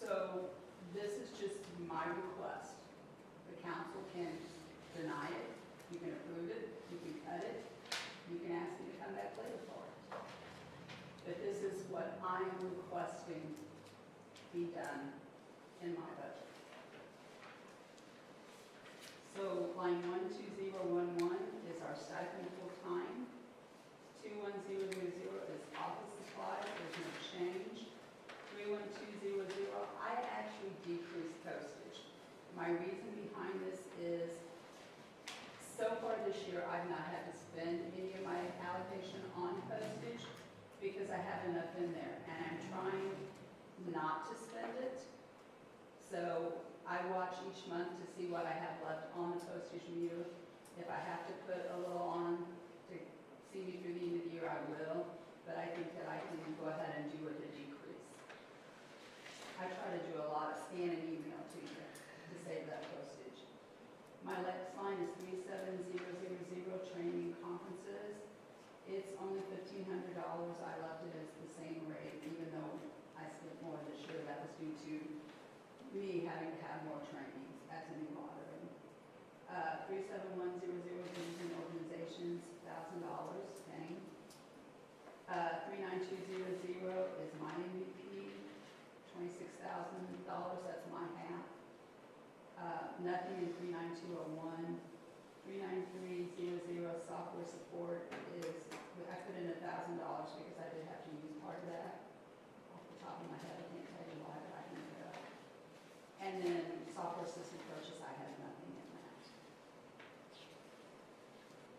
So this is just my request. The council can deny it, you can approve it, you can cut it, you can ask me to come back later for it. But this is what I am requesting be done in my budget. So line 12011 is our stipend full-time. 21000 is office supplies, there's no change. 31200, I actually decreased postage. My reason behind this is, so far this year, I've not had to spend any of my allocation on postage because I have enough in there, and I'm trying not to spend it. So I watch each month to see what I have left on the postage meter. If I have to put a little on to see me through the end of the year, I will, but I think that I can go ahead and do with a decrease. I try to do a lot of scan and email to you to save that postage. My next line is 37000, training conferences. It's only $1,500. I left it as the same rate, even though I spent more this year. That was due to me having to have more trainings as a new auditor. 37100, business and organizations, $1,000 paying. 39200 is my MVP, $26,000, that's my half. Nothing in 39201. 39300 software support is, I put in $1,000 because I did have to use part of that. Off the top of my head, I can't tell you why, but I can look it up. And then software system purchase, I have nothing in that.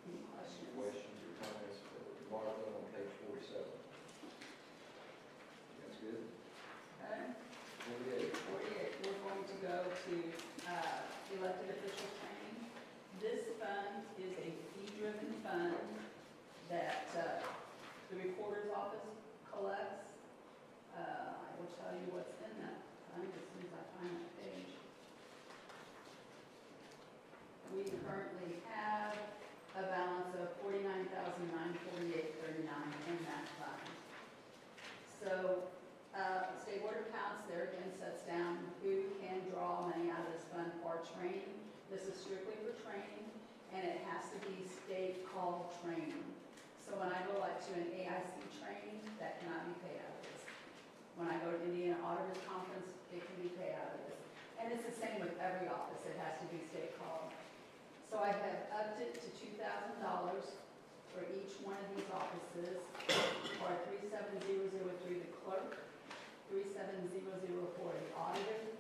Any questions? Questions or comments for Martha on page 47? That's good. Okay. 48. 48, we're going to go to elected official training. This fund is a fee-driven fund that the recorder's office collects. I will tell you what's in that fund as soon as I find that page. We currently have a balance of $49,948.39 in that fund. So State Board of Accounts there again sets down who can draw money out of this fund for training. This is strictly for training, and it has to be state called training. So when I go like to an AIC training, that cannot be paid out of this. When I go to Indiana Auditors Conference, it can be paid out of this. And it's the same with every office, it has to be state called. So I have upped it to $2,000 for each one of these offices, for 37003 the clerk, 37004 the auditor,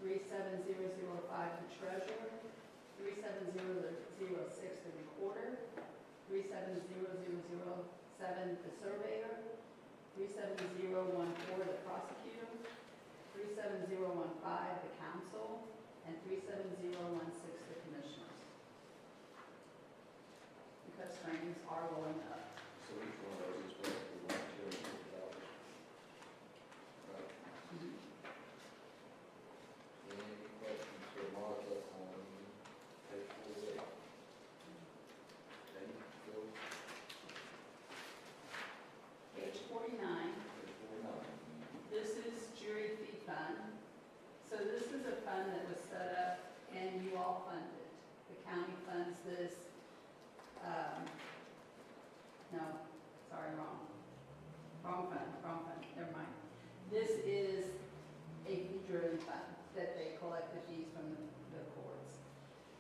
37005 the treasurer, 37006 the recorder, 37007 the surveyor, 37014 the prosecutor, 37015 the counsel, and 37016 the commissioners. Because trainings are going up. So each one of those is basically $1,200. Right. Any questions for Martha on page 48?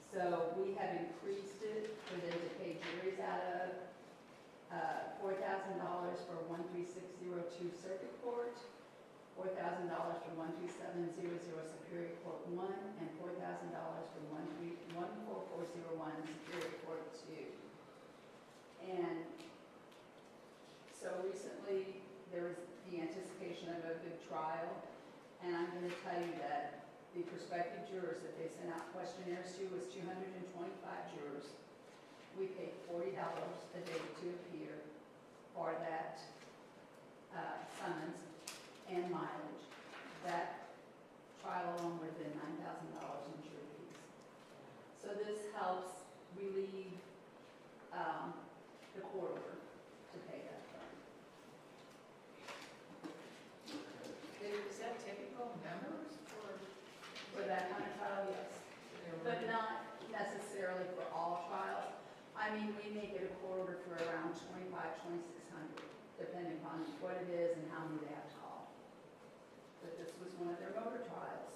So we have increased it for them to pay juries out of, $4,000 for 13602 Circuit Court, $4,000 for 13700 Superior Court 1, and $4,000 for 14401 Superior Court 2. And so recently, there was the anticipation of a big trial, and I'm going to tell you that the prospective jurors that they sent out questionnaires to was 225 jurors. We paid $40 a day to appear for that summons and mileage. That trial alone would have been $9,000 in jury fees. So this helps relieve the court order to pay that fund. Is that typical numbers For that kind of trial, yes. But not necessarily for all trials. I mean, we may get a court order for around 2,600, depending upon what it is and how many they have to call. But this was one of their motor trials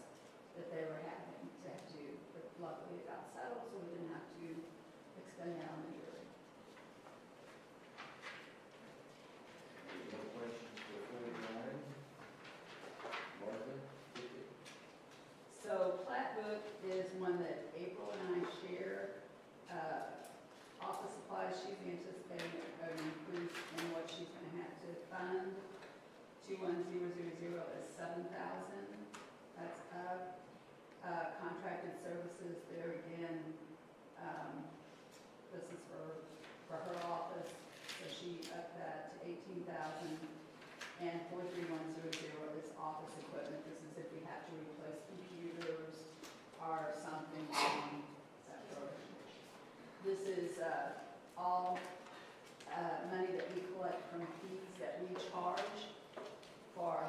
that they were having to do, but luckily it got settled, so we didn't have to expend that on the jury. No questions for 49? Martha? So plat book is one that April and I share. Office supplies, she's anticipating an increase in what she's going to have to fund. 21000 is 7,000. That's up. Contracted services, there again, this is for her office, so she upped that to 18,000. And 43100 is office equipment. This is if we have to replace computers or something. This is all money that we collect from fees that we charge for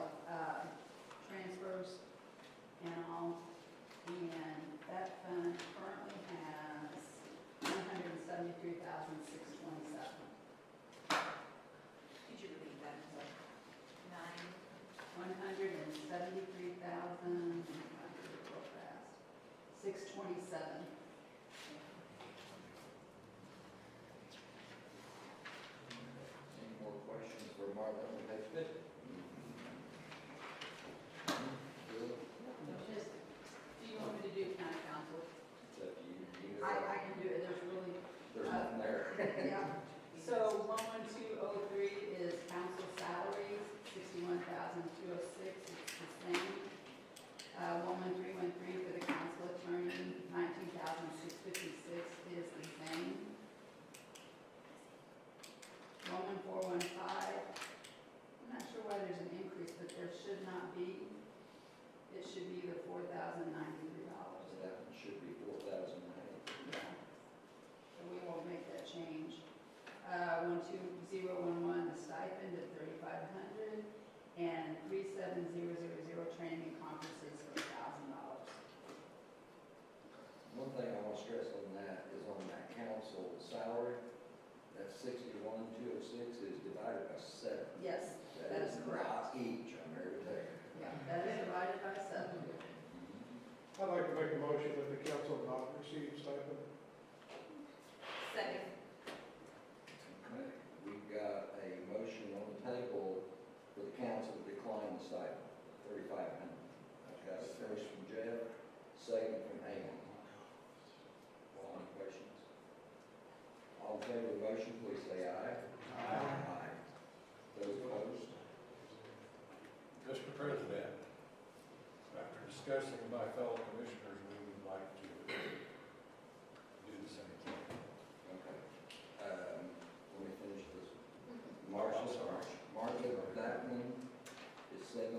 transfers and all. And that fund currently has $173,627. Could you repeat that? 627. Any more questions for Martha on page 50? Bill? Just, do you want me to do county council? It's up to you. I can do it, there's really, There's nothing there. yeah. So 11203 is council salaries, 61,206, it's the same. 11313 for the council attorney, 19,656 is the same. 11415, I'm not sure why there's an increase, but there should not be. It should be the $4,093. So that one should be 4,009. Yeah. So we won't make that change. 12011, the stipend at 3,500, and 37000 training and conferences for $1,000. One thing I want to stress on that is on that council salary, that 61,206 is divided by 7. Yes, that is correct. Not each on every day. Yeah, that is divided by 7. I'd like to make a motion that the council not receive stipend. Second. Okay, we've got a motion on the table for the council to decline the stipend, 3,500. I've got a first from Jeff, second from Amy. Any questions? All in favor of the motion, please say aye. Aye. Those opposed? Mr. President, after discussing with my fellow commissioners, we would like to do the same thing. Okay. Let me finish this. Marcia, that one is 7-0.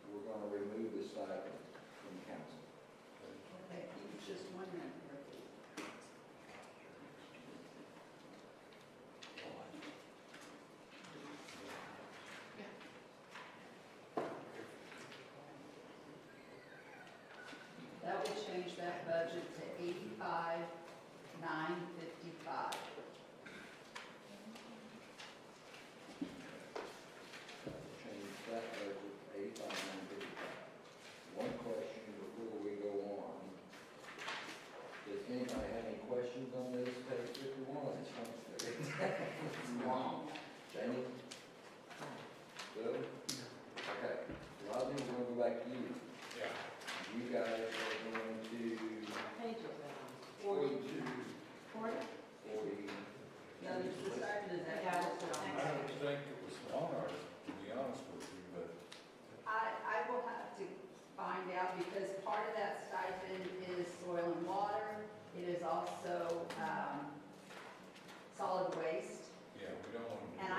We're going to remove the stipend from council. Okay, just 1 minute here, please. That would change that budget to 85,955. Change that budget to 85,955. One question before we go on. also, solid waste. Yeah, we don't want to. And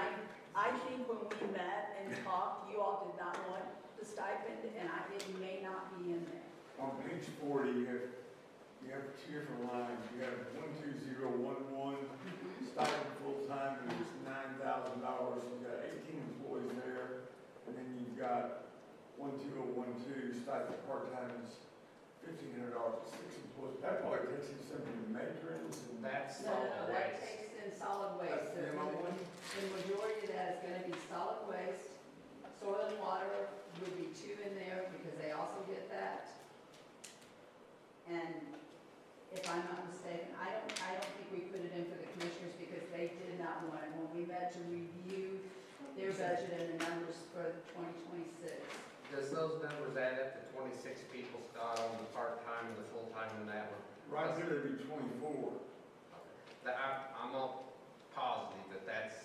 I think when we met and talked, you all did not want the stipend, and it may not be in there. On page 40, you have two different lines. You have 12011, stipend full-time, and it's $9,000. You've got 18 employees there. And then you've got 12012, stipend part-time is $1,500, six employees. That probably takes in some of the matrons and That's No, solid that waste. takes in solid waste. That's the only one? The majority of that is gonna be solid waste. Soil and water would be two in there because they also get that. And if I'm not mistaken, I don't think we put it in for the commissioners because they did not want it. When we met to review their budget and the numbers for 2026. Does those numbers add up to 26 people, Scott, on the part-time and the full-time in that one? right here it'd be 24. I'm all positive that that's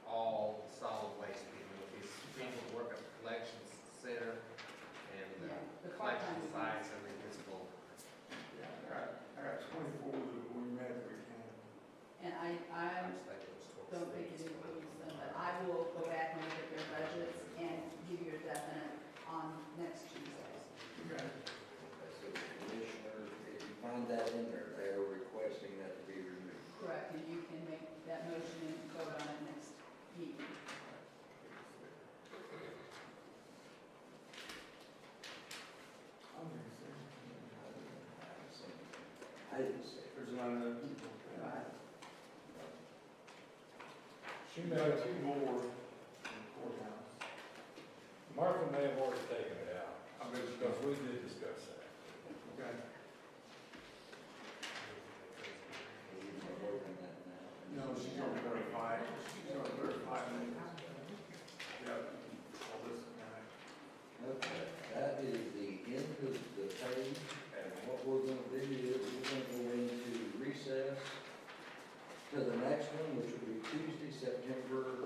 all solid waste people. These people work at the collections center and the Yeah, the collection part-time. sites and municipal. Yeah, I got 24 that we met that we can. And I don't think it includes them, but I will go back and look at their budgets and give you a definite on next Tuesday. Okay. So the commissioner, if you find that in there, they're requesting that to be removed. Correct, and you can make that motion and vote on it next meeting. I didn't say. There's not enough people. Right. She You may got have, two more in the courthouse. Martha may have already taken it out, I bet you because we did discuss that. Okay. We're not working that now. No, she's gonna verify. She's gonna verify me. Yep. All this guy. Okay, that is the end of the page, and what we're gonna do is we're gonna go into recess to the next one, which will be Tuesday, September